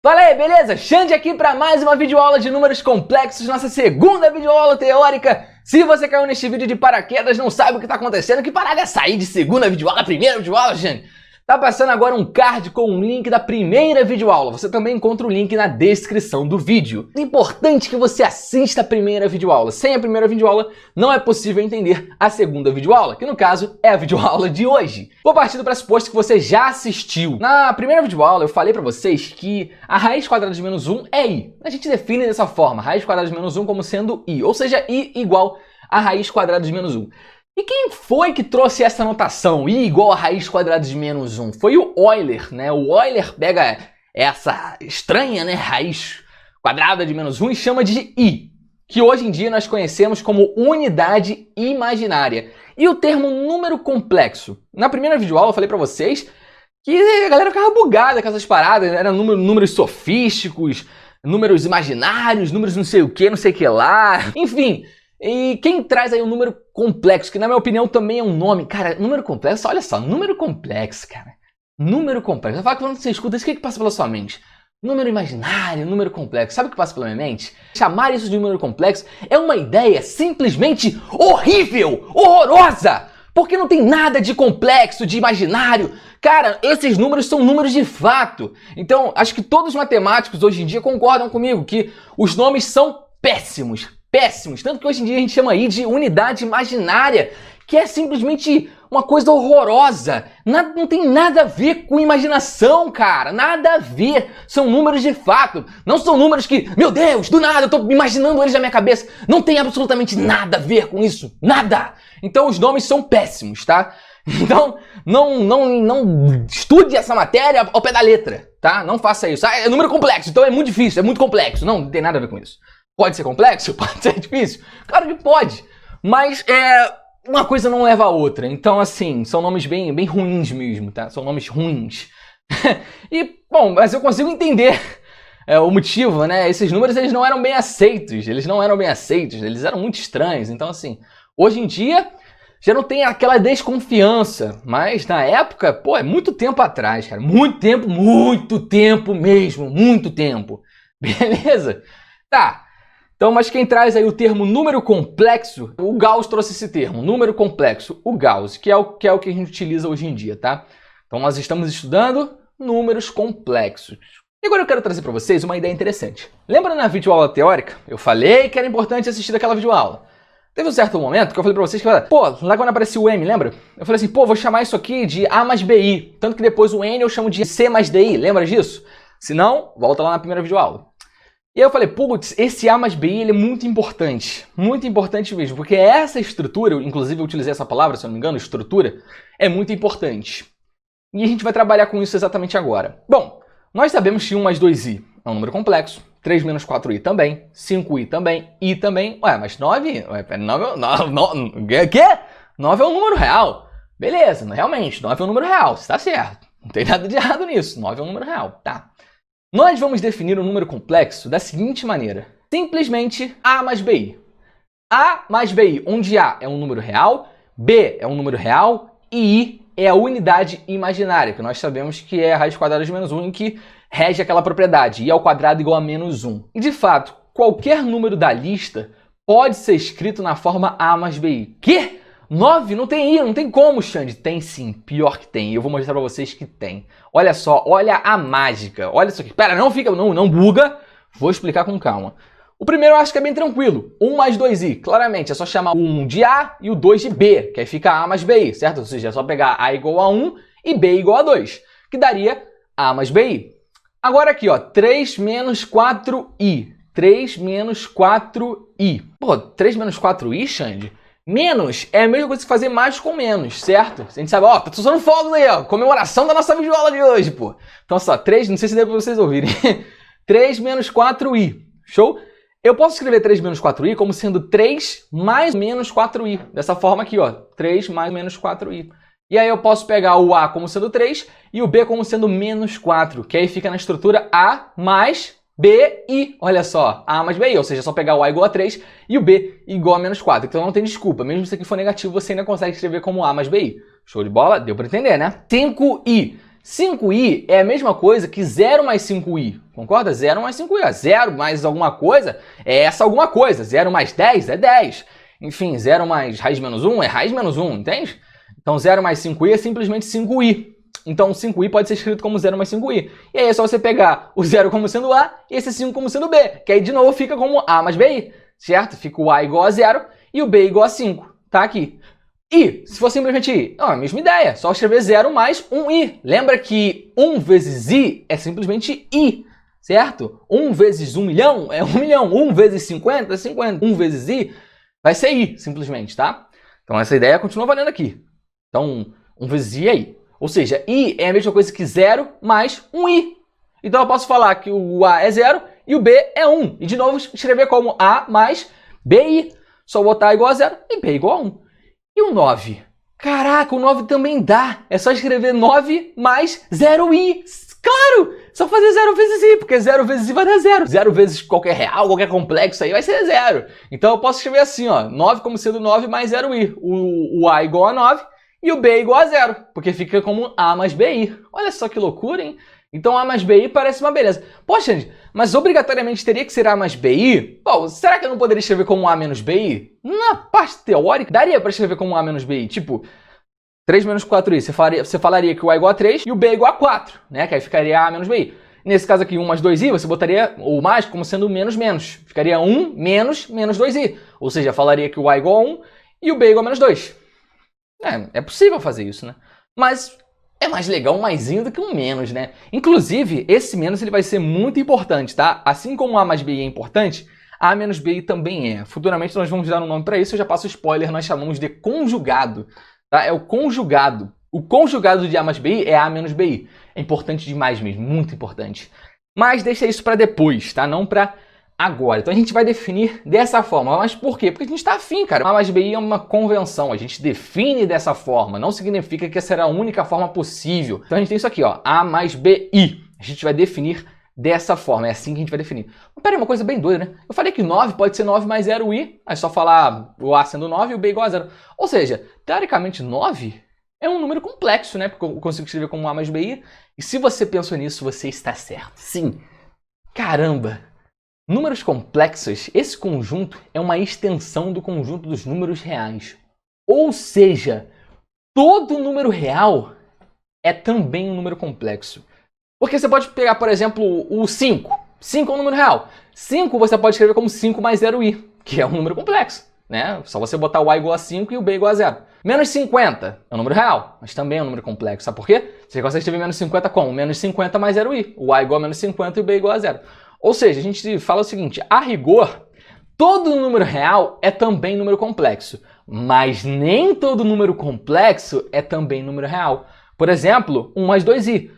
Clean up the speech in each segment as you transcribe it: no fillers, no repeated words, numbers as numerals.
Fala aí, beleza? Xande aqui para mais uma videoaula de números complexos, nossa segunda videoaula teórica. Se você caiu neste vídeo de paraquedas, não sabe o que está acontecendo, que parada é sair de segunda videoaula, primeira videoaula, Xande? Tá passando agora um card com um link da primeira videoaula. Você também encontra o link na descrição do vídeo. É importante que você assista a primeira videoaula. Sem a primeira videoaula, não é possível entender a segunda videoaula, que no caso é a videoaula de hoje. Vou partir do pressuposto que você já assistiu. Na primeira videoaula, eu falei pra vocês que a raiz quadrada de menos 1 é i. A gente define dessa forma, raiz quadrada de menos 1 como sendo i, ou seja, i igual a raiz quadrada de menos 1. E quem foi que trouxe essa notação, i igual a raiz quadrada de menos 1? Foi o Euler, né? O Euler pega essa estranha, né, raiz quadrada de menos 1 e chama de i, que hoje em dia nós conhecemos como unidade imaginária. E o termo número complexo? Na primeira videoaula eu falei pra vocês que a galera ficava bugada com essas paradas, eram números sofísticos, números imaginários, números não sei o que lá, enfim. E quem traz aí o número complexo, que na minha opinião também é um nome, cara, número complexo, olha só, número complexo, cara, número complexo. Eu falo que quando você escuta isso, o que passa pela sua mente? Número imaginário, número complexo, sabe o que passa pela minha mente? Chamar isso de número complexo é uma ideia simplesmente horrível, horrorosa, porque não tem nada de complexo, de imaginário. Cara, esses números são números de fato. Então, acho que todos os matemáticos hoje em dia concordam comigo que os nomes são péssimos. Péssimos, tanto que hoje em dia a gente chama aí de unidade imaginária, que é simplesmente uma coisa horrorosa. Não tem nada a ver com imaginação, cara, nada a ver. São números de fato, não são números que, meu Deus, do nada eu tô imaginando eles na minha cabeça. Não tem absolutamente nada a ver com isso, nada. Então os nomes são péssimos, tá? Então não estude essa matéria ao pé da letra, tá? Não faça isso. Ah, é número complexo, então é muito difícil, é muito complexo. Não tem nada a ver com isso. Pode ser complexo? Pode ser difícil? Claro que pode, mas uma coisa não leva a outra. Então, assim, são nomes bem ruins mesmo, tá? São nomes ruins. E, bom, mas eu consigo entender o motivo, né? Esses números, eles não eram bem aceitos. Eles eram muito estranhos. Então, assim, hoje em dia já não tem aquela desconfiança, mas na época, pô, é muito tempo atrás, cara. Muito tempo mesmo, muito tempo. Beleza? Tá. Então, mas quem traz aí o termo número complexo, o Gauss trouxe esse termo, número complexo, o Gauss, que é o que a gente utiliza hoje em dia, tá? Então, nós estamos estudando números complexos. E agora eu quero trazer para vocês uma ideia interessante. Lembra na videoaula teórica? Eu falei que era importante assistir aquela videoaula. Teve um certo momento que eu falei para vocês que, pô, lá quando apareceu o M, lembra? Eu falei assim, pô, vou chamar isso aqui de A mais BI, tanto que depois o N eu chamo de C mais DI, lembra disso? Se não, volta lá na primeira videoaula. E aí eu falei, putz, esse A mais BI ele é muito importante mesmo, porque essa estrutura, inclusive eu utilizei essa palavra, se eu não me engano, estrutura, é muito importante. E a gente vai trabalhar com isso exatamente agora. Bom, nós sabemos que 1 mais 2i é um número complexo, 3 menos 4i também, 5i também, i também, ué, mas 9, quê? 9 é um número real. Beleza, realmente, 9 é um número real, está certo, não tem nada de errado nisso, 9 é um número real, tá? Nós vamos definir o número complexo da seguinte maneira. Simplesmente A mais BI. A mais BI, onde A é um número real, B é um número real e I é a unidade imaginária, que nós sabemos que é a raiz quadrada de menos 1, em que rege aquela propriedade, I ao quadrado igual a menos 1. E de fato, qualquer número da lista pode ser escrito na forma A mais BI. Quê? 9? Não tem I, não tem como, Xande. Tem sim, pior que tem. Eu vou mostrar pra vocês que tem. Olha só, olha a mágica. Olha isso aqui. Pera, não buga. Vou explicar com calma. O primeiro eu acho que é bem tranquilo. 1 mais 2i. Claramente, é só chamar o 1 de A e o 2 de B, que aí fica A mais BI, certo? Ou seja, é só pegar A igual a 1 e B igual a 2, que daria A mais BI. Agora aqui, ó, 3 menos 4i. 3 menos 4i. Pô, 3 menos 4i, Xande? Menos é a mesma coisa que fazer mais com menos, certo? A gente sabe, ó, tá usando fogos aí, ó, comemoração da nossa videoaula de hoje, pô. Então, só, 3, não sei se deu pra vocês ouvirem, 3 menos 4i, show? Eu posso escrever 3 menos 4i como sendo 3 mais menos 4i, dessa forma aqui, ó, 3 mais menos 4i. E aí eu posso pegar o A como sendo 3 e o B como sendo menos 4, que aí fica na estrutura A mais BI, olha só, A mais BI, ou seja, é só pegar o A igual a 3 e o B igual a menos 4. Então não tem desculpa, mesmo se isso aqui for negativo, você ainda consegue escrever como A mais BI. Show de bola? Deu para entender, né? 5i. 5i é a mesma coisa que 0 mais 5i, concorda? 0 mais 5i, 0 mais alguma coisa é essa alguma coisa, 0 mais 10 é 10. Enfim, 0 mais raiz menos 1 é raiz menos 1, entende? Então 0 mais 5i é simplesmente 5i. Então 5i pode ser escrito como 0 mais 5i. E aí é só você pegar o 0 como sendo A e esse 5 como sendo B, que aí de novo fica como A mais BI, certo? Fica o A igual a 0 e o B igual a 5, tá aqui. E, se for simplesmente i, é a mesma ideia, só escrever 0 mais 1i. Lembra que 1 vezes i é simplesmente i, certo? 1 vezes 1 milhão é 1 milhão, 1 vezes 50 é 50, 1 vezes i vai ser i, simplesmente, tá? Então essa ideia continua valendo aqui. Então, 1 vezes i é i. Ou seja, i é a mesma coisa que 0 mais 1i. Então eu posso falar que o a é 0 e o b é 1. E de novo escrever como a mais bi. Só botar igual a 0 e b igual a 1. E o 9? Caraca, o 9 também dá. É só escrever 9 mais 0i. Claro! Só fazer 0 vezes i, porque 0 vezes i vai dar 0. 0 vezes qualquer real, qualquer complexo aí vai ser 0. Então eu posso escrever assim, ó, 9 como sendo 9 mais 0i. O a igual a 9 e o b igual a 0, porque fica como a mais bi. Olha só que loucura, hein? Então a mais bi parece uma beleza. Poxa, gente, mas obrigatoriamente teria que ser a mais bi? Bom, será que eu não poderia escrever como a menos bi? Na parte teórica, daria para escrever como a menos bi. Tipo, 3 menos 4i, você falaria que o a igual a 3 e o b é igual a 4, né? Que aí ficaria a menos bi. Nesse caso aqui, 1 mais 2i, você botaria o mais como sendo menos menos. Ficaria 1 menos 2i. Ou seja, falaria que o a é igual a 1 e o b é igual a menos 2. É possível fazer isso, né? Mas é mais legal um maisinho do que um menos, né? Inclusive, esse menos ele vai ser muito importante, tá? Assim como a mais bi é importante, a menos bi também é. Futuramente nós vamos dar um nome para isso, eu já passo spoiler, nós chamamos de conjugado, tá? É o conjugado. O conjugado de a mais bi é a menos bi. É importante demais mesmo, muito importante. Mas deixa isso para depois, tá? Não para agora. Então a gente vai definir dessa forma. Mas por quê? Porque a gente está afim, cara. A mais bi é uma convenção. A gente define dessa forma. Não significa que essa será a única forma possível. Então a gente tem isso aqui, ó. A mais bi. A gente vai definir dessa forma. É assim que a gente vai definir. Mas peraí, uma coisa bem doida, né? Eu falei que 9 pode ser 9 mais 0i. É só falar o a sendo 9 e o b igual a 0. Ou seja, teoricamente 9 é um número complexo, né? Porque eu consigo escrever como a mais bi. E se você pensou nisso, você está certo. Sim. Caramba! Números complexos, esse conjunto é uma extensão do conjunto dos números reais. Ou seja, todo número real é também um número complexo. Porque você pode pegar, por exemplo, o 5. 5 é um número real. 5 você pode escrever como 5 mais 0i, que é um número complexo, né? Só você botar o a igual a 5 e o b igual a 0. Menos 50 é um número real, mas também é um número complexo. Sabe por quê? Você consegue escrever menos 50 como? Menos 50 mais 0i. O a igual a menos 50 e o b igual a 0. Ou seja, a gente fala o seguinte, a rigor, todo número real é também número complexo, mas nem todo número complexo é também número real. Por exemplo, 1 mais 2i.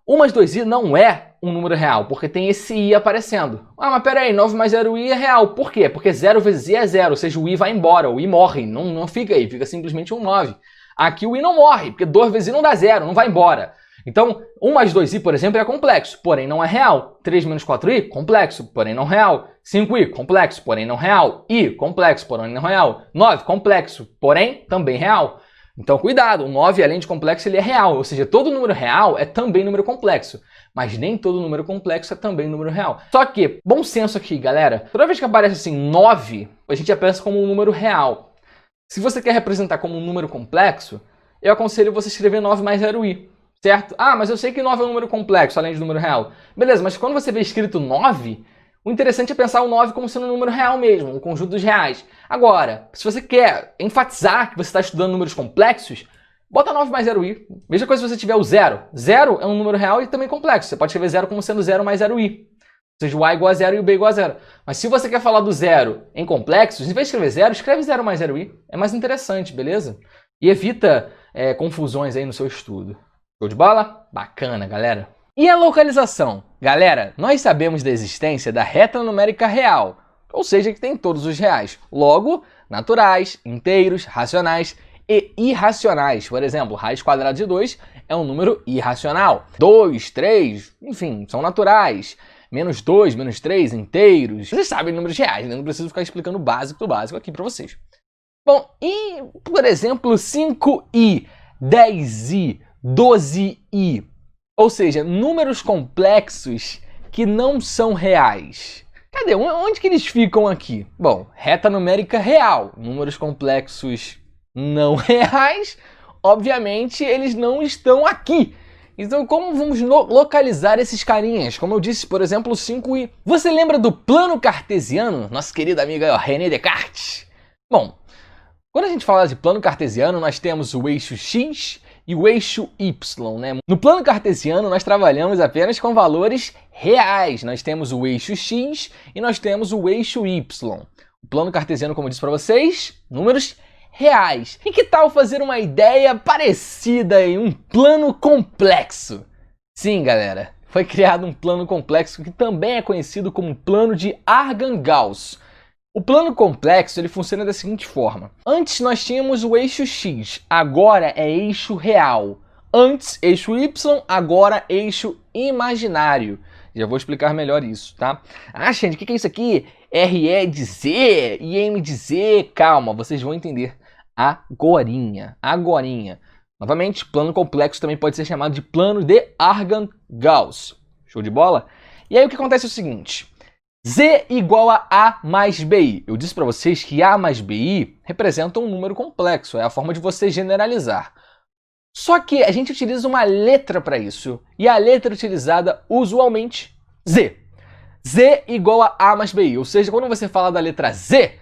1 mais 2i não é um número real, porque tem esse i aparecendo. Ah, mas peraí, 9 mais 0i é real. Por quê? Porque 0 vezes i é 0, ou seja, o i vai embora, o i morre, não fica aí, fica simplesmente um 9. Aqui o i não morre, porque 2 vezes i não dá 0, não vai embora. Então, 1 mais 2i, por exemplo, é complexo, porém não é real. 3 menos 4i, complexo, porém não real. 5i, complexo, porém não real. I, complexo, porém não real. 9, complexo, porém também real. Então, cuidado, o 9, além de complexo, ele é real. Ou seja, todo número real é também número complexo. Mas nem todo número complexo é também número real. Só que, bom senso aqui, galera. Toda vez que aparece assim 9, a gente já pensa como um número real. Se você quer representar como um número complexo, eu aconselho você escrever 9 mais 0i. Certo? Ah, mas eu sei que 9 é um número complexo, além de número real. Beleza, mas quando você vê escrito 9, o interessante é pensar o 9 como sendo um número real mesmo, um conjunto dos reais. Agora, se você quer enfatizar que você está estudando números complexos, bota 9 mais 0i. Mesma coisa se você tiver o 0. 0 é um número real e também complexo. Você pode escrever 0 como sendo 0 mais 0i. Ou seja, o a igual a 0 e o b igual a 0. Mas se você quer falar do 0 em complexos, em vez de escrever 0, escreve 0 mais 0i. É mais interessante, beleza? E evita confusões aí no seu estudo. Show de bola? Bacana, galera. E a localização? Galera, nós sabemos da existência da reta numérica real, ou seja, que tem todos os reais. Logo, naturais, inteiros, racionais e irracionais. Por exemplo, raiz quadrada de 2 é um número irracional. 2, 3, enfim, são naturais. Menos 2, menos 3, inteiros. Vocês sabem números reais, né? Não preciso ficar explicando o básico do básico aqui para vocês. Bom, e, por exemplo, 5i, 10i, 12i. Ou seja, números complexos que não são reais. Cadê? Onde que eles ficam aqui? Bom, reta numérica real. Números complexos não reais, obviamente, eles não estão aqui. Então, como vamos localizar esses carinhas? Como eu disse, por exemplo, o 5i. Você lembra do plano cartesiano? Nossa querida amiga René Descartes. Bom, quando a gente fala de plano cartesiano, nós temos o eixo x e o eixo y, né? No plano cartesiano, nós trabalhamos apenas com valores reais. Nós temos o eixo x e nós temos o eixo y. O plano cartesiano, como eu disse para vocês, números reais. E que tal fazer uma ideia parecida em um plano complexo? Sim, galera, foi criado um plano complexo que também é conhecido como plano de Argand-Gauss. O plano complexo ele funciona da seguinte forma. Antes nós tínhamos o eixo x, agora é eixo real. Antes eixo y, agora eixo imaginário. Já vou explicar melhor isso, tá? Ah, gente, o que é isso aqui? RE de Z e M de Z. Calma, vocês vão entender agorinha. Novamente, plano complexo também pode ser chamado de plano de Argand-Gauss. Show de bola? E aí o que acontece é o seguinte. Z igual a A mais BI. Eu disse para vocês que A mais BI representa um número complexo. É a forma de você generalizar. Só que a gente utiliza uma letra para isso. E a letra utilizada usualmente, Z. Z igual a A mais BI. Ou seja, quando você fala da letra Z,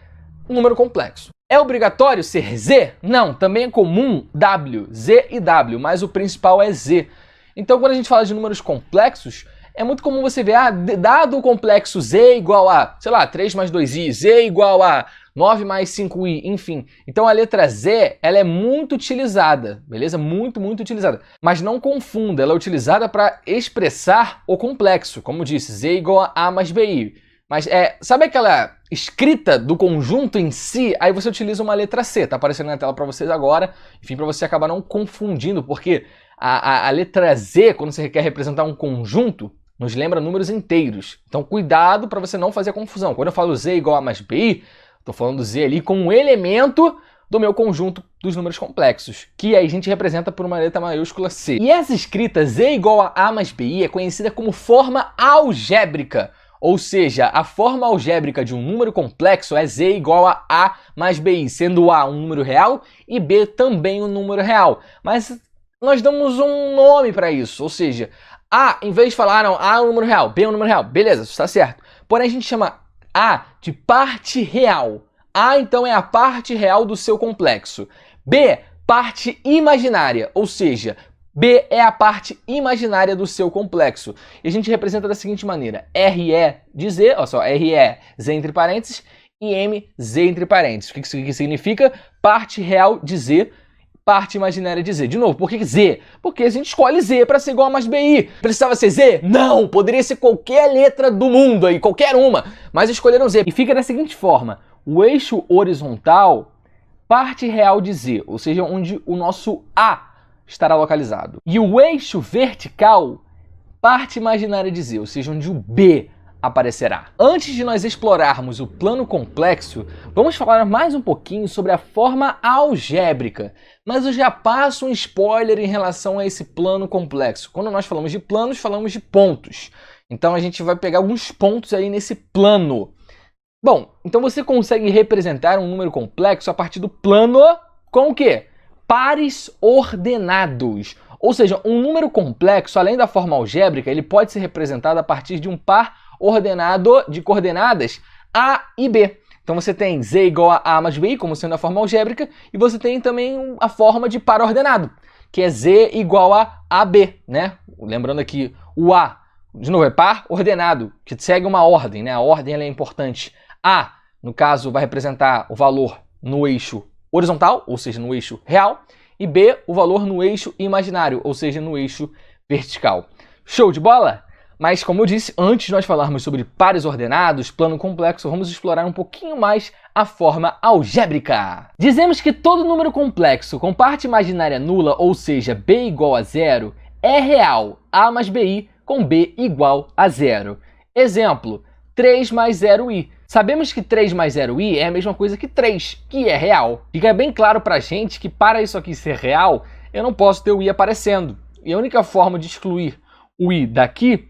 um número complexo. É obrigatório ser Z? Não, também é comum W, Z e W, mas o principal é Z. Então, quando a gente fala de números complexos, é muito comum você ver, dado o complexo Z igual a, sei lá, 3 mais 2i, Z igual a 9 mais 5i, enfim. Então a letra Z, ela é muito utilizada, beleza? Muito utilizada. Mas não confunda, ela é utilizada para expressar o complexo. Como eu disse, Z igual a A mais BI. Mas sabe aquela escrita do conjunto em si? Aí você utiliza uma letra C, tá aparecendo na tela para vocês agora. Enfim, para você acabar não confundindo, porque a letra Z, quando você quer representar um conjunto, nos lembra números inteiros. Então cuidado para você não fazer confusão. Quando eu falo Z igual a mais BI, estou falando Z ali como um elemento do meu conjunto dos números complexos, que aí a gente representa por uma letra maiúscula C. E essa escrita Z igual a A mais BI é conhecida como forma algébrica. Ou seja, a forma algébrica de um número complexo é Z igual a A mais BI, sendo A um número real e B também um número real. Mas nós damos um nome para isso, ou seja, A, em vez de falar, não, A é um número real, B é um número real, beleza, isso está certo. Porém, a gente chama A de parte real. A, então, é a parte real do seu complexo. B, parte imaginária, ou seja, B é a parte imaginária do seu complexo. E a gente representa da seguinte maneira, RE de Z, olha só, RE, Z entre parênteses, e M, Z entre parênteses. O que isso significa? Parte real de Z, parte imaginária de Z. De novo, por que Z? Porque a gente escolhe Z para ser igual a mais BI. Precisava ser Z? Não! Poderia ser qualquer letra do mundo aí, qualquer uma. Mas escolheram Z. E fica da seguinte forma, o eixo horizontal, parte real de Z, ou seja, onde o nosso A estará localizado. E o eixo vertical, parte imaginária de Z, ou seja, onde o B aparecerá. Antes de nós explorarmos o plano complexo, vamos falar mais um pouquinho sobre a forma algébrica. Mas eu já passo um spoiler em relação a esse plano complexo. Quando nós falamos de planos, falamos de pontos. Então a gente vai pegar alguns pontos aí nesse plano. Bom, então você consegue representar um número complexo a partir do plano com o quê? Pares ordenados. Ou seja, um número complexo, além da forma algébrica, ele pode ser representado a partir de um par ordenado de coordenadas A e B. Então você tem Z igual a A mais BI, como sendo a forma algébrica, e você tem também a forma de par ordenado, que é Z igual a AB, né? Lembrando aqui, o A, de novo, é par ordenado, que segue uma ordem, né? A ordem ela é importante. A, no caso, vai representar o valor no eixo horizontal, ou seja, no eixo real, e B, o valor no eixo imaginário, ou seja, no eixo vertical. Show de bola? Mas, como eu disse, antes de nós falarmos sobre pares ordenados, plano complexo, vamos explorar um pouquinho mais a forma algébrica. Dizemos que todo número complexo com parte imaginária nula, ou seja, B igual a zero, é real, A mais BI com B igual a zero. Exemplo, 3 mais 0i. Sabemos que 3 mais 0i é a mesma coisa que 3, que é real. Fica bem claro pra gente que para isso aqui ser real, eu não posso ter o i aparecendo. E a única forma de excluir o i daqui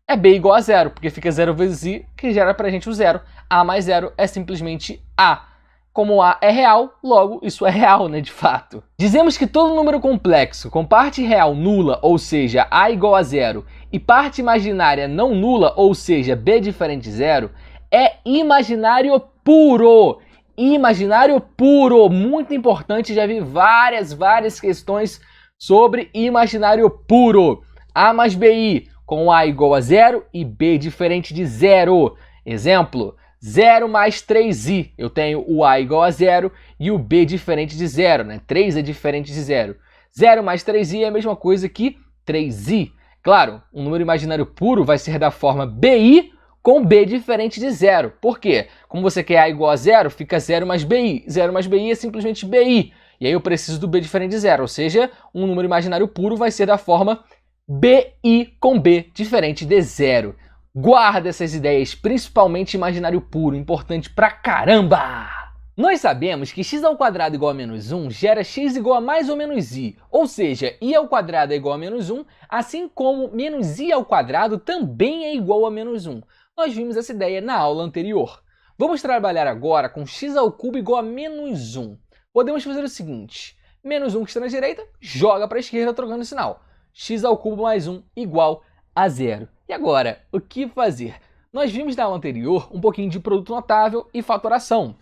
é b igual a zero, porque fica 0 vezes i, que gera pra gente o zero. A mais zero é simplesmente a. Como a é real, logo isso é real, né, de fato. Dizemos que todo número complexo com parte real nula, ou seja, a igual a zero, e parte imaginária não nula, ou seja, b diferente de zero, é imaginário puro. Imaginário puro, muito importante, já vi várias questões sobre imaginário puro. A mais bi, com a igual a zero e b diferente de zero. Exemplo, 0 mais 3i, eu tenho o a igual a zero e o b diferente de zero, né? 3 é diferente de zero. 0 mais 3i é a mesma coisa que 3i. Claro, um número imaginário puro vai ser da forma bi com b diferente de zero. Por quê? Como você quer a igual a zero, fica 0 mais bi. 0 mais bi é simplesmente bi. E aí eu preciso do b diferente de zero, ou seja, um número imaginário puro vai ser da forma bi com b diferente de zero. Guarda essas ideias, principalmente imaginário puro, importante pra caramba! Nós sabemos que x ao quadrado igual a menos 1 gera x igual a mais ou menos i, ou seja, i ao quadrado é igual a menos 1, assim como menos i ao quadrado também é igual a menos 1. Nós vimos essa ideia na aula anterior. Vamos trabalhar agora com x ao cubo igual a menos 1. Podemos fazer o seguinte, menos 1 que está na direita, joga para a esquerda trocando o sinal. X ao cubo mais 1 igual a zero. E agora, o que fazer? Nós vimos na aula anterior um pouquinho de produto notável e fatoração.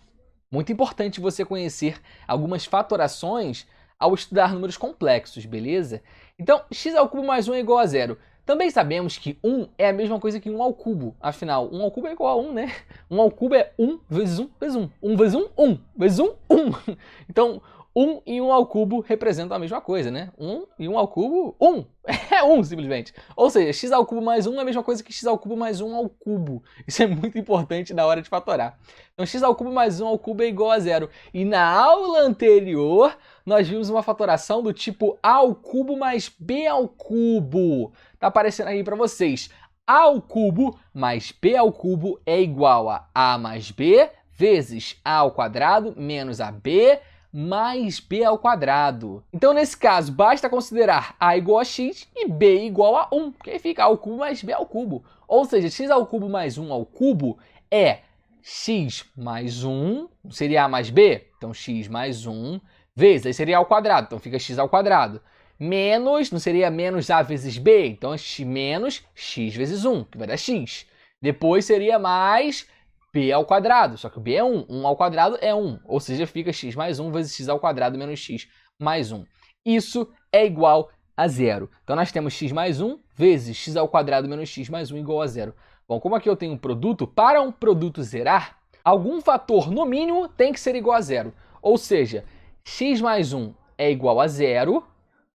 Muito importante você conhecer algumas fatorações ao estudar números complexos, beleza? Então, x ao cubo mais 1 é igual a zero. Também sabemos que 1 é a mesma coisa que 1 ao cubo. Afinal, 1 ao cubo é igual a 1, né? 1 ao cubo é 1 vezes 1 vezes 1. 1 vezes 1, 1. Vezes 1, 1. Então, 1 e 1 ao cubo representam a mesma coisa, né? 1 e 1 ao cubo, 1. É 1, simplesmente. Ou seja, x ao cubo mais 1 é a mesma coisa que x ao cubo mais 1 ao cubo. Isso é muito importante na hora de fatorar. Então, x ao cubo mais 1 ao cubo é igual a zero. E na aula anterior, nós vimos uma fatoração do tipo a ao cubo mais b ao cubo. Tá aparecendo aí para vocês. A ao cubo mais b ao cubo é igual a mais b vezes a ao quadrado menos ab mais b ao quadrado. Então, nesse caso, basta considerar a igual a x e b igual a 1, porque aí fica a ao cubo mais b ao cubo. Ou seja, x ao cubo mais 1 ao cubo é x mais 1, seria a mais b, então x mais 1, vezes, aí seria a ao quadrado, então fica x ao quadrado, menos, não seria menos a vezes b, então menos x vezes 1, que vai dar x. Depois seria mais b ao quadrado, só que o b é 1, 1 ao quadrado é 1, ou seja, fica x mais 1 vezes x ao quadrado menos x mais 1. Isso é igual a zero. Então, nós temos x mais 1 vezes x ao quadrado menos x mais 1 igual a zero. Bom, como aqui eu tenho um produto, para um produto zerar, algum fator, no mínimo, tem que ser igual a zero. Ou seja, x mais 1 é igual a zero,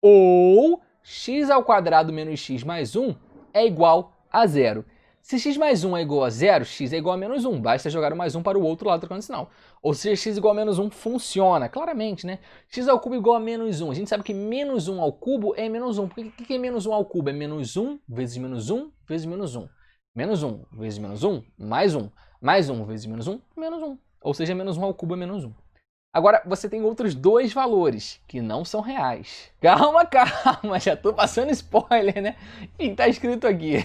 ou x ao quadrado menos x mais 1 é igual a zero. Se x mais 1 é igual a zero, x é igual a menos 1. Basta jogar o mais 1 para o outro lado trocando sinal. Ou seja, x igual a menos 1 funciona, claramente, né? X ao cubo igual a menos 1. A gente sabe que menos 1 ao cubo é menos 1. O que é menos 1 ao cubo? É menos 1 vezes menos 1 vezes menos 1. Menos 1 vezes menos 1, mais 1. Mais 1 vezes menos 1, menos 1. Ou seja, menos 1 ao cubo é menos 1. Agora, você tem outros dois valores que não são reais. Calma, calma, já estou passando spoiler, né? E está escrito aqui.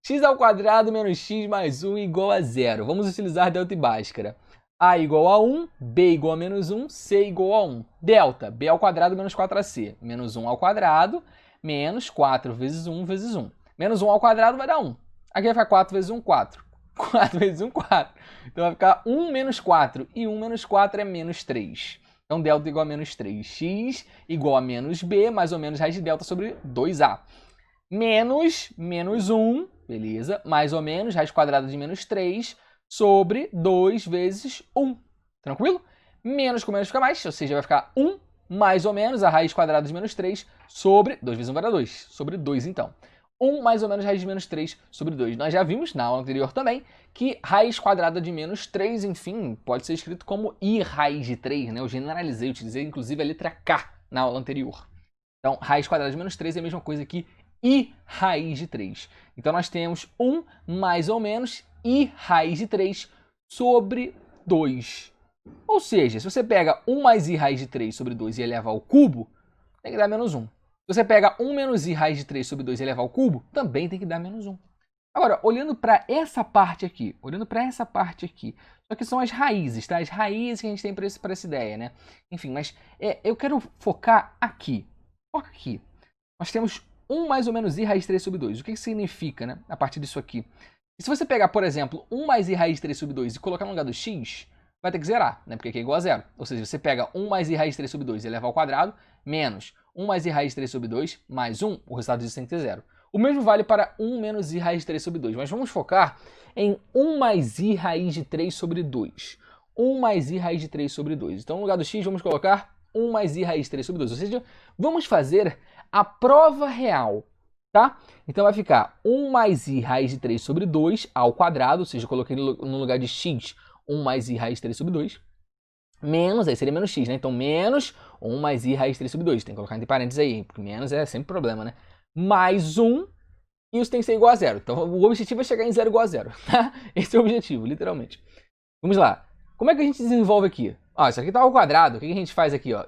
X ao quadrado menos x mais 1 igual a zero. Vamos utilizar delta e bhaskara. A igual a 1, b igual a menos 1, c igual a 1. Delta, b ao quadrado menos 4ac. Menos 1 ao quadrado menos 4 vezes 1 vezes 1. Menos 1 ao quadrado vai dar 1. Aqui vai ficar 4 vezes 1, 4. 4 vezes 1, 4. Então vai ficar 1 menos 4. E 1 menos 4 é menos 3. Então delta igual a menos 3. X igual a menos b, mais ou menos raiz de delta sobre 2a. Menos 1, beleza? Mais ou menos raiz quadrada de menos 3 sobre 2 vezes 1. Tranquilo? Menos com menos fica mais, ou seja, vai ficar 1 mais ou menos a raiz quadrada de menos 3 sobre 2 vezes 1 vai dar 2. Sobre 2, então. 1 mais ou menos raiz de menos 3 sobre 2. Nós já vimos na aula anterior também que raiz quadrada de menos 3, enfim, pode ser escrito como i raiz de 3, né? Eu generalizei, utilizei inclusive a letra K na aula anterior. Então, raiz quadrada de menos 3 é a mesma coisa que i raiz de 3. Então, nós temos 1 mais ou menos i raiz de 3 sobre 2. Ou seja, se você pega 1 mais i raiz de 3 sobre 2 e eleva ao cubo, tem que dar menos 1. Se você pega 1 menos i raiz de 3 sobre 2 elevado ao cubo, também tem que dar menos 1. Agora, olhando para essa parte aqui, só que são as raízes, tá? As raízes que a gente tem para essa ideia, né? Enfim, mas eu quero focar aqui. Foca aqui. Nós temos 1 mais ou menos i raiz de 3 sobre 2. O que significa, né? A partir disso aqui. E se você pegar, por exemplo, 1 mais i raiz de 3 sobre 2 e colocar no lugar do x, vai ter que zerar, né? Porque aqui é igual a zero. Ou seja, você pega 1 mais i raiz de 3 sobre 2 elevado ao quadrado, menos 1 mais i raiz de 3 sobre 2, mais 1, o resultado disso tem que ter zero. O mesmo vale para 1 menos i raiz de 3 sobre 2, mas vamos focar em 1 mais i raiz de 3 sobre 2. 1 mais i raiz de 3 sobre 2. Então, no lugar do x, vamos colocar 1 mais i raiz de 3 sobre 2. Ou seja, vamos fazer a prova real, tá? Então, vai ficar 1 mais i raiz de 3 sobre 2 ao quadrado, ou seja, eu coloquei no lugar de x 1 mais i raiz de 3 sobre 2, menos, aí seria menos x, né? Então, menos 1 mais i raiz de 3 sobre 2. Tem que colocar entre parênteses aí, porque menos é sempre problema, né? Mais 1, e isso tem que ser igual a zero. Então, o objetivo é chegar em zero igual a zero, tá? Esse é o objetivo, literalmente. Vamos lá. Como é que a gente desenvolve aqui? Ó, isso aqui tá ao quadrado. O que a gente faz aqui, ó?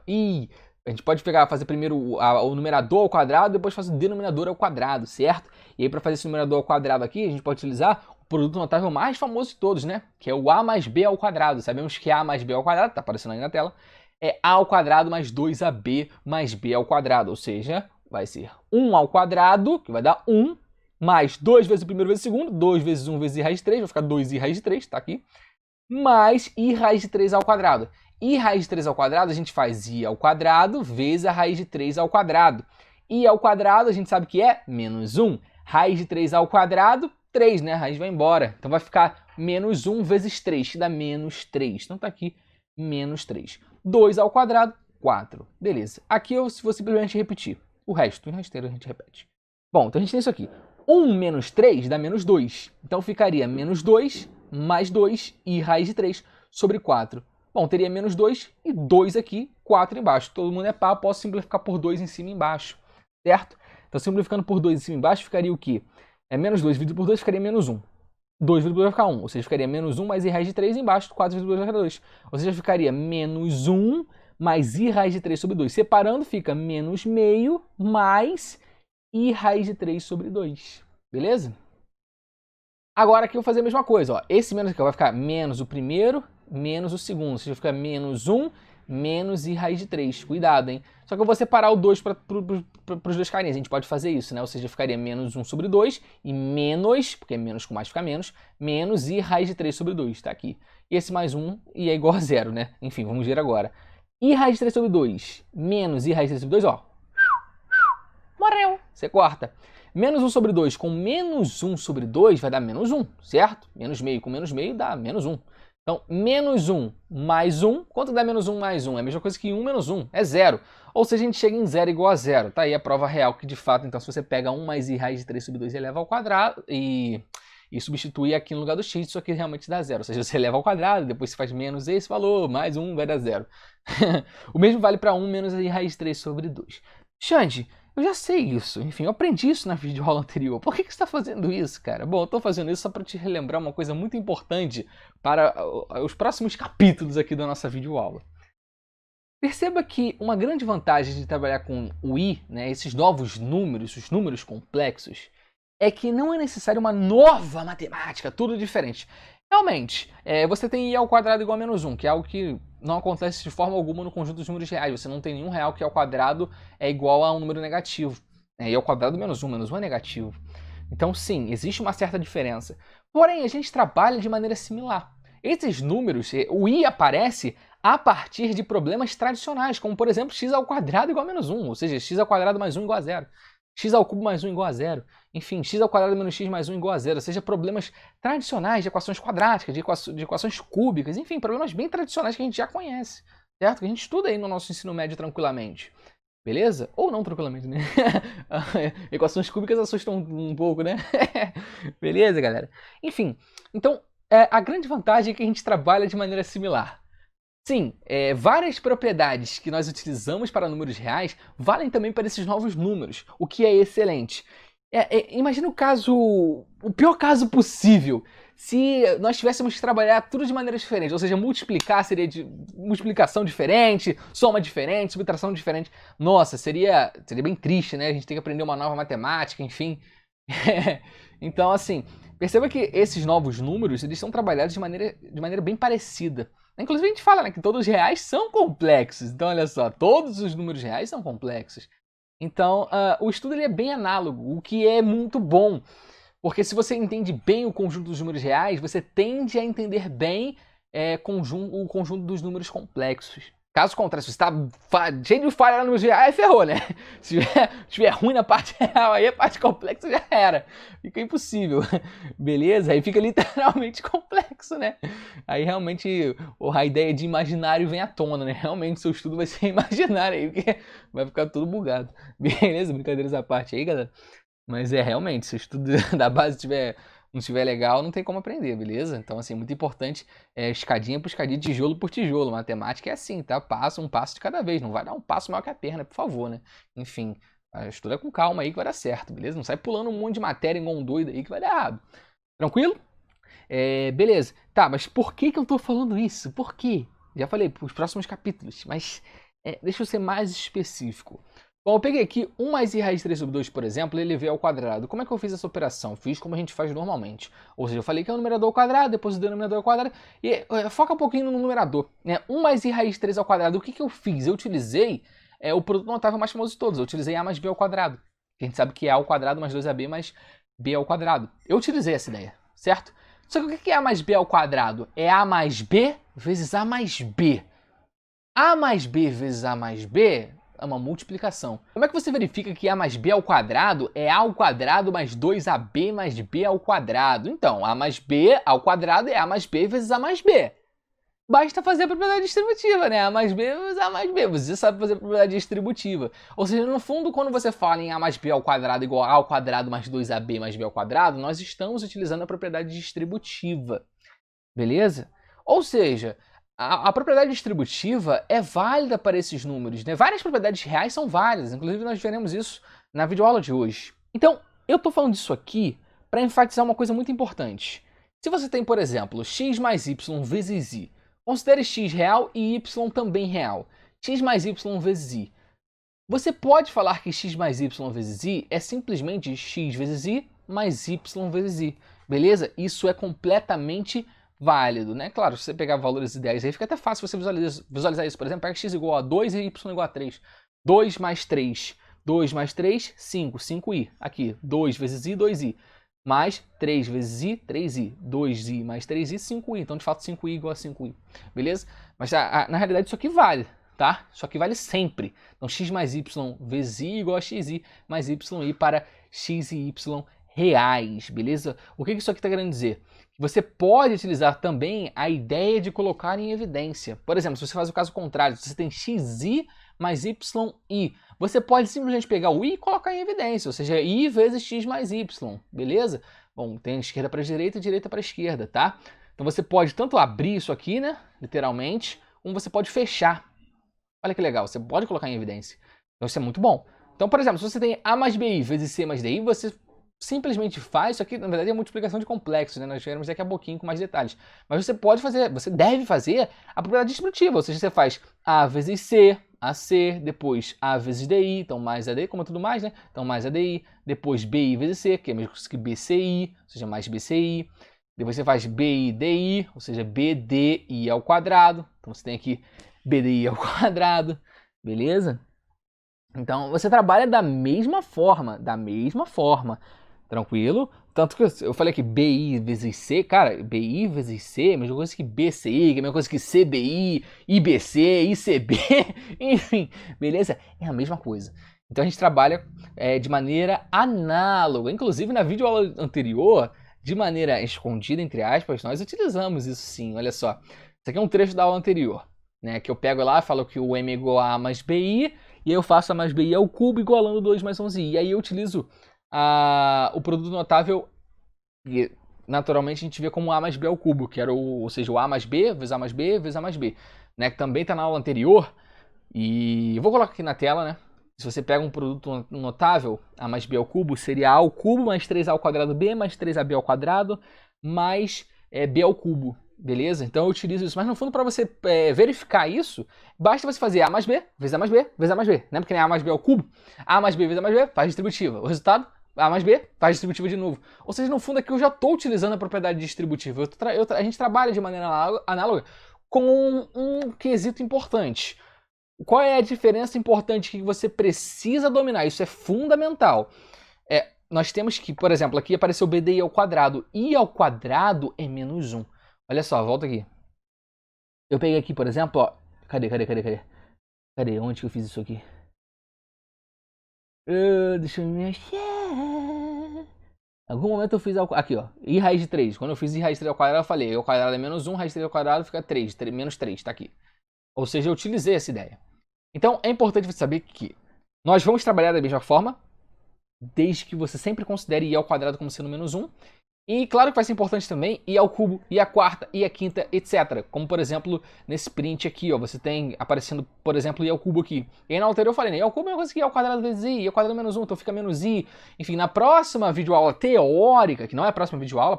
A gente pode fazer primeiro o numerador ao quadrado, depois fazer o denominador ao quadrado, certo? E aí, para fazer esse numerador ao quadrado aqui, a gente pode utilizar o produto notável mais famoso de todos, né? Que é o a mais b ao quadrado. Sabemos que a mais b ao quadrado, tá aparecendo aí na tela, é a ao quadrado mais 2ab mais b ao quadrado. Ou seja, vai ser 1 ao quadrado, que vai dar 1, mais 2 vezes o primeiro vezes o segundo, 2 vezes 1 vezes i raiz de 3, vai ficar 2i raiz de 3, tá aqui, mais i raiz de 3 ao quadrado. I raiz de 3 ao quadrado, a gente faz i ao quadrado vezes a raiz de 3 ao quadrado. I ao quadrado, a gente sabe que é menos 1. Raiz de 3 ao quadrado, 3, né? A raiz vai embora. Então vai ficar menos 1 vezes 3, que dá menos 3. Então tá aqui, menos 3. 2 ao quadrado, 4. Beleza. Aqui eu vou simplesmente repetir. O resto, em rasteiro, a gente repete. Bom, então a gente tem isso aqui. 1 menos 3 dá menos 2. Então ficaria menos 2 mais 2 i raiz de 3 sobre 4. Bom, teria menos 2 e 2 aqui, 4 embaixo. Todo mundo é par, posso simplificar por 2 em cima e embaixo, certo? Então, simplificando por 2 em cima e embaixo, ficaria o quê? Menos 2 dividido por 2 ficaria menos 1. 2 dividido por 2 vai ficar 1, ou seja, ficaria menos 1 mais i raiz de 3 embaixo, 4 dividido por 2 vai ficar 2. Ou seja, ficaria menos 1 mais i raiz de 3 sobre 2. Separando, fica menos meio mais i raiz de 3 sobre 2. Beleza? Agora aqui eu vou fazer a mesma coisa, ó. Esse menos aqui vai ficar menos o primeiro, menos o segundo. Ou seja, fica menos 1, menos i raiz de 3. Cuidado, hein? Só que eu vou separar o 2 para os dois carinhas. A gente pode fazer isso, né? Ou seja, ficaria menos 1 sobre 2 e menos, porque menos com mais fica menos i raiz de 3 sobre 2, tá aqui. E esse mais 1 e é igual a 0, né? Enfim, vamos ver agora. I raiz de 3 sobre 2 menos i raiz de 3 sobre 2, ó. Morreu. Você corta. Menos 1 sobre 2 com menos 1 sobre 2 vai dar menos 1, certo? Menos meio com menos meio dá menos 1. Então, menos 1 mais 1, quanto dá menos 1 mais 1? É a mesma coisa que 1 menos 1, é 0. Ou seja, a gente chega em 0 igual a 0. Tá aí a prova real que, de fato, então, se você pega 1 mais i raiz de 3 sobre 2 e eleva ao quadrado e substituir aqui no lugar do x, isso aqui realmente dá 0. Ou seja, você eleva ao quadrado, depois você faz menos esse valor, mais 1 vai dar 0. O mesmo vale para 1 menos i raiz de 3 sobre 2. Xande, eu já sei isso. Enfim, eu aprendi isso na videoaula anterior. Por que você está fazendo isso, cara? Bom, eu estou fazendo isso só para te relembrar uma coisa muito importante para os próximos capítulos aqui da nossa videoaula. Perceba que uma grande vantagem de trabalhar com o i, né, esses novos números, os números complexos, é que não é necessário uma nova matemática, tudo diferente. Realmente, você tem i ao quadrado igual a menos 1, que é algo que não acontece de forma alguma no conjunto dos números reais. Você não tem nenhum real que i ao quadrado é igual a um número negativo. I ao quadrado menos 1 é negativo. Então sim, existe uma certa diferença. Porém, a gente trabalha de maneira similar. Esses números, o i aparece a partir de problemas tradicionais, como por exemplo x ao quadrado igual a menos 1, ou seja, x ao quadrado mais 1 igual a 0. X ao cubo mais 1 igual a 0. Enfim, x ao quadrado menos x mais 1 igual a 0. Ou seja, problemas tradicionais de equações quadráticas, de equações cúbicas. Enfim, problemas bem tradicionais que a gente já conhece. Certo? Que a gente estuda aí no nosso ensino médio tranquilamente. Beleza? Ou não tranquilamente, né? Equações cúbicas assustam um pouco, né? Beleza, galera? Enfim, então, a grande vantagem é que a gente trabalha de maneira similar. Sim, várias propriedades que nós utilizamos para números reais valem também para esses novos números, o que é excelente. Imagina o pior caso possível. se nós tivéssemos que trabalhar tudo de maneira diferente, ou seja, multiplicar seria de multiplicação diferente, soma diferente, subtração diferente. Nossa, seria bem triste, né? A gente tem que aprender uma nova matemática, enfim. Então, assim, perceba que esses novos números, eles são trabalhados de maneira bem parecida. Inclusive, a gente fala, né, que todos os reais são complexos. Então, olha só, todos os números reais são complexos. Então, o estudo ele é bem análogo, o que é muito bom. Porque se você entende bem o conjunto dos números reais, você tende a entender bem o conjunto dos números complexos. Caso contrário, se você está cheio de falha nos números reais, ferrou, né? Se tiver ruim na parte real, aí a parte complexa já era. Fica impossível, beleza? Aí fica literalmente complexo, né? Aí realmente a ideia de imaginário vem à tona, né? Realmente seu estudo vai ser imaginário aí, porque vai ficar tudo bugado. Beleza? Brincadeiras à parte aí, galera. Mas realmente, se o estudo da base não estiver legal, não tem como aprender, beleza? Então, assim, muito importante, escadinha por escadinha, tijolo por tijolo. Matemática é assim, tá? Um passo de cada vez. Não vai dar um passo maior que a perna, por favor, né? Enfim, estuda com calma aí que vai dar certo, beleza? Não sai pulando um monte de matéria igual um doido aí que vai dar errado. Tranquilo? Beleza. Tá, mas por que eu tô falando isso? Por quê? Já falei, pros próximos capítulos, mas deixa eu ser mais específico. Bom, eu peguei aqui 1 mais i raiz de 3 sobre 2, por exemplo, e elevei ao quadrado. Como é que eu fiz essa operação? Fiz como a gente faz normalmente. Ou seja, eu falei que é o numerador ao quadrado, depois o denominador ao quadrado, e foca um pouquinho no numerador, né? 1 mais i raiz de 3 ao quadrado. O que eu fiz? Eu utilizei o produto notável mais famoso de todos. Eu utilizei a mais b ao quadrado. A gente sabe que é a ao quadrado mais 2ab mais b ao quadrado. Eu utilizei essa ideia, certo? Só que o que é a mais b ao quadrado? É a mais b vezes a mais b. A mais b vezes a mais b é uma multiplicação. Como é que você verifica que a mais b ao quadrado é a ao quadrado mais 2ab mais b ao quadrado? Então, a mais b ao quadrado é a mais b vezes a mais b. Basta fazer a propriedade distributiva, né? A mais b vezes a mais b. Você sabe fazer a propriedade distributiva. Ou seja, no fundo, quando você fala em a mais b ao quadrado igual a ao quadrado mais 2ab mais b ao quadrado, nós estamos utilizando a propriedade distributiva. Beleza? Ou seja, a propriedade distributiva é válida para esses números, né? Várias propriedades reais são válidas, inclusive nós veremos isso na videoaula de hoje. Então, eu estou falando disso aqui para enfatizar uma coisa muito importante. Se você tem, por exemplo, x mais y vezes i, considere x real e y também real. X mais y vezes i. Você pode falar que x mais y vezes i é simplesmente x vezes i mais y vezes i, beleza? Isso é completamente válido, né? Claro, se você pegar valores ideais aí, fica até fácil você visualizar isso. Por exemplo, pega x igual a 2 e y igual a 3. 2 mais 3. 2 mais 3, 5. 5i. Aqui, 2 vezes i, 2i. Mais 3 vezes i, 3i. 2i mais 3i, 5i. Então, de fato, 5i igual a 5i. Beleza? Mas, na realidade, isso aqui vale, tá? Isso aqui vale sempre. Então, x mais y vezes i igual a xi mais yi para x e y reais, beleza? O que isso aqui está querendo dizer? Você pode utilizar também a ideia de colocar em evidência. Por exemplo, se você faz o caso contrário, se você tem xi mais yi, você pode simplesmente pegar o i e colocar em evidência, ou seja, i vezes x mais y, beleza? Bom, tem esquerda para a direita e direita para a esquerda, tá? Então você pode tanto abrir isso aqui, né, literalmente, como você pode fechar. Olha que legal, você pode colocar em evidência. Então isso é muito bom. Então, por exemplo, se você tem a mais bi vezes c mais di, você simplesmente faz, isso aqui na verdade é multiplicação de complexos, né? Nós veremos daqui a pouquinho com mais detalhes. Mas você pode fazer, você deve fazer a propriedade distributiva, ou seja, você faz a vezes c, AC, depois a vezes DI, então mais ADI, como é tudo mais, né? Então mais ADI, depois BI vezes C, que é a mesma coisa que BCI, ou seja, mais BCI. Depois você faz BIDI, ou seja, BDI ao quadrado. Então você tem aqui BDI ao quadrado, beleza? Então você trabalha da mesma forma, tranquilo? Tanto que eu falei que BI vezes C, cara, BI vezes C é a mesma coisa que BCI, que é a mesma coisa que CBI, IBC, ICB, enfim, beleza? É a mesma coisa. Então a gente trabalha de maneira análoga. Inclusive na videoaula anterior, de maneira escondida, entre aspas, nós utilizamos isso sim, olha só. Isso aqui é um trecho da aula anterior, né? Que eu pego lá, falo que o M é igual a mais BI, e aí eu faço a mais BI ao cubo igualando 2 mais 11i. E aí eu utilizo o produto notável, que naturalmente a gente vê como A mais B ao cubo, que era ou seja, o A mais B vezes A mais B vezes A mais B, né? Que também está na aula anterior. E eu vou colocar aqui na tela, né? Se você pega um produto notável, A mais B ao cubo, seria A ao cubo mais 3A ao quadrado B mais 3AB ao quadrado mais b ao cubo, beleza? Então eu utilizo isso, mas no fundo para você verificar isso, basta você fazer a mais b vezes a mais b vezes a mais b, né? Porque nem a mais b ao cubo, a mais b vezes a mais b faz distributiva. O resultado, a mais b faz distributiva de novo. Ou seja, no fundo aqui eu já estou utilizando a propriedade distributiva. A gente trabalha de maneira análoga com um quesito importante. Qual é a diferença importante que você precisa dominar? Isso é fundamental. Nós temos que, por exemplo, aqui apareceu BDI ao quadrado. I ao quadrado é menos 1. Olha só, volta aqui. Eu peguei aqui, por exemplo, ó. Cadê? Onde que eu fiz isso aqui? Deixa eu me achar. Em algum momento eu fiz aqui, ó. I raiz de 3. Quando eu fiz I raiz de 3 ao quadrado, eu falei I ao quadrado é menos 1, raiz de 3 ao quadrado fica 3. Menos 3, tá aqui. Ou seja, eu utilizei essa ideia. Então, é importante você saber que nós vamos trabalhar da mesma forma, desde que você sempre considere I ao quadrado como sendo menos 1. E claro que vai ser importante também I ao cubo, I à quarta, I à quinta, etc. Como, por exemplo, nesse print aqui, ó, você tem aparecendo, por exemplo, I ao cubo aqui. E aí na anterior eu falei, né, I ao cubo é uma coisa que I ao quadrado vezes I ao quadrado é menos 1, então fica menos I. Enfim, na próxima videoaula teórica, que não é a próxima videoaula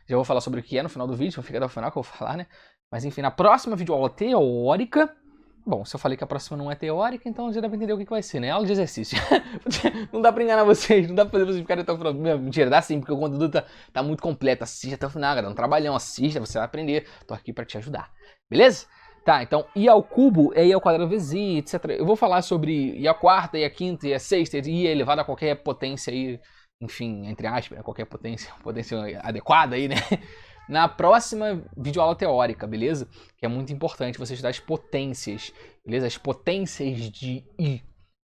já vou falar sobre o que é no final do vídeo, fica até o final que eu vou falar, né? Mas enfim, na próxima videoaula teórica... Bom, se eu falei que a próxima não é teórica, então já dá pra entender o que vai ser, né? Aula de exercício. Não dá pra enganar vocês, não dá pra fazer vocês ficarem até o final. Mentira, dá sim, porque o conteúdo tá muito completo. Assista até o final, galera. Um trabalhão, assista, você vai aprender. Tô aqui pra te ajudar. Beleza? Tá, então I ao cubo é I ao quadrado vezes I, etc. Eu vou falar sobre I à quarta, I à quinta, I à sexta, I elevado a qualquer potência aí, enfim, entre aspas, qualquer potência adequada aí, né? Na próxima videoaula teórica, beleza? Que é muito importante você estudar as potências, beleza? As potências de I.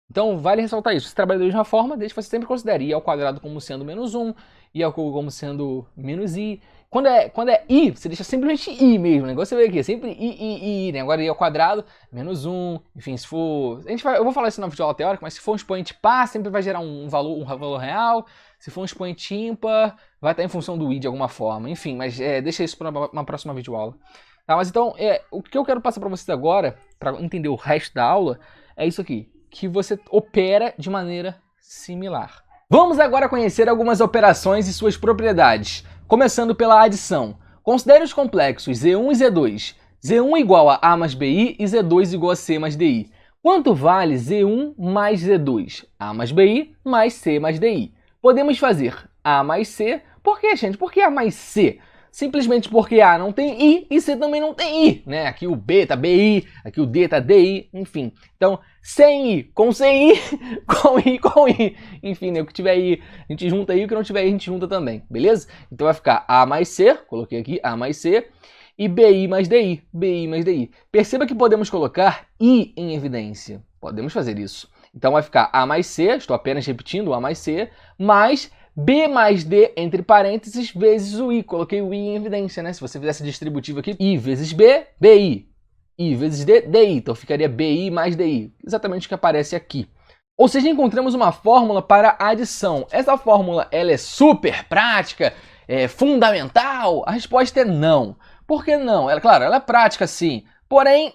Então, vale ressaltar isso. Você trabalha da mesma forma, desde que você sempre considere I ao quadrado como sendo menos 1, I ao cubo como sendo menos I. Quando é I, você deixa simplesmente I mesmo, né? Igual você vê aqui, sempre I, né? Agora I ao quadrado, menos 1, enfim, se for... eu vou falar isso na videoaula teórica, mas se for um expoente par, sempre vai gerar um valor real. Se for um expoente ímpar, vai estar em função do I de alguma forma. Enfim, mas deixa isso para uma próxima videoaula. Tá, mas então, o que eu quero passar para vocês agora, para entender o resto da aula, é isso aqui. Que você opera de maneira similar. Vamos agora conhecer algumas operações e suas propriedades. Começando pela adição. Considere os complexos Z1 e Z2. Z1 igual a A mais BI e Z2 igual a C mais DI. Quanto vale Z1 mais Z2? A mais BI mais C mais DI. Podemos fazer A mais C. Por quê, gente? Por que A mais C? Simplesmente porque A não tem I e C também não tem I, né? Aqui o B tá BI, aqui o D tá DI, enfim. Então, sem I, com sem I, com I. Enfim, né? O que tiver I, a gente junta I, o que não tiver I, a gente junta também, beleza? Então vai ficar A mais C, coloquei aqui A mais C, e BI mais DI, BI mais DI. Perceba que podemos colocar I em evidência. Podemos fazer isso. Então vai ficar A mais C, estou apenas repetindo, A mais C, mais B mais D, entre parênteses, vezes o I. Coloquei o I em evidência, né? Se você fizesse distributivo aqui, I vezes B, BI. I vezes D, DI. Então ficaria BI mais DI. Exatamente o que aparece aqui. Ou seja, encontramos uma fórmula para adição. Essa fórmula, ela é super prática, é fundamental? A resposta é não. Por que não? Claro, ela é prática sim, porém,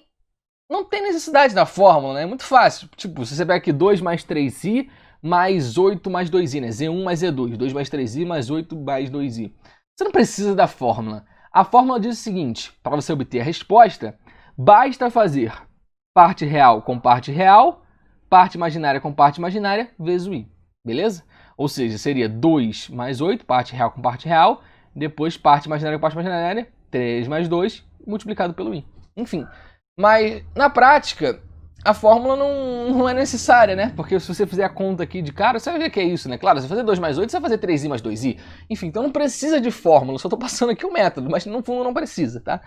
não tem necessidade da fórmula, né? É muito fácil. Tipo, se você pega aqui 2 mais 3i mais 8 mais 2i, né? Z1 mais Z2, 2 mais 3i mais 8 mais 2i. Você não precisa da fórmula. A fórmula diz o seguinte, para você obter a resposta, basta fazer parte real com parte real, parte imaginária com parte imaginária, vezes o i, beleza? Ou seja, seria 2 mais 8, parte real com parte real, depois parte imaginária com parte imaginária, 3 mais 2, multiplicado pelo i. Enfim, mas na prática, a fórmula não é necessária, né? Porque se você fizer a conta aqui de cara, você vai ver que é isso, né? Claro, se você fazer 2 mais 8, você vai fazer 3i mais 2i. Enfim, então não precisa de fórmula, só estou passando aqui o método, mas no fundo não precisa, tá?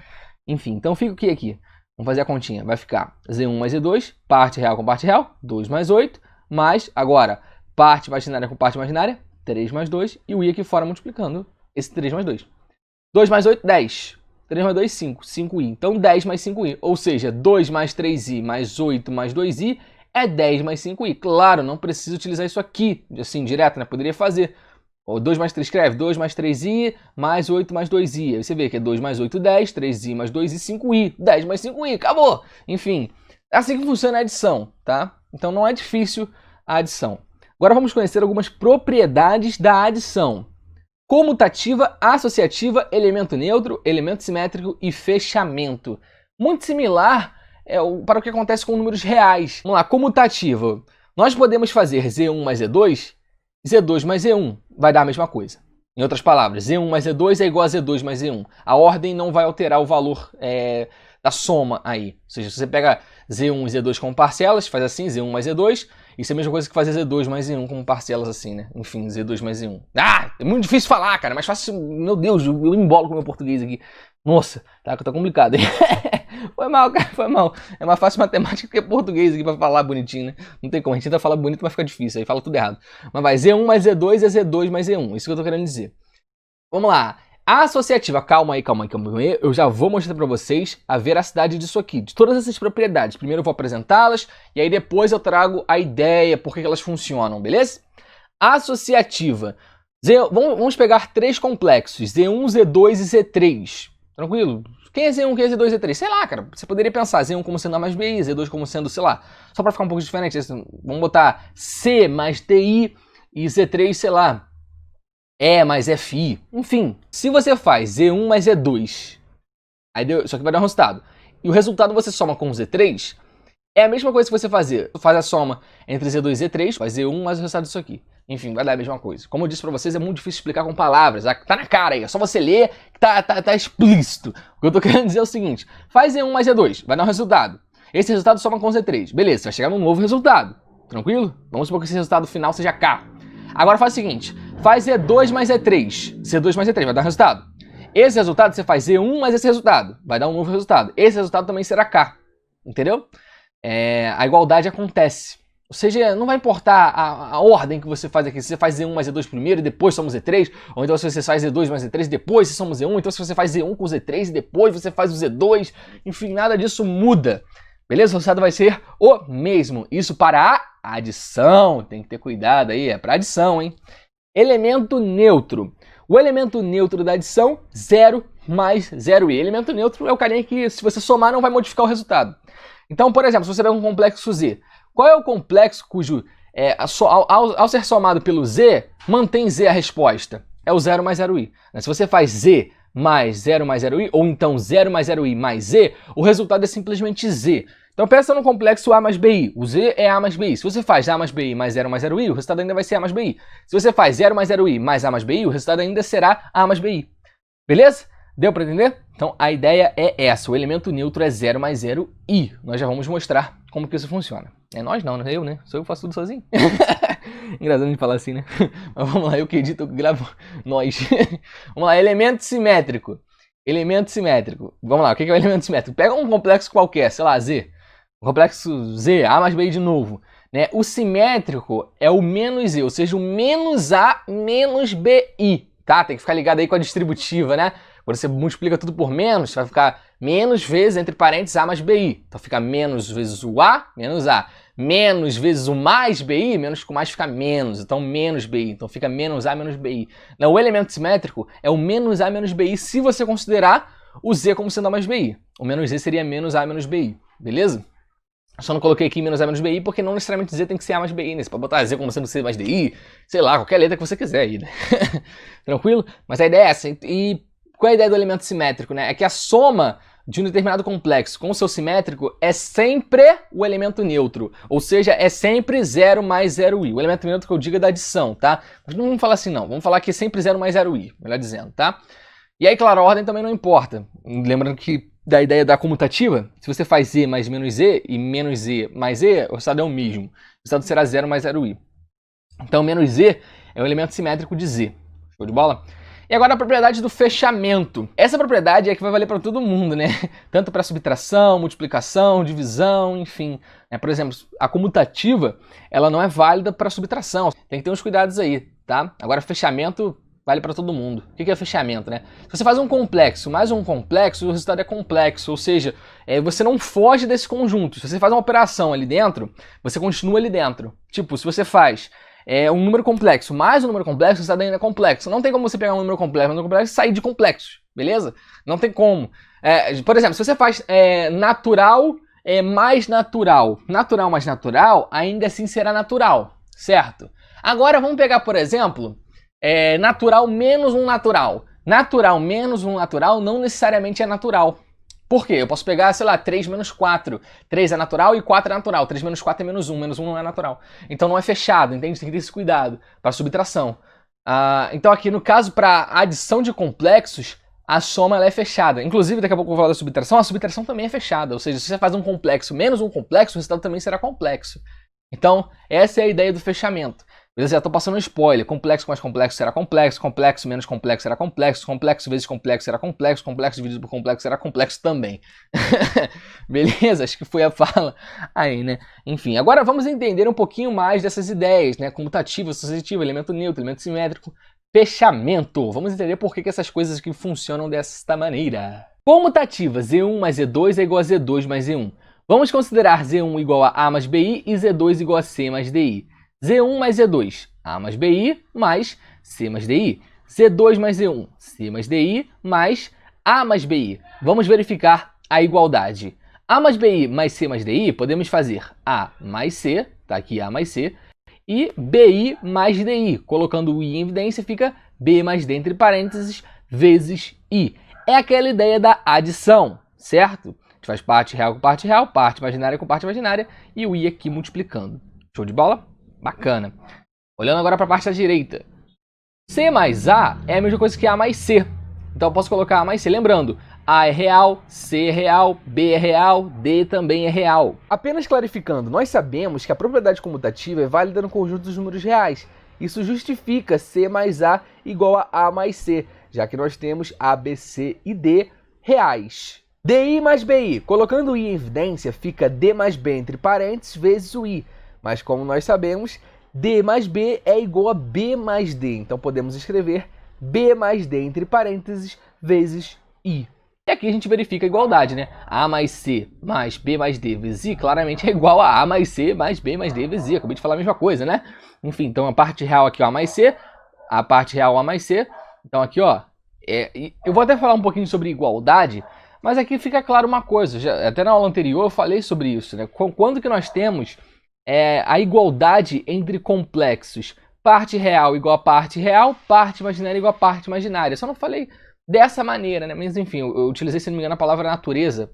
Enfim, então fica o que aqui? Vamos fazer a continha. Vai ficar Z1 mais Z2, parte real com parte real, 2 mais 8, mais, agora, parte imaginária com parte imaginária, 3 mais 2, e o i aqui fora multiplicando esse 3 mais 2. 2 mais 8, 10. 3 mais 2, 5. 5i. Então 10 mais 5i. Ou seja, 2 mais 3i mais 8 mais 2i é 10 mais 5i. Claro, não precisa utilizar isso aqui, assim, direto, né? Poderia fazer. 2 mais 3 escreve 2 mais 3i mais 8 mais 2i. Aí você vê que é 2 mais 8, 10, 3i mais 2i, 5i. 10 mais 5i, acabou! Enfim, é assim que funciona a adição, tá? Então não é difícil a adição. Agora vamos conhecer algumas propriedades da adição. comutativa, associativa, elemento neutro, elemento simétrico e fechamento. Muito similar para o que acontece com números reais. Vamos lá, comutativa. Nós podemos fazer Z1 mais Z2, Z2 mais Z1 vai dar a mesma coisa. Em outras palavras, Z1 mais Z2 é igual a Z2 mais Z1. A ordem não vai alterar o valor da soma aí. Ou seja, se você pega Z1 e Z2 como parcelas, faz assim, Z1 mais Z2, isso é a mesma coisa que fazer Z2 mais Z1 como parcelas assim, né? Enfim, Z2 mais Z1. Ah, é muito difícil falar, cara, mas fácil, meu Deus, eu embolo com o meu português aqui. Nossa, tá complicado, hein? Foi mal, cara, foi mal. É mais fácil matemática que português aqui pra falar bonitinho, né? Não tem como, a gente tenta falar bonito, mas fica difícil, aí fala tudo errado. Mas vai, Z1 mais Z2 é Z2 mais Z1, isso que eu tô querendo dizer. Vamos lá. A associativa, calma aí, eu já vou mostrar para vocês a veracidade disso aqui, de todas essas propriedades. Primeiro eu vou apresentá-las e aí depois eu trago a ideia, por que elas funcionam, beleza? Associativa. Vamos pegar três complexos, Z1, Z2 e Z3. Tranquilo? Quem é Z1, quem é Z2 e Z3? Sei lá, cara. Você poderia pensar Z1 como sendo A mais BI, Z2 como sendo, sei lá, só para ficar um pouco diferente. Vamos botar C mais DI e Z3, sei lá, E mais FI. Enfim, se você faz Z1 mais Z2, aí isso aqui vai dar um resultado, e o resultado você soma com Z3, é a mesma coisa que você faz a soma entre Z2 e Z3, faz Z1 mais o resultado disso aqui. Enfim, vai dar a mesma coisa. Como eu disse pra vocês, é muito difícil explicar com palavras. Tá na cara aí, é só você ler que tá explícito. O que eu tô querendo dizer é o seguinte, faz Z1 mais Z2, vai dar um resultado. Esse resultado soma com Z3. Beleza, você vai chegar num novo resultado. Tranquilo? Vamos supor que esse resultado final seja K. Agora faz o seguinte, faz Z2 mais Z3. Z2 mais Z3 vai dar um resultado. Esse resultado você faz Z1 mais esse resultado. Vai dar um novo resultado. Esse resultado também será K. Entendeu? A igualdade acontece. Ou seja, não vai importar a ordem que você faz aqui. Se você faz Z1 mais Z2 primeiro e depois soma Z3, ou então se você faz Z2 mais Z3 e depois você soma Z1, então se você faz Z1 com Z3 e depois você faz o Z2, enfim, nada disso muda. Beleza? O resultado vai ser o mesmo. Isso para a adição. Tem que ter cuidado aí, é para adição, hein? Elemento neutro. O elemento neutro da adição, 0 mais 0i. Elemento neutro é o carinha que, se você somar, não vai modificar o resultado. Então, por exemplo, se você pega um complexo Z, qual é o complexo cujo, ao ser somado pelo Z, mantém Z a resposta? É o 0 mais 0i. Se você faz Z mais 0 mais 0i, ou então 0 mais 0i mais Z, o resultado é simplesmente Z. Então pensa no complexo A mais BI. O Z é A mais BI. Se você faz A mais BI mais 0 mais 0i, o resultado ainda vai ser A mais BI. Se você faz 0 mais 0i mais A mais BI, o resultado ainda será A mais BI. Beleza? Deu para entender? Então a ideia é essa. O elemento neutro é 0 mais 0i. Nós já vamos mostrar como que isso funciona. É nós não, né? Eu, né? Sou eu que faço tudo sozinho. Engraçado de falar assim, né? Mas vamos lá, eu que edito, eu que gravo nós. Vamos lá, elemento simétrico. Elemento simétrico. Vamos lá, o que é o elemento simétrico? Pega um complexo qualquer, sei lá, Z. O complexo Z, A mais BI de novo. Né? O simétrico é o menos Z, ou seja, o menos A menos BI. Tá? Tem que ficar ligado aí com a distributiva, né? Quando você multiplica tudo por menos, vai ficar menos vezes, entre parênteses, A mais BI. Então fica menos vezes o A, menos A. Menos vezes o mais BI, menos com mais fica menos. Então menos BI. Então fica menos A menos BI. Não, o elemento simétrico é o menos A menos BI se você considerar o Z como sendo A mais BI. O menos Z seria menos A menos BI. Beleza? Só não coloquei aqui menos A menos BI porque não necessariamente Z tem que ser A mais BI, né? Você pode botar Z como sendo C mais DI, sei lá, qualquer letra que você quiser aí, né? Tranquilo? Mas a ideia é essa. E qual é a ideia do elemento simétrico, né? É que a soma de um determinado complexo com o seu simétrico é sempre o elemento neutro. Ou seja, é sempre 0 mais 0i. O elemento neutro que eu digo é da adição, tá? Mas não vamos falar assim não. Vamos falar que é sempre 0 mais 0i, melhor dizendo, tá? E aí, claro, a ordem também não importa. Lembrando que da ideia da comutativa, se você faz Z mais menos Z e menos Z mais Z, o resultado é o mesmo. O resultado será 0 mais 0i. Então, menos Z é o elemento simétrico de Z. Show de bola? E agora a propriedade do fechamento. Essa propriedade é que vai valer para todo mundo, né? Tanto para subtração, multiplicação, divisão, enfim. Por exemplo, a comutativa, ela não é válida para subtração. Tem que ter uns cuidados aí, tá? Agora, fechamento vale para todo mundo. O que é fechamento, né? Se você faz um complexo mais um complexo, o resultado é complexo. Ou seja, você não foge desse conjunto. Se você faz uma operação ali dentro, você continua ali dentro. Tipo, se você faz um número complexo mais um número complexo, o resultado ainda é complexo. Não tem como você pegar um número complexo e sair de complexo, beleza? Não tem como. Por exemplo, se você faz natural mais natural, natural mais natural, ainda assim será natural, certo? Agora vamos pegar, por exemplo, natural menos um natural. Natural menos um natural não necessariamente é natural. Por quê? Eu posso pegar, sei lá, 3 menos 4. 3 é natural e 4 é natural. 3 menos 4 é menos 1. Menos 1 não é natural. Então não é fechado, entende? Tem que ter esse cuidado para subtração. Então aqui no caso, para adição de complexos, a soma ela é fechada. Inclusive, daqui a pouco eu vou falar da subtração. A subtração também é fechada. Ou seja, se você faz um complexo menos um complexo, o resultado também será complexo. Então, essa é a ideia do fechamento. Beleza? Já estou passando um spoiler. Complexo mais complexo será complexo. Complexo menos complexo será complexo. Complexo vezes complexo será complexo. Complexo dividido por complexo será complexo também. Beleza? Acho que foi a fala aí, né? Enfim, agora vamos entender um pouquinho mais dessas ideias, né? Comutativa, associativa, elemento neutro, elemento simétrico, fechamento. Vamos entender por que essas coisas aqui funcionam desta maneira. Comutativa, Z1 mais Z2 é igual a Z2 mais Z1. Vamos considerar Z1 igual a A mais BI e Z2 igual a C mais DI. Z1 mais Z2, A mais BI mais C mais DI. Z2 mais Z1, C mais DI mais A mais BI. Vamos verificar a igualdade. A mais BI mais C mais DI, podemos fazer A mais C, tá aqui A mais C, e BI mais DI. Colocando o I em evidência, fica B mais D entre parênteses vezes I. É aquela ideia da adição, certo? A gente faz parte real, parte imaginária com parte imaginária, e o I aqui multiplicando. Show de bola? Bacana. Olhando agora para a parte da direita. C mais A é a mesma coisa que A mais C. Então eu posso colocar A mais C. Lembrando, A é real, C é real, B é real, D também é real. Apenas clarificando, nós sabemos que a propriedade comutativa é válida no conjunto dos números reais. Isso justifica C mais A igual a A mais C, já que nós temos A, B, C e D reais. DI mais BI. Colocando o I em evidência, fica D mais B entre parênteses vezes o I. Mas como nós sabemos, D mais B é igual a B mais D. Então podemos escrever B mais D entre parênteses vezes I. E aqui a gente verifica a igualdade, né? A mais C mais B mais D vezes I claramente é igual a A mais C mais B mais D vezes I. Acabei de falar a mesma coisa, né? Enfim, então a parte real aqui, ó, A mais C. A parte real, A mais C. Então aqui, ó, eu vou até falar um pouquinho sobre igualdade, mas aqui fica claro uma coisa. Até na aula anterior eu falei sobre isso, né? Quando que nós temos a igualdade entre complexos? Parte real igual a parte real, parte imaginária igual a parte imaginária. Só não falei dessa maneira, né? Mas enfim, eu utilizei, se não me engano, a palavra natureza.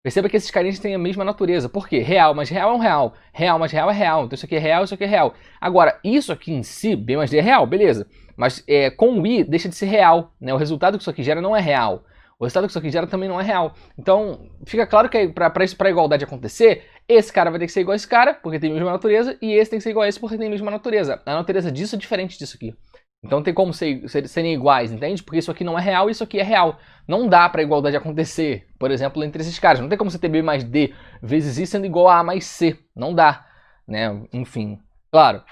Perceba que esses carinhas têm a mesma natureza. Por quê? Real mais real é um real. Real mais real é real. Então isso aqui é real, isso aqui é real. Agora, isso aqui em si, B mais D é real, beleza. Mas com o I deixa de ser real, né? O resultado que isso aqui gera não é real. O resultado que isso aqui gera também não é real. Então, fica claro que para a igualdade acontecer, esse cara vai ter que ser igual a esse cara, porque tem a mesma natureza, e esse tem que ser igual a esse, porque tem a mesma natureza. A natureza disso é diferente disso aqui. Então não tem como serem iguais, entende? Porque isso aqui não é real e isso aqui é real. Não dá para a igualdade acontecer, por exemplo, entre esses caras. Não tem como você ter B mais D vezes I sendo igual a A mais C. Não dá, né? Enfim, claro.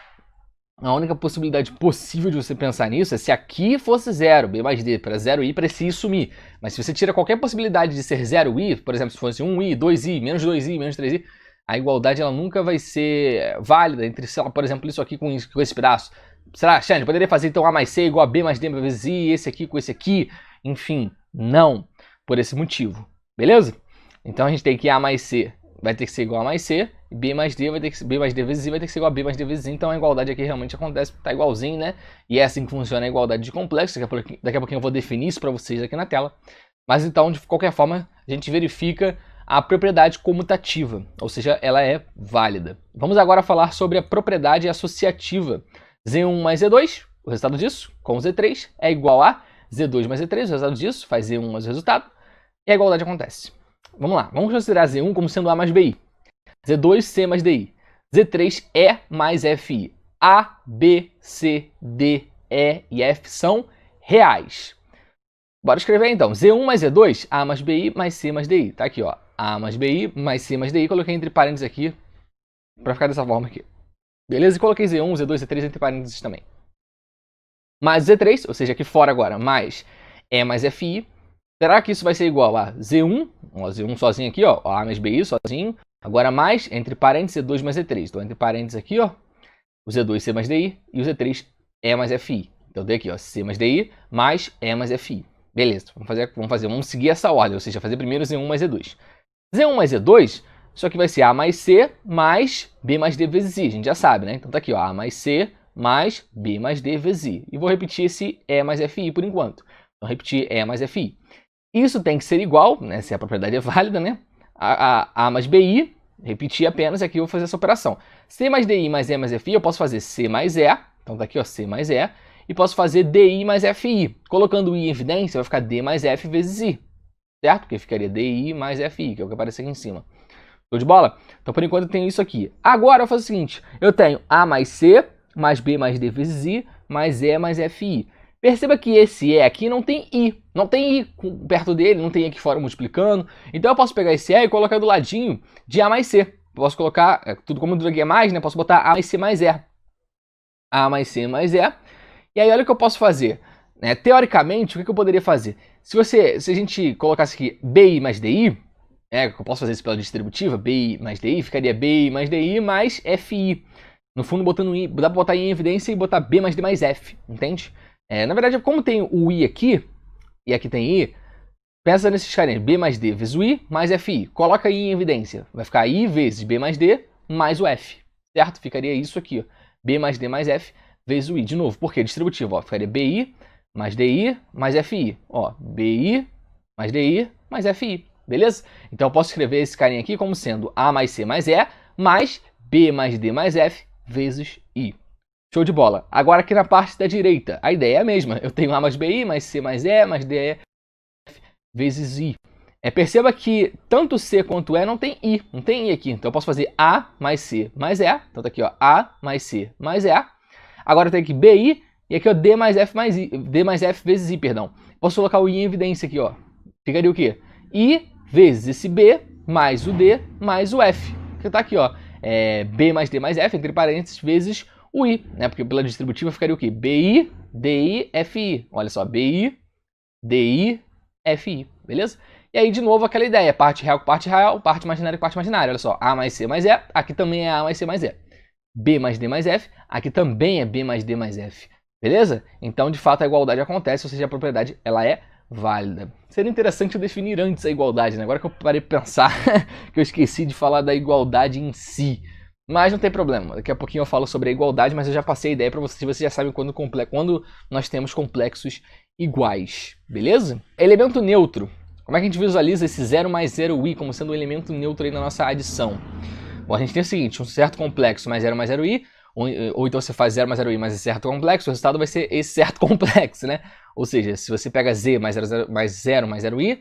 A única possibilidade possível de você pensar nisso é se aqui fosse 0, B mais D, para 0i, para esse i sumir. Mas se você tira qualquer possibilidade de ser 0i, por exemplo, se fosse 1i, 2i, menos 2i, menos 3i, a igualdade ela nunca vai ser válida entre, sei lá, por exemplo, isso aqui com esse pedaço. Será, Xande, poderia fazer então A mais C igual a B mais D vezes I, esse aqui com esse aqui? Enfim, não, por esse motivo, beleza? Então a gente tem que A mais C vai ter que ser igual a mais C, e B mais D vai ter que B mais D vezes I vai ter que ser igual a B mais D vezes I, então a igualdade aqui realmente acontece, tá igualzinho, né? E é assim que funciona a igualdade de complexos. Daqui a pouquinho eu vou definir isso para vocês aqui na tela. Mas então, de qualquer forma, a gente verifica a propriedade comutativa, ou seja, ela é válida. Vamos agora falar sobre a propriedade associativa. Z1 mais Z2, o resultado disso, com Z3, é igual a Z2 mais Z3, o resultado disso, faz Z1 mais o resultado, e a igualdade acontece. Vamos lá, vamos considerar Z1 como sendo A mais BI, Z2, C mais DI, Z3, E mais FI. A, B, C, D, E e F são reais. Bora escrever então, Z1 mais Z2, A mais BI mais C mais DI. Tá aqui, ó, A mais BI mais C mais DI, coloquei entre parênteses aqui, para ficar dessa forma aqui. Beleza? E coloquei Z1, Z2, Z3 entre parênteses também. Mais Z3, ou seja, aqui fora agora, mais E mais FI. Será que isso vai ser igual a Z1, ó, Z1 sozinho aqui, ó, A mais BI sozinho. Agora mais, entre parênteses, Z2 mais Z3. Então, entre parênteses aqui, ó, o Z2, C mais DI, e o Z3, E mais FI. Então, dei aqui, ó, C mais DI, mais E mais FI. Beleza, vamos seguir essa ordem, ou seja, fazer primeiro Z1 mais Z2. Z1 mais Z2, isso aqui vai ser A mais C mais B mais D vezes I, a gente já sabe, né? Então, tá aqui, ó, A mais C mais B mais D vezes I. E vou repetir esse E mais FI por enquanto. Então, repetir E mais FI. Isso tem que ser igual, né, se a propriedade é válida, né, a mais BI, repetir apenas, aqui eu vou fazer essa operação. C mais DI mais E mais FI, eu posso fazer C mais E, então tá aqui, ó, C mais E, e posso fazer DI mais FI. Colocando I em evidência, vai ficar D mais F vezes I, certo? Porque ficaria DI mais FI, que é o que aparece aqui em cima. Show de bola? Então, por enquanto, eu tenho isso aqui. Agora, eu faço o seguinte, eu tenho A mais C, mais B mais D vezes I, mais E mais FI. Perceba que esse E aqui não tem I. Não tem I perto dele, não tem I aqui fora multiplicando. Então eu posso pegar esse E e colocar do ladinho de A mais C. Posso colocar, tudo como tudo aqui é mais, né? Posso botar A mais C mais E. A mais C mais E. E aí olha o que eu posso fazer. Né? Teoricamente, o que eu poderia fazer? Se a gente colocasse aqui BI mais DI, eu posso fazer isso pela distributiva, BI mais DI, ficaria BI mais DI mais FI. No fundo, botando I, dá pra botar I em evidência e botar B mais D mais F, entende? Na verdade, como tem o I aqui, e aqui tem I, pensa nesses carinhas, B mais D vezes o I mais FI. Coloca I em evidência. Vai ficar I vezes B mais D mais o F, certo? Ficaria isso aqui, ó, B mais D mais F vezes o I. De novo, por quê? Distributivo, ó, ficaria BI mais DI mais FI. Ó, BI mais DI mais FI, beleza? Então eu posso escrever esse carinha aqui como sendo A mais C mais E mais B mais D mais F vezes I. Show de bola. Agora aqui na parte da direita, a ideia é a mesma. Eu tenho A mais BI, mais C mais E, mais D vezes I. Perceba que tanto C quanto E não tem I. Não tem I aqui. Então eu posso fazer A mais C mais E. Então tá aqui, ó, A mais C mais E. Agora tem aqui BI e aqui, ó, D mais F mais I. D mais F vezes I, perdão. Posso colocar o I em evidência aqui, ó. Ficaria o quê? I vezes esse B mais o D mais o F. Que tá aqui, ó. B mais D mais F, entre parênteses, vezes o I, né? Porque pela distributiva ficaria o quê? BI, DI, FI. Olha só, BI, DI, FI, beleza? E aí, de novo, aquela ideia, parte real com parte real, parte imaginária com parte imaginária. Olha só, A mais C mais E, aqui também é A mais C mais E. B mais D mais F, aqui também é B mais D mais F, beleza? Então, de fato, a igualdade acontece, ou seja, a propriedade, ela é válida. Seria interessante eu definir antes a igualdade, né? Agora que eu parei de pensar, que eu esqueci de falar da igualdade em si. Mas não tem problema, daqui a pouquinho eu falo sobre a igualdade, mas eu já passei a ideia para vocês já sabem quando nós temos complexos iguais, beleza? Elemento neutro. Como é que a gente visualiza esse 0 mais 0i como sendo um elemento neutro aí na nossa adição? Bom, a gente tem o seguinte, um certo complexo mais 0i, ou então você faz 0 mais 0i mais esse certo complexo, o resultado vai ser esse certo complexo, né? Ou seja, se você pega z mais 0 mais 0i,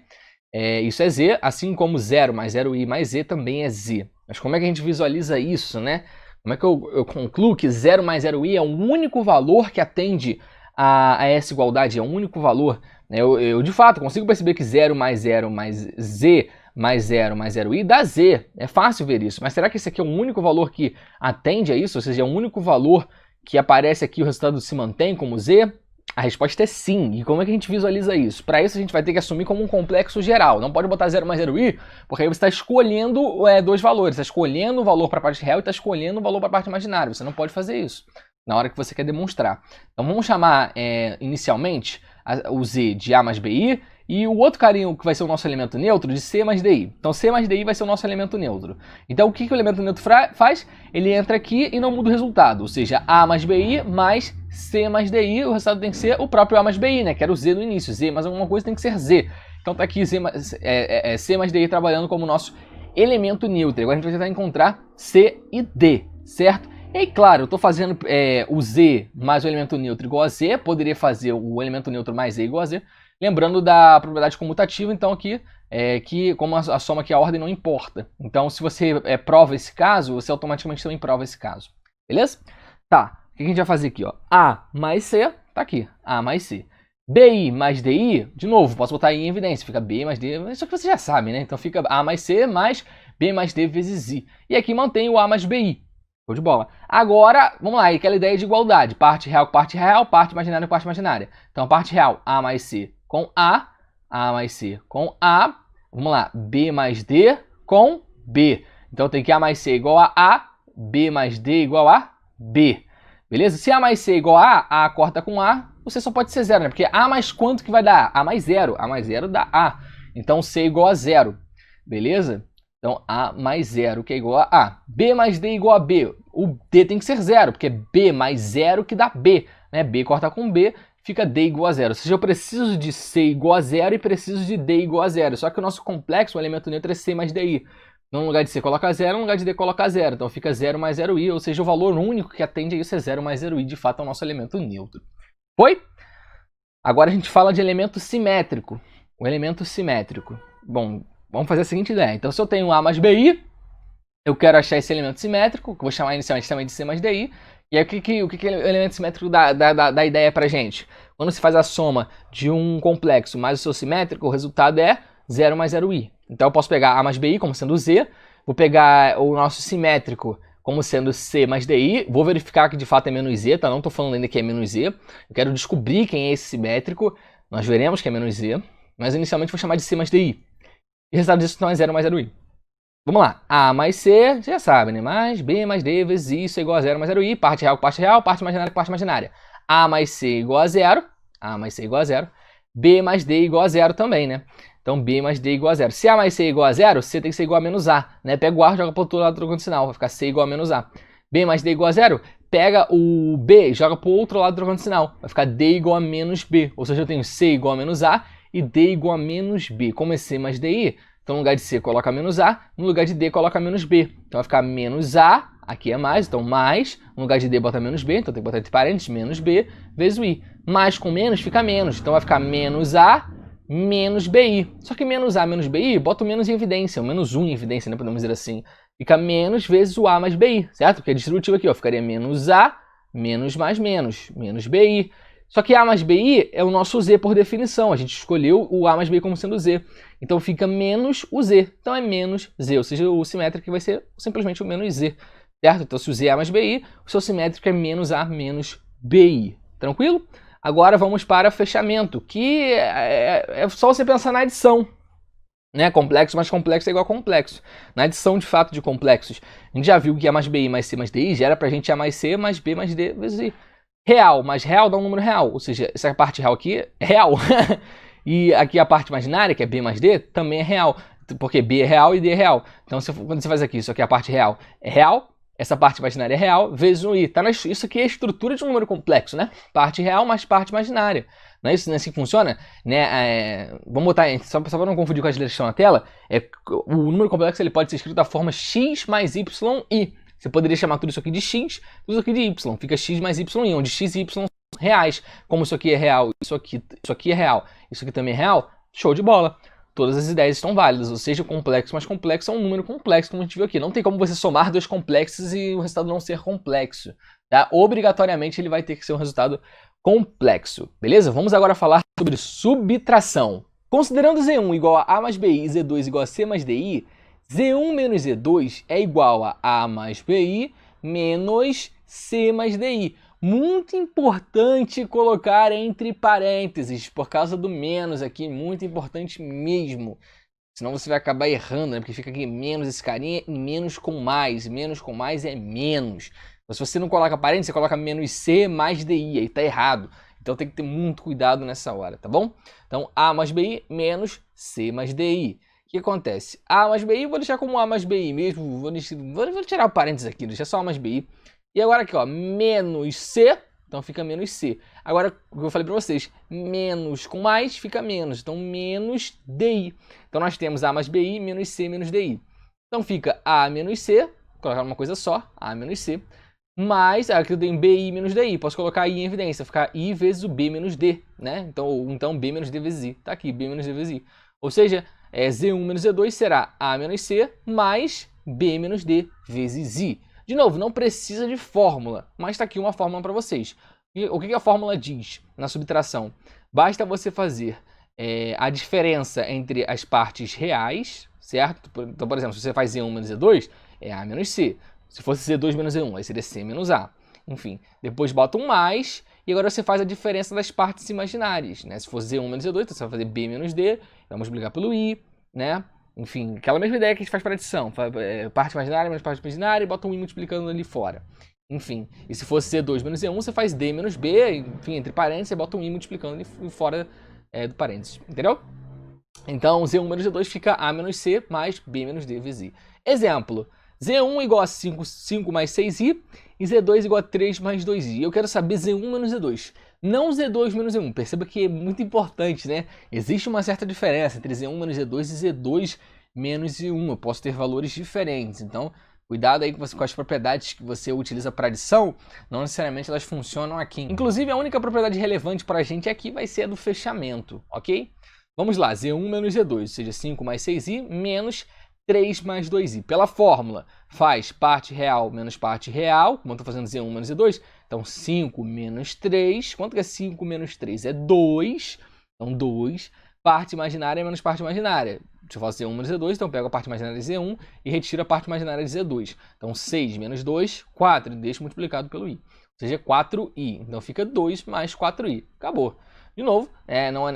isso é z, assim como 0 mais 0i mais z também é z. Mas como é que a gente visualiza isso, né? Como é que eu concluo que 0 mais 0i é o único valor que atende a essa igualdade, é o único valor? Eu de fato consigo perceber que 0 mais z mais 0 mais 0i dá z. É fácil ver isso. Mas será que esse aqui é o único valor que atende a isso? Ou seja, é o único valor que aparece aqui e o resultado se mantém como z? A resposta é sim. E como é que a gente visualiza isso? Para isso a gente vai ter que assumir como um complexo geral. Não pode botar 0 mais 0i, porque aí você está escolhendo dois valores. Você está escolhendo o valor para a parte real e está escolhendo o valor para a parte imaginária. Você não pode fazer isso na hora que você quer demonstrar. Então vamos chamar inicialmente o z de A mais BI e o outro carinho que vai ser o nosso elemento neutro de C mais DI. Então C mais DI vai ser o nosso elemento neutro. Então o que o elemento neutro faz? Ele entra aqui e não muda o resultado. Ou seja, A mais BI mais C mais DI, o resultado tem que ser o próprio A mais BI, né? Que era o Z no início. Z mais alguma coisa tem que ser Z. Então tá aqui C mais DI trabalhando como nosso elemento neutro. Agora a gente vai tentar encontrar C e D, certo? E aí, claro, eu estou fazendo o Z mais o elemento neutro igual a Z, poderia fazer o elemento neutro mais Z igual a Z, lembrando da propriedade comutativa, então aqui, que como a soma aqui, a ordem não importa. Então, se você prova esse caso, você automaticamente também prova esse caso, beleza? Tá, o que a gente vai fazer aqui, ó? A mais C, tá aqui, A mais C. BI mais DI, de novo, posso botar I em evidência, fica B mais D, isso que você já sabe, né? Então fica A mais C mais B mais D vezes I. E aqui mantém o A mais BI. Show de bola. Agora, vamos lá, aquela ideia de igualdade. Parte real com parte real, parte imaginária com parte imaginária. Então, a parte real, A mais C com A mais C com A. Vamos lá, B mais D com B. Então, tem que A mais C igual a B mais D igual a B. Beleza? Se A mais C igual a corta com A, você só pode ser zero, né? Porque A mais quanto que vai dar? A mais zero. A mais zero dá A. Então, C igual a zero. Beleza? Então, A mais 0, que é igual a A. B mais D igual a B. O D tem que ser 0, porque é B mais 0 que dá B. Né? B corta com B, fica D igual a 0. Ou seja, eu preciso de C igual a 0 e preciso de D igual a 0. Só que o nosso complexo, o elemento neutro, é C mais DI. Então, no lugar de C coloca 0, no lugar de D coloca 0. Então, fica 0 mais 0i, ou seja, o valor único que atende a isso é 0 mais 0i. De fato, é o nosso elemento neutro. Foi? Agora a gente fala de elemento simétrico. O elemento simétrico. Bom, vamos fazer a seguinte ideia. Então, se eu tenho A mais BI, eu quero achar esse elemento simétrico, que eu vou chamar inicialmente também de C mais DI. E aí, o que o elemento simétrico dá ideia pra gente? Quando se faz a soma de um complexo mais o seu simétrico, o resultado é 0 mais 0i. Então, eu posso pegar A mais BI como sendo Z, vou pegar o nosso simétrico como sendo C mais DI, vou verificar que de fato é menos Z, tá? Não estou falando ainda que é menos Z. Eu quero descobrir quem é esse simétrico, nós veremos que é menos Z, mas inicialmente vou chamar de C mais DI. E o resultado disso então é 0 mais 0i. Vamos lá, A mais C, você já sabe, né? Mais B mais D vezes I, isso é igual a 0 mais 0i, parte real com parte real, parte imaginária com parte imaginária. A mais C igual a 0, A mais C igual a 0, B mais D igual a 0 também, né? Então, B mais D igual a 0. Se A mais C é igual a 0, C tem que ser igual a menos A, né? Pega o A e joga para o outro lado do condicional, vai ficar C igual a menos A. B mais D igual a 0, pega o B e joga para o outro lado do condicional, vai ficar D igual a menos B. Ou seja, eu tenho C igual a menos A e D igual a menos B. Como é C mais DI, então no lugar de C coloca menos A, no lugar de D coloca menos B. Então vai ficar menos A, aqui é mais, então mais, no lugar de D bota menos B, então tem que botar entre parênteses, menos B, vezes o I. Mais com menos fica menos, então vai ficar menos A, menos BI. Só que menos A menos BI, bota o menos em evidência, o menos 1 em evidência, né, podemos dizer assim. Fica menos vezes o A mais BI, certo? Porque é distributivo aqui, ó, ficaria menos A, menos mais menos, menos BI. Só que A mais BI é o nosso Z por definição, a gente escolheu o A mais BI como sendo Z. Então fica menos o Z, então é menos Z, ou seja, o simétrico vai ser simplesmente o menos Z, certo? Então se o Z é A mais BI, o seu simétrico é menos A menos BI, tranquilo? Agora vamos para fechamento, que é só você pensar na adição, né? Complexo mais complexo é igual a complexo. Na adição de fato de complexos, a gente já viu que A mais BI mais C mais DI gera pra gente A mais C mais B mais D vezes I. Real mais real dá um número real, ou seja, essa parte real aqui é real. E aqui a parte imaginária, que é B mais D, também é real, porque B é real e D é real. Então quando você faz aqui, isso aqui a parte real é real, essa parte imaginária é real, vezes o I. Isso aqui é a estrutura de um número complexo, né? Parte real mais parte imaginária. Não é isso? Não é assim que funciona? Né? Vamos botar, só para não confundir com as letras que estão na tela, o número complexo ele pode ser escrito da forma x mais y, i. Você poderia chamar tudo isso aqui de x, tudo isso aqui de y. Fica x mais y, i, onde x e y são reais. Como isso aqui é real, isso aqui é real, isso aqui também é real, show de bola. Todas as ideias estão válidas, ou seja, complexo mais complexo é um número complexo, como a gente viu aqui. Não tem como você somar dois complexos e o resultado não ser complexo. Tá? Obrigatoriamente ele vai ter que ser um resultado complexo. Beleza? Vamos agora falar sobre subtração. Considerando Z1 igual a A mais BI e Z2 igual a C mais DI, Z1 menos Z2 é igual a A mais BI menos C mais DI. Muito importante colocar entre parênteses, por causa do menos aqui, muito importante mesmo. Senão você vai acabar errando, né? Porque fica aqui menos esse carinha e menos com mais é menos. Então, se você não coloca parênteses, você coloca menos C mais DI, aí tá errado. Então tem que ter muito cuidado nessa hora, tá bom? Então A mais BI menos C mais DI. O que acontece? A mais BI, vou deixar como A mais BI mesmo, vou tirar o parênteses aqui, deixar só A mais BI. E agora aqui, ó, menos C, então fica menos C. Agora, o que eu falei para vocês, menos com mais fica menos, então menos DI. Então nós temos A mais BI menos C menos DI. Então fica A menos C, vou colocar uma coisa só, A menos C, mais, aqui eu tenho BI menos DI, posso colocar I em evidência, ficar I vezes o B menos D, né? Então B menos D vezes I, tá aqui, B menos D vezes I. Ou seja, Z1 menos Z2 será A menos C mais B menos D vezes I. De novo, não precisa de fórmula, mas está aqui uma fórmula para vocês. O que a fórmula diz na subtração? Basta você fazer a diferença entre as partes reais, certo? Então, por exemplo, se você faz Z1 menos Z2, é A menos C. Se fosse Z2 menos Z1, aí seria C menos A. Enfim, depois bota um mais, e agora você faz a diferença das partes imaginárias, né? Se fosse Z1 menos Z2, então você vai fazer B menos D, vai multiplicar pelo I, né? Enfim, aquela mesma ideia que a gente faz para adição. Parte imaginária menos parte imaginária e bota um I multiplicando ali fora. Enfim, e se fosse C2 menos C1, você faz D menos B, enfim, entre parênteses, você bota um I multiplicando ali fora do parênteses. Entendeu? Então, Z1 menos Z2 fica A menos C mais B menos D vezes I. Exemplo, Z1 igual a 5 mais 6i e Z2 igual a 3 mais 2i. Eu quero saber Z1 menos Z2, não Z2 menos Z1. Perceba que é muito importante, né? Existe uma certa diferença entre Z1 menos Z2 e Z2 menos Z1. Eu posso ter valores diferentes, então cuidado aí com as propriedades que você utiliza para adição, não necessariamente elas funcionam aqui. Inclusive, a única propriedade relevante para a gente aqui vai ser a do fechamento, ok? Vamos lá, Z1 menos Z2, ou seja, 5 mais 6i menos 3 mais 2i. Pela fórmula, faz parte real menos parte real, como eu estou fazendo Z1 menos Z2, então 5 menos 3, quanto que é 5 menos 3? É 2, então 2, parte imaginária menos parte imaginária. Se eu faço Z1 menos Z2, então eu pego a parte imaginária de Z1 e retiro a parte imaginária de Z2. Então 6 menos 2, 4, e deixo multiplicado pelo i, ou seja, 4i. Então fica 2 mais 4i, acabou. De novo,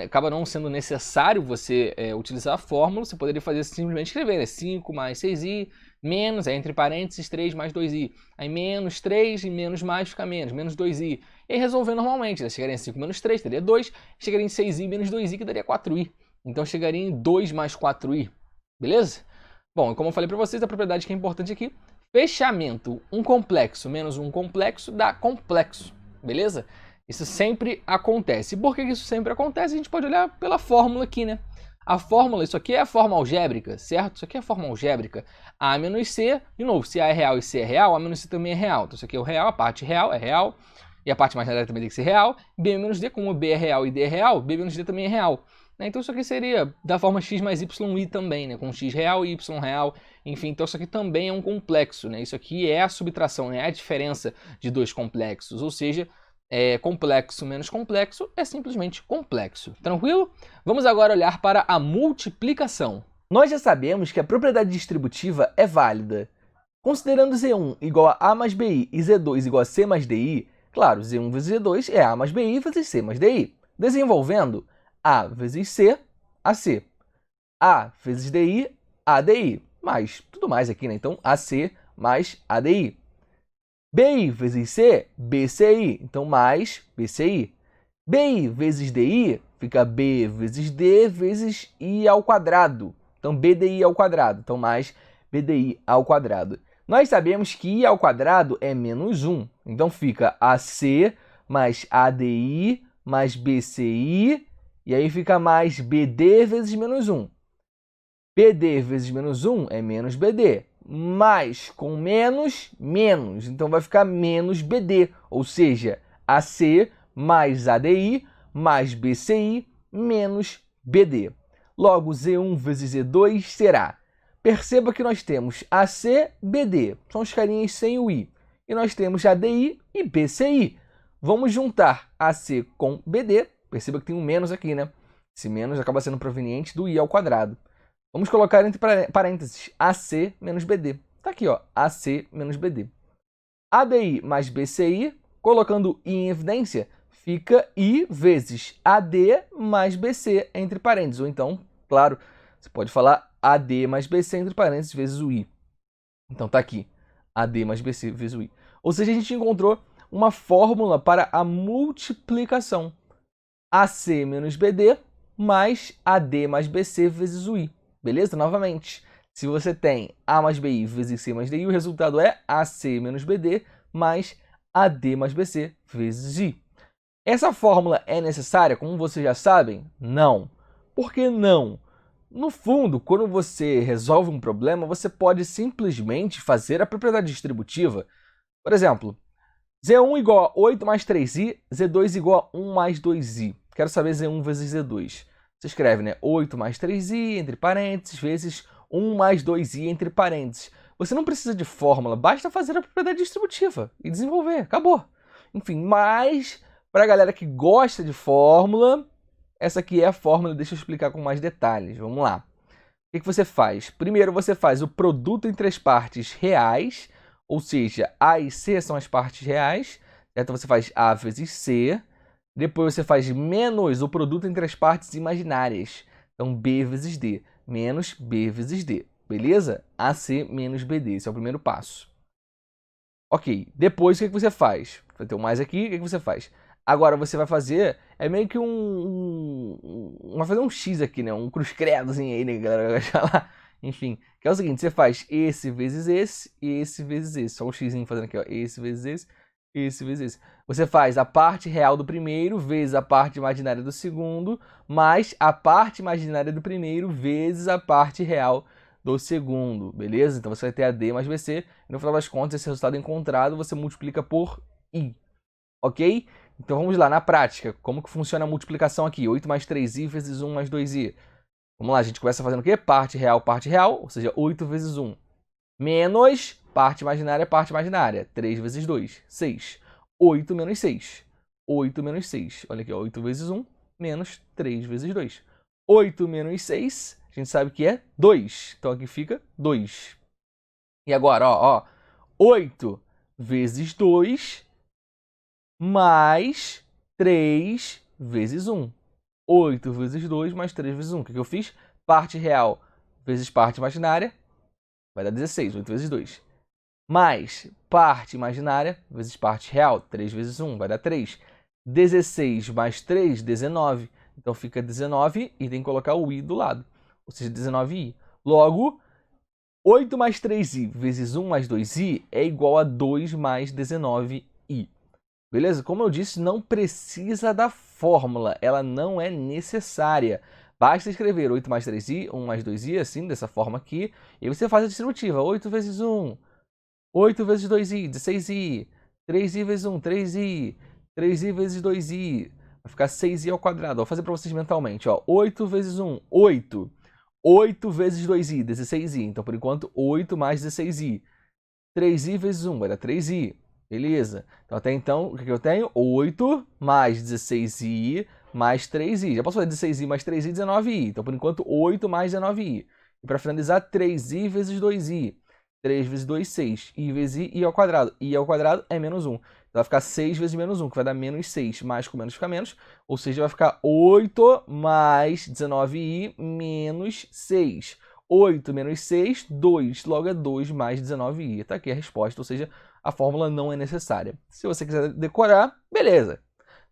acaba não sendo necessário você utilizar a fórmula, você poderia fazer simplesmente escrever, né? 5 mais 6i, menos, entre parênteses, 3 mais 2i. Aí menos 3 e menos mais fica menos 2i. E aí resolver normalmente, né? Chegaria em 5 menos 3, daria 2, chegaria em 6i menos 2i, que daria 4i. Então chegaria em 2 mais 4i, beleza? Bom, como eu falei para vocês, a propriedade que é importante aqui, fechamento, um complexo menos um complexo dá complexo, beleza? Isso sempre acontece. E por que isso sempre acontece? A gente pode olhar pela fórmula aqui, né? A fórmula, isso aqui é a forma algébrica, certo? Isso aqui é a forma algébrica. A menos C, de novo, se A é real e C é real, A menos C também é real. Então isso aqui é o real, a parte real é real. E a parte imaginária também tem que ser real. B menos D, como B é real e D é real, B menos D também é real. Então isso aqui seria da forma x mais y também, né? Com x real e y real. Enfim, então isso aqui também é um complexo, né? Isso aqui é a subtração, né? É a diferença de dois complexos. Ou seja, complexo menos complexo é simplesmente complexo. Tranquilo? Vamos agora olhar para a multiplicação. Nós já sabemos que a propriedade distributiva é válida. Considerando Z1 igual a mais BI e Z2 igual a C mais DI, claro, Z1 vezes Z2 é A mais BI vezes C mais DI. Desenvolvendo, A vezes C, AC. A vezes DI, ADI. Mais tudo mais aqui, né? Então, AC mais ADI. BI vezes C, BCI. Então, mais BCI. BI vezes DI fica B vezes D vezes I ao quadrado. Então, BDI ao quadrado. Então, mais BDI ao quadrado. Nós sabemos que I ao quadrado é menos 1. Então, fica AC mais ADI mais BCI. E aí fica mais BD vezes menos 1. BD vezes menos 1 é menos BD. Mais com menos, menos. Então vai ficar menos BD. Ou seja, AC mais ADI mais BCI menos BD. Logo, Z1 vezes Z2 será. Perceba que nós temos AC, BD. São os carinhas sem o I. E nós temos ADI e BCI. Vamos juntar AC com BD. Perceba que tem um menos aqui, né? Esse menos acaba sendo proveniente do I ao quadrado. Vamos colocar entre parênteses AC menos BD. Está aqui, ó, AC menos BD. ADI mais BCI, colocando I em evidência, fica I vezes AD mais BC entre parênteses. Ou então, claro, você pode falar AD mais BC entre parênteses vezes o I. Então está aqui, AD mais BC vezes o I. Ou seja, a gente encontrou uma fórmula para a multiplicação. AC menos BD mais AD mais BC vezes o I. Beleza? Novamente, se você tem A mais BI vezes C mais DI, o resultado é AC menos BD mais AD mais BC vezes I. Essa fórmula é necessária, como vocês já sabem? Não. Por que não? No fundo, quando você resolve um problema, você pode simplesmente fazer a propriedade distributiva. Por exemplo, Z1 igual a 8 mais 3i, Z2 igual a 1 mais 2i. Quero saber Z1 vezes Z2. Você escreve, né? 8 mais 3i, entre parênteses, vezes 1 mais 2i, entre parênteses. Você não precisa de fórmula, basta fazer a propriedade distributiva e desenvolver, acabou. Enfim, mas para a galera que gosta de fórmula, essa aqui é a fórmula, deixa eu explicar com mais detalhes. Vamos lá. O que você faz? Primeiro você faz o produto entre as partes reais, ou seja, A e C são as partes reais. Então você faz A vezes C. Depois você faz menos o produto entre as partes imaginárias. Então, B vezes D, menos B vezes D. Beleza? AC menos BD. Esse é o primeiro passo. Ok. Depois, o que você faz? Vai ter um mais aqui. O que você faz? Agora você vai fazer, é meio que vai fazer um X aqui, né? Um cruz-credozinho aí, né, galera? Vai falar. Enfim, que é o seguinte, você faz esse vezes esse e esse vezes esse. Só o xzinho fazendo aqui, ó. Esse vezes esse vezes esse. Você faz a parte real do primeiro vezes a parte imaginária do segundo, mais a parte imaginária do primeiro vezes a parte real do segundo, beleza? Então você vai ter AD mais BC, e no final das contas, esse resultado encontrado você multiplica por I, ok? Então vamos lá, na prática, como que funciona a multiplicação aqui? 8 mais 3i vezes 1 mais 2i. Vamos lá, a gente começa fazendo o quê? Parte real, ou seja, 8 vezes 1. Menos parte imaginária, 3 vezes 2, 6. 8 menos 6. 8 menos 6. Olha aqui, ó, 8 vezes 1 menos 3 vezes 2. 8 menos 6, a gente sabe que é 2. Então aqui fica 2. E agora, ó, 8 vezes 2 mais 3 vezes 1. 8 vezes 2 mais 3 vezes 1. O que eu fiz? Parte real vezes parte imaginária vai dar 16, 8 vezes 2. Mais parte imaginária vezes parte real, 3 vezes 1 vai dar 3. 16 mais 3, 19. Então fica 19 e tem que colocar o i do lado, ou seja, 19i. Logo, 8 mais 3i vezes 1 mais 2i é igual a 2 mais 19i. Beleza? Como eu disse, não precisa da fórmula, ela não é necessária. Basta escrever 8 mais 3i, 1 mais 2i, assim, dessa forma aqui, e você faz a distributiva. 8 vezes 1, 8 vezes 2i, 16i, 3i vezes 1, 3i, 3i vezes 2i, vai ficar 6i ao quadrado. Vou fazer para vocês mentalmente, ó. 8 vezes 1, 8. 8 vezes 2i, 16i. Então, por enquanto, 8 mais 16i. 3i vezes 1 vai dar 3i. Beleza. Então, até então, o que eu tenho? 8 mais 16i mais 3i. Já posso fazer 16i mais 3i, 19i. Então, por enquanto, 8 mais 19i. E para finalizar, 3i vezes 2i. 3 vezes 2, 6. I vezes i ao quadrado. I ao quadrado é menos 1. Então, vai ficar 6 vezes menos 1, que vai dar menos 6. Mais com menos fica menos. Ou seja, vai ficar 8 mais 19i menos 6. 8 menos 6, 2. Logo é 2 mais 19i. Tá aqui a resposta, ou seja, a fórmula não é necessária. Se você quiser decorar, beleza.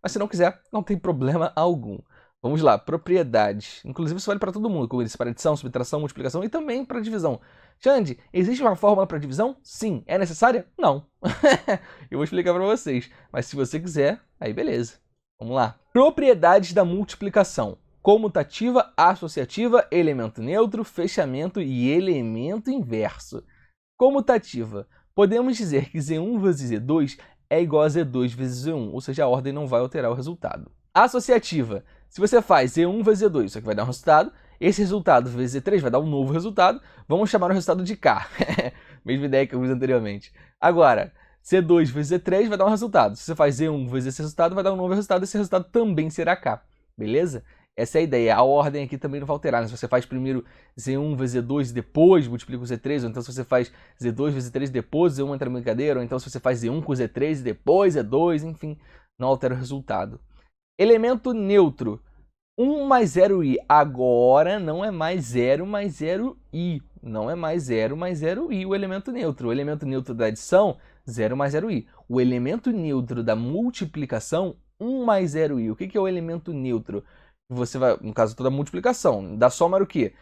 Mas se não quiser, não tem problema algum. Vamos lá, propriedades. Inclusive isso vale para todo mundo, como eu disse, para adição, subtração, multiplicação e também para divisão. Xande, existe uma fórmula para divisão? Sim. É necessária? Não. Eu vou explicar para vocês. Mas se você quiser, aí beleza. Vamos lá. Propriedades da multiplicação. Comutativa, associativa, elemento neutro, fechamento e elemento inverso. Comutativa. Podemos dizer que Z1 vezes Z2 é igual a Z2 vezes Z1, ou seja, a ordem não vai alterar o resultado. Associativa. Se você faz Z1 vezes Z2, isso aqui vai dar um resultado. Esse resultado vezes Z3 vai dar um novo resultado. Vamos chamar o resultado de K. Mesma ideia que eu fiz anteriormente. Agora, C2 vezes Z3 vai dar um resultado. Se você faz Z1 vezes esse resultado, vai dar um novo resultado. Esse resultado também será K. Beleza? Essa é a ideia. A ordem aqui também não vai alterar, né? Se você faz primeiro Z1 vezes Z2 e depois multiplica o Z3, ou então se você faz Z2 vezes Z3 e depois Z1 entra na brincadeira, ou então se você faz Z1 com Z3 e depois Z2, enfim, não altera o resultado. Elemento neutro. 1 mais 0i. Agora não é mais 0 mais 0i. Não é mais 0 mais 0i o elemento neutro. O elemento neutro da adição, 0 mais 0i. O elemento neutro da multiplicação, 1 mais 0i. O que é o elemento neutro? Você vai, no caso toda multiplicação, da soma era o quê?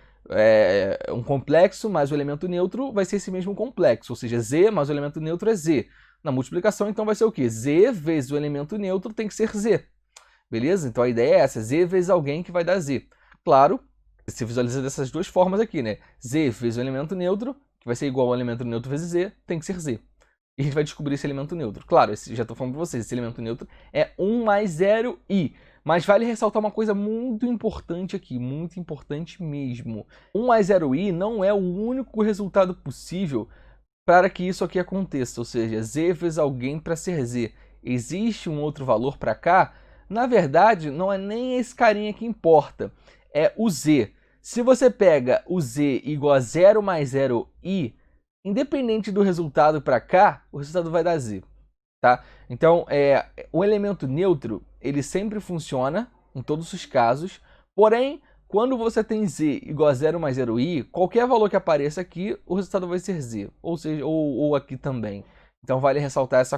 Um complexo mais o elemento neutro vai ser esse mesmo complexo, ou seja, z mais o elemento neutro é z. Na multiplicação, então, vai ser o quê? Z vezes o elemento neutro tem que ser z. Beleza? Então a ideia é essa, z vezes alguém que vai dar z. Claro, você visualiza dessas duas formas aqui, né? Z vezes o elemento neutro, que vai ser igual ao elemento neutro vezes z, tem que ser z. E a gente vai descobrir esse elemento neutro. Claro, já estou falando para vocês, esse elemento neutro é 1 mais 0i. Mas vale ressaltar uma coisa muito importante aqui, muito importante mesmo. 1 mais 0i não é o único resultado possível para que isso aqui aconteça, ou seja, z vezes alguém para ser z. Existe um outro valor para cá? Na verdade, não é nem esse carinha que importa, é o z. Se você pega o z igual a 0 mais 0i, independente do resultado para cá, o resultado vai dar z. Tá? Então, o elemento neutro, ele sempre funciona em todos os casos, porém, quando você tem z igual a 0 mais 0i, qualquer valor que apareça aqui, o resultado vai ser z, ou seja, ou aqui também. Então, vale ressaltar essa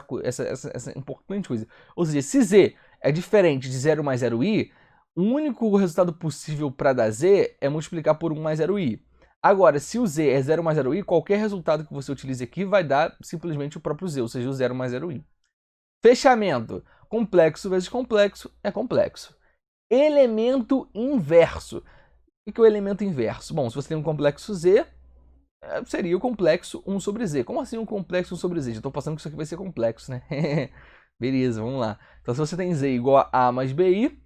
importante coisa. Ou seja, se z é diferente de 0 mais 0i, o único resultado possível para dar z é multiplicar por 1 mais 0i. Agora, se o z é 0 mais 0i, qualquer resultado que você utilize aqui vai dar simplesmente o próprio z, ou seja, o 0 mais 0i. Fechamento. Complexo vezes complexo é complexo. Elemento inverso. O que é o elemento inverso? Bom, se você tem um complexo z, seria o complexo 1 sobre z. Como assim um complexo 1 sobre z? Já estou passando que isso aqui vai ser complexo, né? Beleza, vamos lá. Então, se você tem z igual a A mais BI,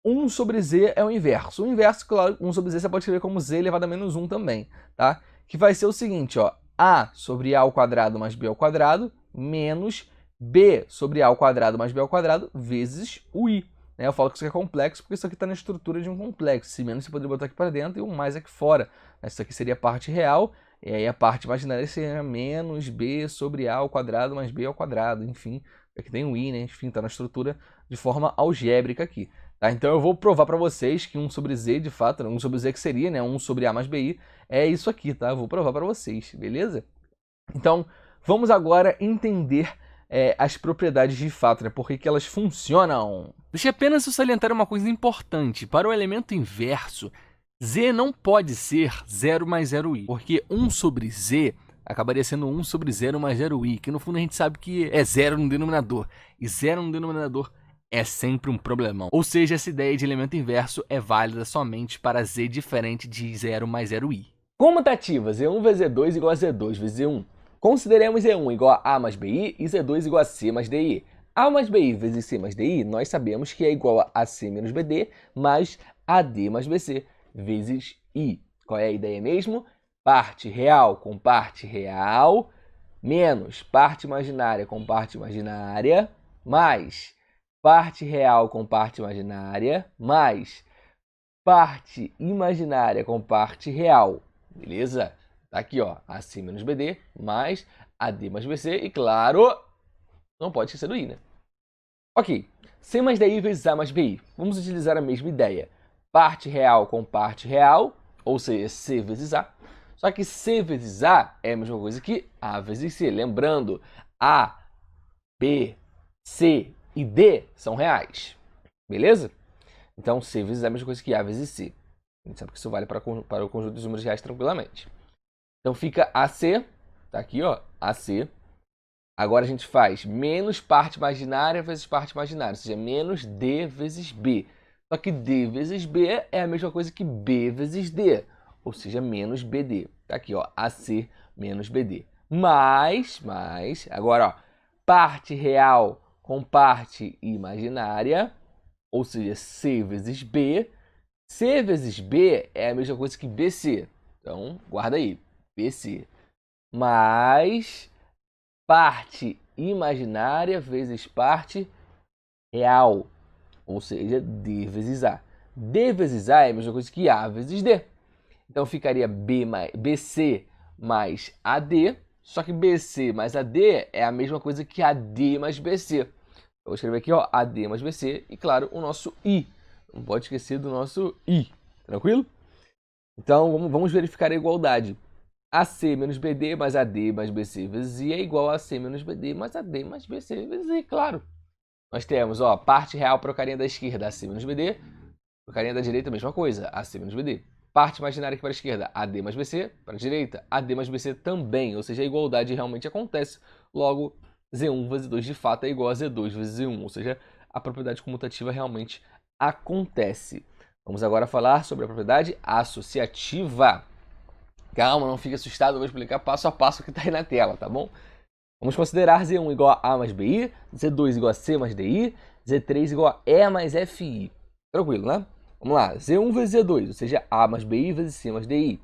1 sobre z é o inverso. O inverso, claro, 1 sobre z você pode escrever como z elevado a menos 1 também, tá? Que vai ser o seguinte, ó. A sobre A ao quadrado mais B ao quadrado menos B sobre A ao quadrado mais B ao quadrado vezes o I. Eu falo que isso aqui é complexo porque isso aqui está na estrutura de um complexo. Se menos você poderia botar aqui para dentro e o mais aqui fora. Isso aqui seria a parte real, e aí a parte imaginária seria menos B sobre A ao quadrado mais B ao quadrado. Enfim, aqui tem o I, né? Enfim, está na estrutura de forma algébrica aqui. Tá? Então eu vou provar para vocês que 1 sobre Z, de fato, 1 sobre Z que seria, né? 1 sobre A mais BI, é isso aqui, tá? Eu vou provar para vocês, beleza? Então, vamos agora entender as propriedades de fato, né? Por que elas funcionam. Deixa apenas eu salientar uma coisa importante. Para o elemento inverso, z não pode ser 0 mais 0i, porque 1 sobre z acabaria sendo 1 sobre 0 mais 0i, que no fundo a gente sabe que é 0 no denominador, e 0 no denominador é sempre um problemão. Ou seja, essa ideia de elemento inverso é válida somente para z diferente de 0 mais 0i. Comutativa, z1 vezes z2 igual a z2 vezes z1. Consideremos z1 igual a A mais BI e z2 igual a C mais DI. A mais BI vezes C mais DI, nós sabemos que é igual a AC menos BD mais AD mais BC vezes I. Qual é a ideia mesmo? Parte real com parte real, menos parte imaginária com parte imaginária, mais parte real com parte imaginária, mais parte imaginária com parte real. Beleza? Tá aqui, ó, AC menos BD mais AD mais BC e, claro, não pode esquecer do I, né? Ok, C mais DI vezes A mais BI. Vamos utilizar a mesma ideia. Parte real com parte real, ou seja, C vezes A. Só que C vezes A é a mesma coisa que A vezes C. Lembrando, A, B, C e D são reais. Beleza? Então, C vezes A é a mesma coisa que A vezes C. A gente sabe que isso vale para o conjunto dos números reais tranquilamente. Então fica AC, tá aqui, ó, AC. Agora a gente faz menos parte imaginária vezes parte imaginária, ou seja, menos D vezes B. Só que D vezes B é a mesma coisa que B vezes D, ou seja, menos BD. Tá aqui, ó, AC menos BD. Mais, agora, ó, parte real com parte imaginária, ou seja, C vezes B. C vezes B é a mesma coisa que BC. Então, guarda aí. BC, mais parte imaginária vezes parte real, ou seja, D vezes A. D vezes A é a mesma coisa que A vezes D. Então ficaria BC mais AD, só que BC mais AD é a mesma coisa que AD mais BC. Eu vou escrever aqui, ó, AD mais BC e, claro, o nosso I. Não pode esquecer do nosso I, tranquilo? Então, vamos verificar a igualdade. AC menos BD mais AD mais BC vezes I é igual a AC menos BD mais AD mais BC vezes I, claro. Nós temos, ó, parte real para o carinha da esquerda, AC menos BD. Para o carinha da direita, a mesma coisa, AC menos BD. Parte imaginária aqui para a esquerda, AD mais BC. Para a direita, AD mais BC também. Ou seja, a igualdade realmente acontece. Logo, Z1 vezes Z2 de fato é igual a Z2 vezes Z1. Ou seja, a propriedade comutativa realmente acontece. Vamos agora falar sobre a propriedade associativa. Calma, não fique assustado, eu vou explicar passo a passo o que está aí na tela, tá bom? Vamos considerar Z1 igual a A mais BI, Z2 igual a C mais DI, Z3 igual a E mais FI. Tranquilo, né? Vamos lá, Z1 vezes Z2, ou seja, A mais BI vezes C mais DI.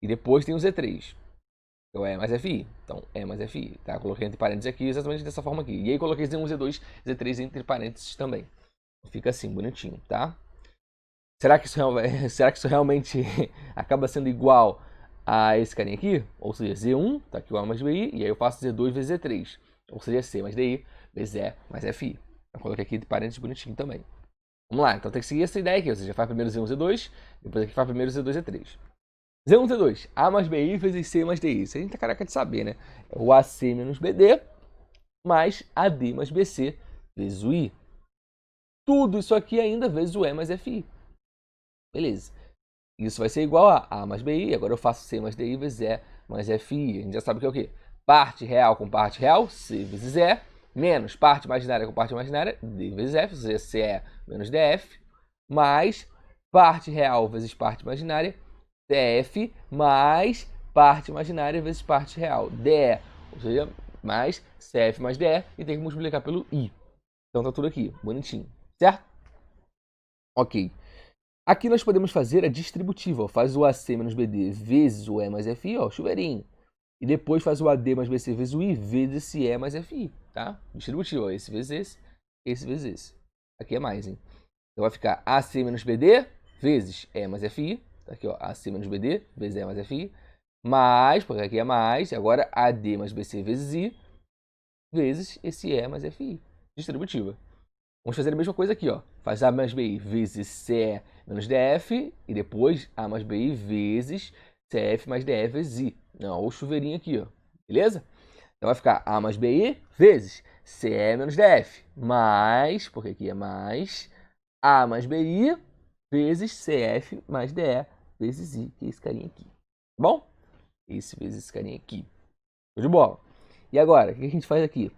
E depois tem o Z3, que é o E mais FI. Então, E mais FI, tá? Coloquei entre parênteses aqui, exatamente dessa forma aqui. E aí coloquei Z1, Z2, Z3 entre parênteses também. Fica assim, bonitinho, tá? Será que isso realmente acaba sendo igual a esse carinha aqui? Ou seja, Z1, tá aqui o A mais BI, e aí eu faço Z2 vezes Z3. Ou seja, C mais DI vezes E mais FI. Eu coloquei aqui de parênteses bonitinho também. Vamos lá, então tem que seguir essa ideia aqui. Ou seja, faz primeiro Z1, Z2, depois aqui faz primeiro Z2, Z3. Z1, Z2, A mais BI vezes C mais DI. Isso a gente tá careca de saber, né? É o AC menos BD mais AD mais BC vezes o I. tudo isso aqui ainda vezes o E mais FI. Beleza. Isso vai ser igual a A mais BI. Agora eu faço C mais DI vezes E mais FI. A gente já sabe que é o quê? Parte real com parte real, C vezes E, menos parte imaginária com parte imaginária, D vezes F, ou seja, CE menos DF, mais parte real vezes parte imaginária, CF, mais parte imaginária vezes parte real, DE, ou seja, mais CF mais DE, e tem que multiplicar pelo I. Então tá tudo aqui, bonitinho, certo? Ok. Aqui nós podemos fazer a distributiva, ó. Faz o AC menos BD vezes o E mais FI, ó, chuveirinho. E depois faz o AD mais BC vezes o I vezes esse E mais FI, tá? Distributivo, ó, esse vezes esse vezes esse. Aqui é mais, hein? Então vai ficar AC menos BD vezes E mais FI. Tá aqui, ó, AC menos BD vezes E mais FI. Mais, porque aqui é mais, agora AD mais BC vezes I vezes esse E mais FI. Distributiva. Vamos fazer a mesma coisa aqui, ó. Faz A mais BI vezes CE menos DF e depois A mais BI vezes CF mais DF vezes I. Não, o chuveirinho aqui, ó. Beleza? Então vai ficar A mais BI vezes CE menos DF mais, porque aqui é mais, A mais BI vezes CF mais DE vezes I, que é esse carinha aqui. Tá bom? Esse vezes esse carinha aqui. Show de bola. E agora, o que a gente faz aqui?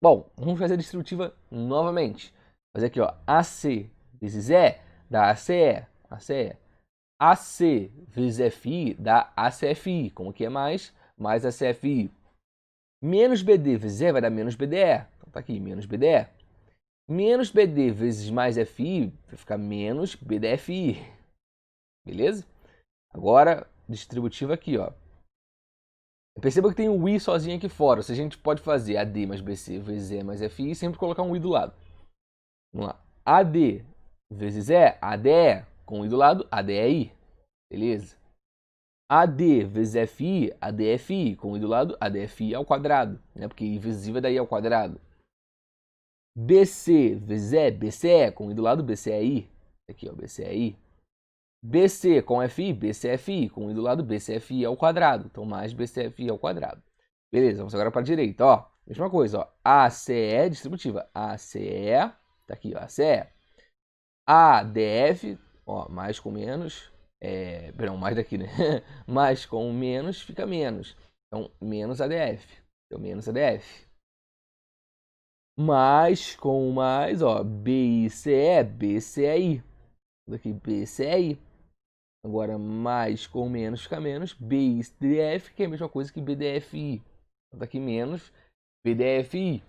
Bom, vamos fazer a distributiva novamente. Fazer aqui, ó, AC vezes E dá ACE, ACE. AC vezes FI dá ACFI, como que é mais ACFI. Menos BD vezes E vai dar menos BDE. Então tá aqui, menos BDE. Menos BD vezes mais FI vai ficar menos BDFI. Beleza? Agora, distributiva aqui, ó. Perceba que tem um I sozinho aqui fora. Ou seja, a gente pode fazer AD mais BC vezes E mais FI e sempre colocar um I do lado. Vamos lá. AD vezes E, ADE. Com o I do lado, ADEI. Beleza? AD vezes FI, ADFI. Com o I do lado, ADFI ao quadrado. Né? Porque I vezes I vai dar I ao quadrado. BC vezes E, BCE. Com o I do lado, BCEI. Aqui, ó, BCEI. BC com FI, BCFI. Com o I do lado, BCFI ao quadrado. Então, mais BCFI ao quadrado. Beleza, vamos agora para a direita. Ó, mesma coisa, ó. ACE distributiva. ACE, tá aqui, ó, ACE. ADF, ó, mais com menos. Perdão, mais daqui, né? Mais com menos fica menos. Então, menos ADF. Então, menos ADF. Mais com mais, ó, BICE, BCI. Daqui, BCI. Agora, mais com menos fica menos. BIDF, que é a mesma coisa que BDFI. Então, daqui menos BDFI.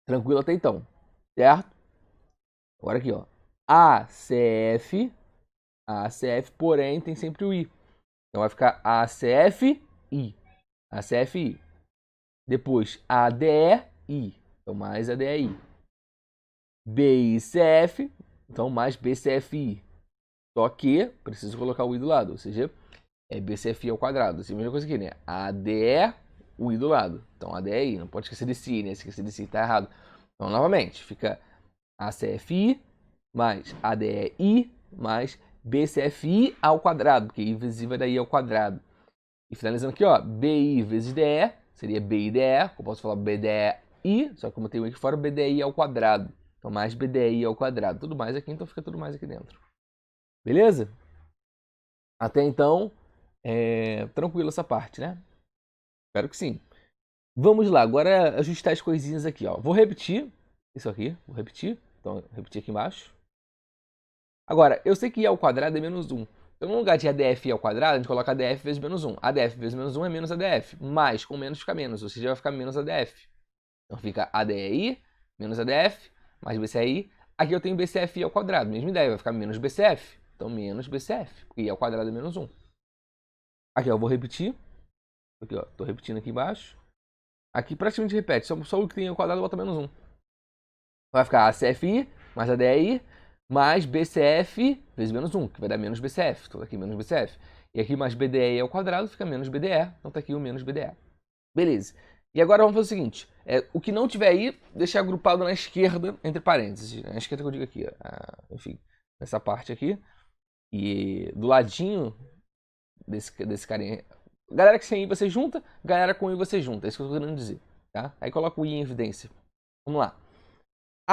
Tranquilo até então, certo? Agora aqui, ó. ACF, porém tem sempre o I. Então vai ficar ACFI, ACFI. Depois ADEI, então mais ADEI. BICF, então mais BCFI. Só que preciso colocar o I do lado, ou seja, é BCFI ao quadrado. Assim, a mesma coisa aqui, né? ADE, o I do lado. Então ADEI, não pode esquecer desse I, né? Se esquecer desse I tá errado. Então novamente, fica ACFI mais ADEI mais BCFI ao quadrado, porque I vezes I vai dar I ao quadrado. E finalizando aqui, ó, BI vezes DE, seria BIDE, eu posso falar BDI, só que como tem um aqui fora, BDI ao quadrado. Então mais BDI ao quadrado. Tudo mais aqui, então fica tudo mais aqui dentro. Beleza? Até então, tranquilo essa parte, né? Espero que sim. Vamos lá, agora ajustar as coisinhas aqui, ó. Vou repetir isso aqui, vou repetir. Então, repetir aqui embaixo. Agora, eu sei que I ao quadrado é menos 1. Então, no lugar de ADF ao quadrado, a gente coloca ADF vezes menos 1. ADF vezes menos 1 é menos ADF. Mais com menos fica menos, ou seja, vai ficar menos ADF. Então, fica ADI menos ADF mais BCI. Aqui eu tenho BCFI ao quadrado, mesma ideia, vai ficar menos BCF. Então, menos BCF, porque I ao quadrado é menos 1. Aqui, ó, eu vou repetir. Aqui, ó, tô repetindo aqui embaixo. Aqui praticamente repete, só o que tem ao quadrado bota menos 1. Vai ficar ACFI mais ADI mais BCF vezes menos 1, que vai dar menos BCF. Então, aqui menos BCF. E aqui mais BDE ao quadrado fica menos BDE. Então, tá aqui o menos BDE. Beleza. E agora vamos fazer o seguinte. O que não tiver aí, deixar agrupado na esquerda, entre parênteses. Na esquerda que eu digo aqui. Enfim, nessa parte aqui. E do ladinho desse carinha. Galera que sem I você junta, galera com I você junta. É isso que eu tô querendo dizer. Tá? Aí coloca o I em evidência. Vamos lá.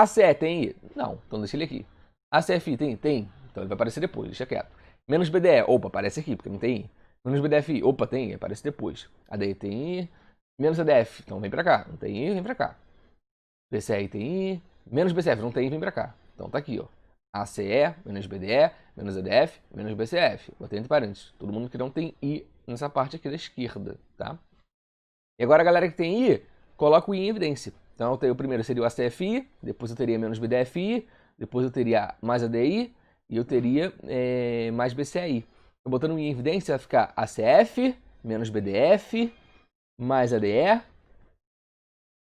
ACE tem I? Não, então deixa ele aqui. ACFI tem? Tem. Então ele vai aparecer depois, deixa quieto. Menos BDE, opa, aparece aqui, porque não tem I. Menos BDFI, opa, tem I, aparece depois. ADI tem I. Menos ADF, então vem pra cá. Não tem I, vem pra cá. BCI tem I. Menos BCF, não tem I, vem pra cá. Então tá aqui, ó. ACE, menos BDE, menos ADF, menos BCF. Botei entre parênteses. Todo mundo que não tem I nessa parte aqui da esquerda, tá? E agora a galera que tem I, coloca o I em evidência. Então o primeiro seria o ACFI, depois eu teria menos BDFI, depois eu teria mais ADI e eu teria mais BCI. Então, botando o I em evidência, vai ficar ACF, menos BDF, mais ADE,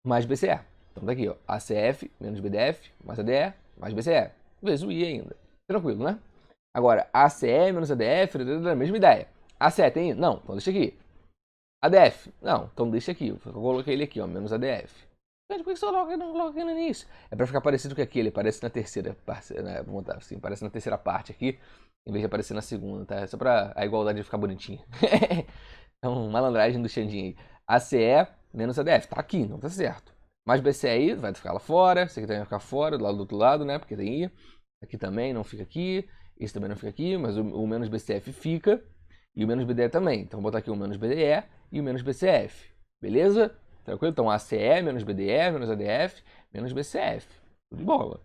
mais BCE. Então tá aqui, ó, ACF, menos BDF, mais ADE, mais BCE. Vezes o I ainda. Tranquilo, né? Agora, ACE menos ADF, mesma ideia. ACE tem I? Não, então deixa aqui. ADF? Não, então deixa aqui. Eu coloquei ele aqui, ó, menos ADF. Por que você não coloca no início? É pra ficar parecido com aqui, ele aparece na terceira parte, né? Vou botar assim, aparece na terceira parte aqui, em vez de aparecer na segunda, tá? Só pra a igualdade ficar bonitinha. Então, malandragem do Xandinho aí. ACE menos ADF, tá aqui, não tá certo. Mais BCI, vai ficar lá fora, esse aqui também vai ficar fora, do lado do outro lado, né? Porque tem I. Aqui também não fica aqui, esse também não fica aqui, mas o menos BCF fica. E o menos BDE também. Então, vou botar aqui o menos BDE e o menos BCF. Beleza? Tranquilo? Então, ACE, menos BDE, menos ADF, menos BCF. Tudo de bola.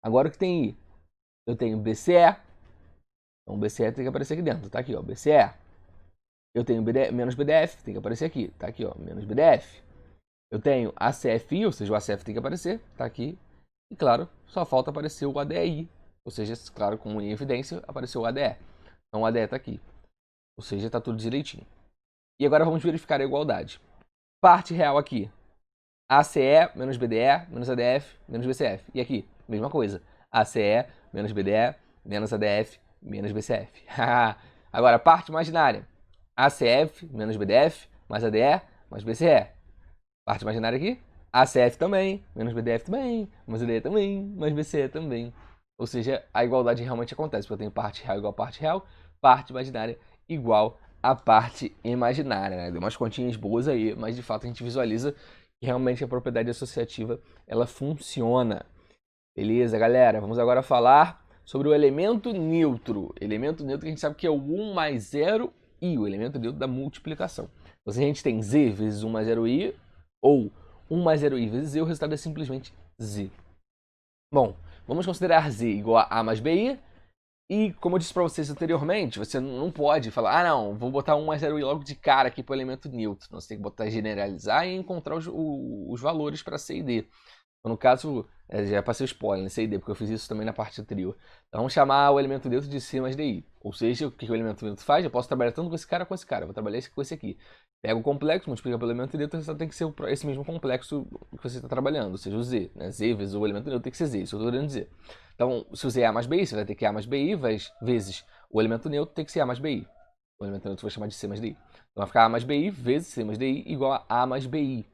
Agora o que tem I? Eu tenho BCE. Então, o BCE tem que aparecer aqui dentro. Tá aqui, ó. BCE. Eu tenho menos BDF. Tem que aparecer aqui. Tá aqui, ó. Menos BDF. Eu tenho ACFI, ou seja, o ACF tem que aparecer. Tá aqui. E, claro, só falta aparecer o ADI. Ou seja, claro, como em evidência, apareceu o ADE. Então, o ADE tá aqui. Ou seja, está tudo direitinho. E agora vamos verificar a igualdade. Parte real aqui. ACE menos BDE menos ADF menos BCF. E aqui, mesma coisa. ACE menos BDE menos ADF menos BCF. Agora, parte imaginária. ACF menos BDF mais ADE mais BCE. Parte imaginária aqui. ACF também, menos BDF também, mais ADE também, mais BCE também. Ou seja, a igualdade realmente acontece, porque eu tenho parte real igual a parte real, parte imaginária igual a parte imaginária, né? Deu umas continhas boas aí, mas de fato a gente visualiza que realmente a propriedade associativa, ela funciona. Beleza, galera? Vamos agora falar sobre o elemento neutro. Elemento neutro que a gente sabe que é o 1 mais 0 i, o elemento neutro da multiplicação. Então, se a gente tem z vezes 1 mais 0i, ou 1 mais 0i vezes z, o resultado é simplesmente z. Bom, vamos considerar z igual a mais bi. E, como eu disse para vocês anteriormente, você não pode falar, ah não, vou botar 1 mais 0i logo de cara aqui para o elemento neutro. Você tem que botar generalizar e encontrar os valores para C e D. Então, no caso, já passei o spoiler, C e D, porque eu fiz isso também na parte anterior. Então, vamos chamar o elemento neutro de C mais DI. Ou seja, o que o elemento neutro faz? Eu posso trabalhar tanto com esse cara com esse cara. Eu vou trabalhar com esse aqui. Pega o complexo, multiplica pelo elemento neutro, o resultado tem que ser esse mesmo complexo que você está trabalhando, ou seja, o Z. Né? Z vezes o elemento neutro tem que ser Z, isso eu estou querendo dizer. Então, se o Z é A mais BI, você vai ter que A mais BI vezes o elemento neutro tem que ser A mais BI. O elemento neutro vai chamar de C mais DI. Então, vai ficar A mais BI vezes C mais DI igual a A mais BI.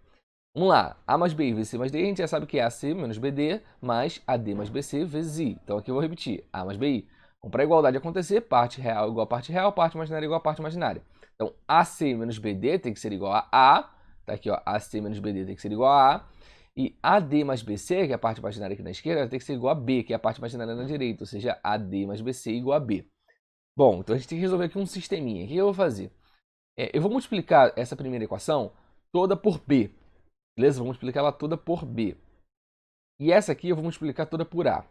Vamos lá, A mais BI vezes C mais DI, a gente já sabe que é AC menos BD mais AD mais BC vezes I. Então, aqui eu vou repetir, A mais BI. Então, para a igualdade acontecer, parte real igual a parte real, parte imaginária igual a parte imaginária. Então, AC menos BD tem que ser igual a A. Tá aqui, ó, AC menos BD tem que ser igual a A. E AD mais BC, que é a parte imaginária aqui na esquerda, tem que ser igual a B, que é a parte imaginária na direita. Ou seja, AD mais BC igual a B. Bom, então a gente tem que resolver aqui um sisteminha. O que eu vou fazer? Eu vou multiplicar essa primeira equação toda por B. Beleza? Vou multiplicar ela toda por B. E essa aqui eu vou multiplicar toda por A.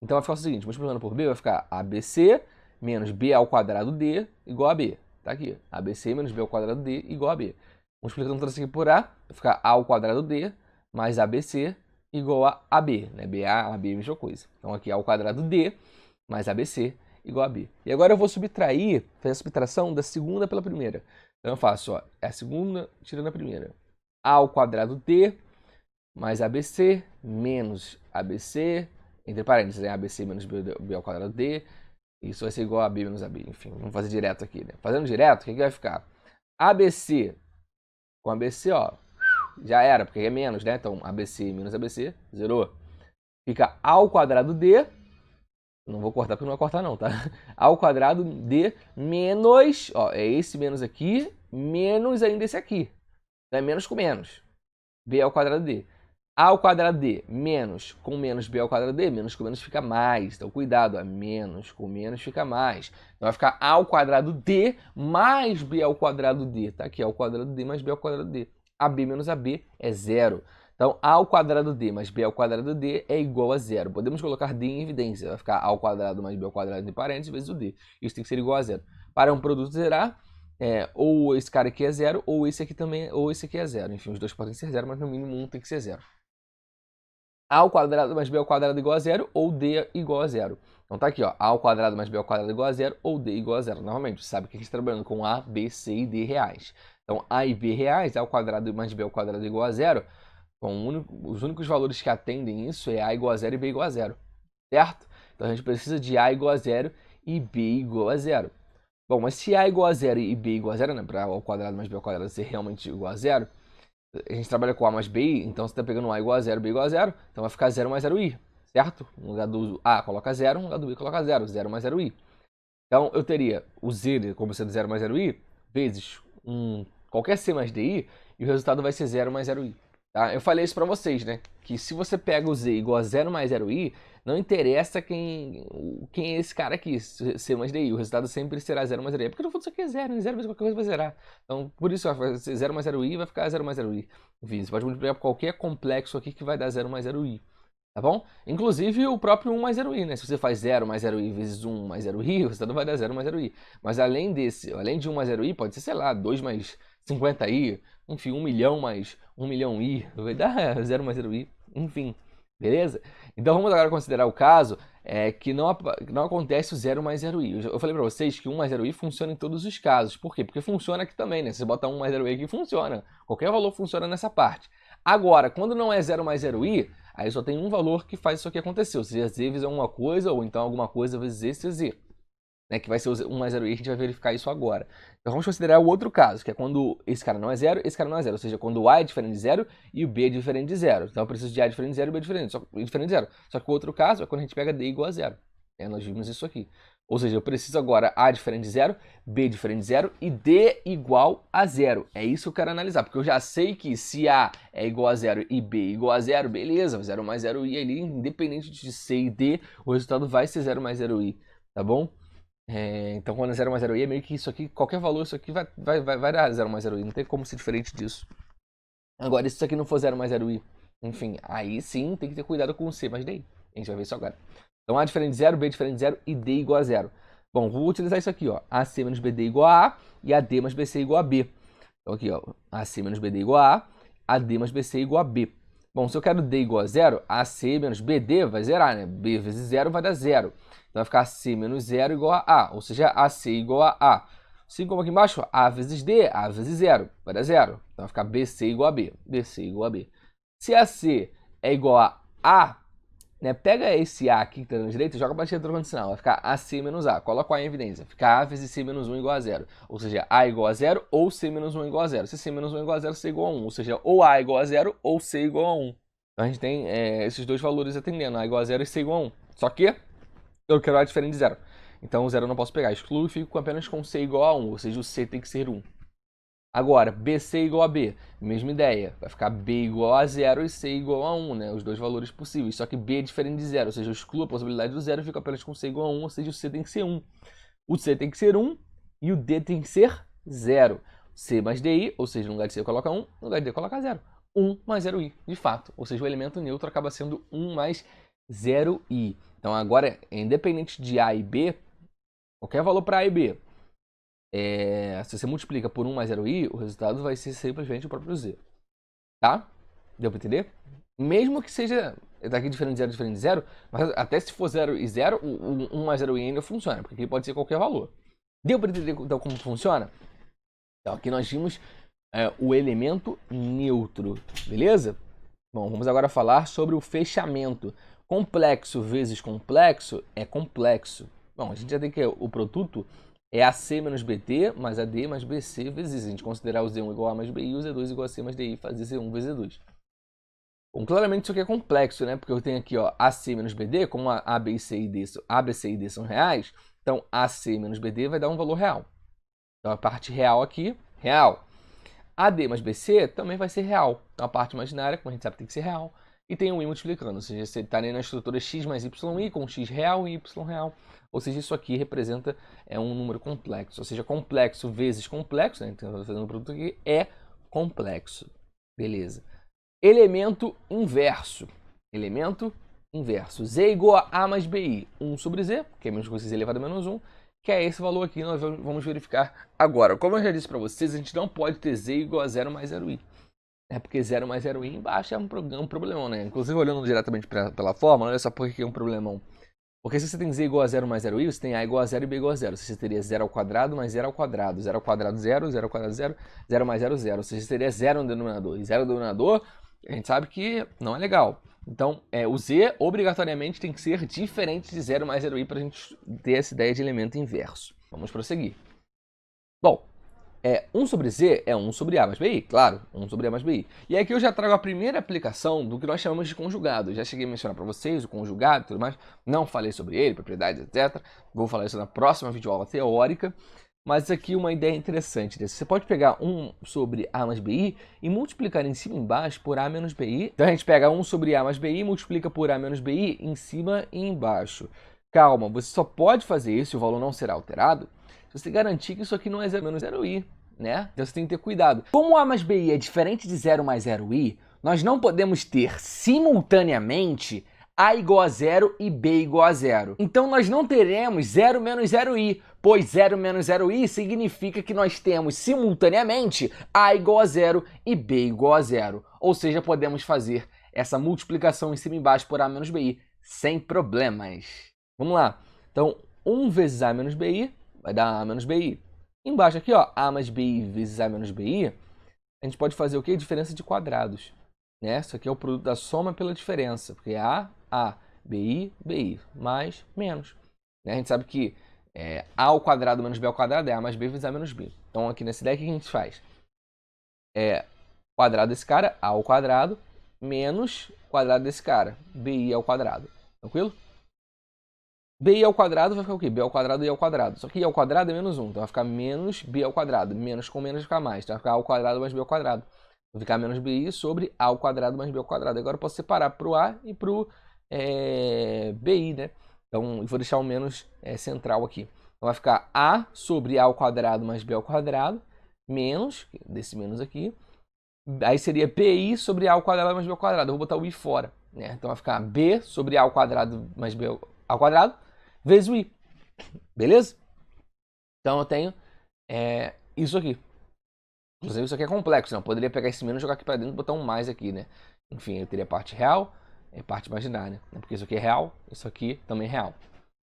Então vai ficar o seguinte, multiplicando por B vai ficar ABC menos B ao quadrado D igual a B. Tá aqui, ABC menos B ao quadrado D igual a B. Multiplicando tudo isso aqui por A, vai ficar A ao quadrado D mais ABC igual a AB. Né? BA, AB é a mesma coisa. Então aqui A ao quadrado D mais ABC igual a B. E agora eu vou subtrair, fazer a subtração da segunda pela primeira. Então eu faço, ó, a segunda tirando a primeira. A ao quadrado D mais ABC menos ABC, entre parênteses, né? ABC menos B ao quadrado D. Isso vai ser igual a B menos AB. Enfim, vamos fazer direto aqui, né? Fazendo direto, o que vai ficar? ABC com ABC, ó, já era, porque é menos, né? Então, ABC menos ABC, zerou. Fica A ao quadrado D, não vou cortar porque não vai cortar não, tá? A ao quadrado D menos, ó, é esse menos aqui, menos ainda esse aqui. Então, é menos com menos. B ao quadrado D. A ao quadrado D menos com menos B ao quadrado D, menos com menos fica mais. Então, cuidado, menos com menos fica mais. Então, vai ficar A ao quadrado D mais B ao quadrado D. Tá aqui, A ao quadrado D mais B ao quadrado D. AB menos AB é zero. Então, A ao quadrado D mais B ao quadrado D é igual a zero. Podemos colocar D em evidência. Vai ficar A ao quadrado mais B ao quadrado entre parênteses vezes o D. Isso tem que ser igual a zero. Para um produto zerar, ou esse cara aqui é zero, ou esse aqui também, ou esse aqui é zero. Enfim, os dois podem ser zero, mas no mínimo um tem que ser zero. A ao quadrado mais B ao quadrado igual a zero, ou D igual a zero. Então tá aqui, ó, A ao quadrado mais B ao quadrado igual a zero, ou D igual a zero. Novamente, você sabe que a gente está trabalhando com A, B, C e D reais. Então, A e B reais, A ao quadrado mais B ao quadrado igual a zero. Bom, os únicos valores que atendem isso é A igual a zero e B igual a zero, certo? Então, a gente precisa de A igual a zero e B igual a zero. Bom, mas se A igual a zero e B igual a zero, né, para A ao quadrado mais B ao quadrado ser realmente igual a zero, a gente trabalha com A mais B, então você está pegando A igual a zero, B igual a zero, então vai ficar 0 mais 0i, certo? No lugar do A coloca 0, no lugar do B coloca 0, 0 mais 0i. Então eu teria o Z como sendo 0 mais 0i, vezes qualquer C mais DI, e o resultado vai ser 0 mais 0i. Tá? Eu falei isso para vocês, né? Que se você pega o Z igual a 0 mais 0i, não interessa quem é esse cara aqui, C mais DI. O resultado sempre será 0 mais 0i. Porque no fundo isso aqui é 0, 0 vezes qualquer coisa vai zerar. Então, por isso vai ser 0 mais 0i vai ficar 0 mais 0i. Enfim, você pode multiplicar por qualquer complexo aqui que vai dar 0 mais 0i. Tá bom? Inclusive o próprio 1 mais 0i, né? Se você faz 0 mais 0i vezes 1 mais 0i, o resultado vai dar 0 mais 0i. Mas além de 1 mais 0i, pode ser, sei lá, 2 mais 50i, enfim, 1 milhão mais 1 milhão i, vai dar 0 mais 0i, enfim, beleza? Então vamos agora considerar o caso que não acontece o 0 mais 0i. Eu falei para vocês que 1 mais 0i funciona em todos os casos. Por quê? Porque funciona aqui também, né? Se você botar 1 mais 0i aqui, funciona. Qualquer valor funciona nessa parte. Agora, quando não é 0 mais 0i, aí só tem um valor que faz isso aqui acontecer. Ou seja, z vezes alguma coisa, ou então alguma coisa vezes esse z. Né, que vai ser o 1 mais 0i, a gente vai verificar isso agora. Então vamos considerar o outro caso, que é quando esse cara não é zero, esse cara não é zero. Ou seja, quando o A é diferente de zero e o B é diferente de zero. Então eu preciso de A diferente de zero e B diferente de zero. Só que o outro caso é quando a gente pega D igual a zero. Nós vimos isso aqui. Ou seja, eu preciso agora A diferente de zero, B diferente de zero e D igual a zero. É isso que eu quero analisar, porque eu já sei que se A é igual a zero e B igual a zero, beleza, 0 mais 0i ali, independente de C e D, o resultado vai ser 0 mais 0i, tá bom? Então quando é 0 mais 0i é meio que isso aqui, qualquer valor isso aqui vai dar 0 mais 0i, não tem como ser diferente disso. Agora, se isso aqui não for 0 mais 0i, enfim, aí sim tem que ter cuidado com o C mais D. A gente vai ver isso agora. Então A diferente de 0, B diferente de 0 e D igual a 0. Bom, vou utilizar isso aqui, ó. AC menos BD igual a A e AD mais BC igual a B. Então aqui, ó, AC menos BD igual a A, AD mais BC igual a B. Bom, se eu quero D igual a 0, AC menos BD vai zerar, né? B vezes 0 vai dar 0. Então vai ficar AC menos 0 igual a A, ou seja, AC igual a A. Assim como aqui embaixo, A vezes D, A vezes 0, vai dar 0. Então vai ficar BC igual a B, BC igual a B. Se AC é igual a A, né, pega esse A aqui que está na direita e joga para a esquerda trocando sinal. Vai ficar AC menos A. Coloca o A em evidência. Fica A vezes C menos 1 igual a 0. Ou seja, A igual a 0 ou C menos 1 igual a 0. Se C menos 1 igual a 0, C igual a 1. Ou seja, ou A igual a 0 ou C igual a 1. Então a gente tem esses dois valores atendendo. A igual a 0 e C igual a 1. Só que eu quero A diferente de 0. Então o 0 eu não posso pegar. Excluo e fico apenas com C igual a 1. Ou seja, o C tem que ser 1. Agora, BC igual a B, mesma ideia, vai ficar B igual a 0 e C igual a 1, né? Os dois valores possíveis, só que B é diferente de 0, ou seja, eu excluo a possibilidade do 0 e fico apenas com C igual a 1, ou seja, o C tem que ser 1. O C tem que ser 1 e o D tem que ser 0. C mais DI, ou seja, no lugar de C eu coloco 1, no lugar de D eu coloco 0. 1 mais 0i, de fato, ou seja, o elemento neutro acaba sendo 1 mais 0i. Então agora, independente de A e B, qualquer valor para A e B, se você multiplica por 1 mais 0i, o resultado vai ser simplesmente o próprio z. Tá? Deu para entender? Mesmo que seja daqui diferente de 0, mas até se for 0 e 0, o 1 mais 0i ainda funciona, porque aqui pode ser qualquer valor. Deu para entender então como funciona? Então aqui nós vimos o elemento neutro, beleza? Bom, vamos agora falar sobre o fechamento. Complexo vezes complexo é complexo. Bom, a gente já tem que o produto é AC menos BT mais AD mais BC vezes, a gente considerar o Z1 igual a mais BI e o Z2 igual a C mais DI, fazer Z1 vezes Z2. Bom, claramente isso aqui é complexo, né? Porque eu tenho aqui, ó, AC menos BD, como A, B, C e D, A, B, C e D são reais, então AC menos BD vai dar um valor real. Então a parte real aqui, real. AD mais BC também vai ser real. Então a parte imaginária, como a gente sabe, tem que ser real. e tem um i multiplicando, ou seja, você está na estrutura x mais yi com x real e y real, ou seja, isso aqui representa um número complexo, ou seja, complexo vezes complexo, né? Então, fazendo um produto aqui, é complexo, beleza. Elemento inverso, z igual a a mais bi, 1 sobre z, que é a mesma coisa que z elevado a menos 1, que é esse valor aqui, nós vamos verificar agora. Como eu já disse para vocês, a gente não pode ter z igual a 0 mais 0i. Porque 0 mais 0i embaixo é um problemão, né? Inclusive, olhando diretamente pela fórmula, olha só por que é um problemão. Porque se você tem z igual a 0 mais 0i, você tem a igual a 0 e b igual a 0. Você teria 0 ao quadrado mais 0 ao quadrado. 0 ao quadrado, 0. 0 ao quadrado, 0. 0 mais 0, 0. Ou seja, você teria 0 no denominador. E 0 no denominador, a gente sabe que não é legal. Então, o z obrigatoriamente tem que ser diferente de 0 mais 0i para a gente ter essa ideia de elemento inverso. Vamos prosseguir. Bom, 1 sobre z é 1 sobre a mais bi, claro, 1 sobre a mais bi. E aqui eu já trago a primeira aplicação do que nós chamamos de conjugado. Eu já cheguei a mencionar para vocês o conjugado e tudo mais, não falei sobre ele, propriedades, etc. Vou falar isso na próxima videoaula teórica. Mas aqui uma ideia interessante. Você pode pegar 1 sobre a mais bi e multiplicar em cima e embaixo por a menos bi. Então a gente pega 1 sobre a mais bi e multiplica por a menos bi em cima e embaixo. Calma, você só pode fazer isso e o valor não será alterado se você garantir que isso aqui não é 0 menos 0i, né? Então você tem que ter cuidado. Como a mais bi é diferente de 0 mais 0i, nós não podemos ter simultaneamente a igual a 0 e b igual a 0. Então nós não teremos 0 menos 0i, pois 0 menos 0i significa que nós temos simultaneamente a igual a 0 e b igual a 0. Ou seja, podemos fazer essa multiplicação em cima e embaixo por a menos bi sem problemas. Vamos lá. Então, 1 vezes a menos bi vai dar a menos bi. Embaixo aqui, ó, a mais bi vezes a menos bi, a gente pode fazer o quê? Diferença de quadrados. Né? Isso aqui é o produto da soma pela diferença, porque é a, bi, mais, menos. Né? A gente sabe que a ao quadrado menos b ao quadrado é a mais b vezes a menos b. Então, aqui nessa ideia, o que a gente faz? Quadrado desse cara, a ao quadrado, menos quadrado desse cara, bi ao quadrado. Tranquilo? b ao quadrado vai ficar o quê? B ao quadrado e ao quadrado. Só que i ao quadrado é menos 1, então vai ficar menos b ao quadrado. Menos com menos vai ficar mais, então vai ficar a ao quadrado mais b ao quadrado. Vai ficar menos bi sobre a ao quadrado mais b ao quadrado. Agora eu posso separar para o a e para o bi, né? Então eu vou deixar o menos central aqui. Então vai ficar a sobre a ao quadrado mais b ao quadrado, menos, desse menos aqui. Aí seria bi sobre a ao quadrado mais b ao quadrado. Eu vou botar o i fora, né? Então vai ficar b sobre a ao quadrado mais b ao quadrado vezes o i. Beleza? Então eu tenho isso aqui. Inclusive isso aqui é complexo, não? Eu poderia pegar esse menos, jogar aqui para dentro e botar um mais aqui, né? Enfim, eu teria parte real e parte imaginária, né? Porque isso aqui é real, isso aqui também é real.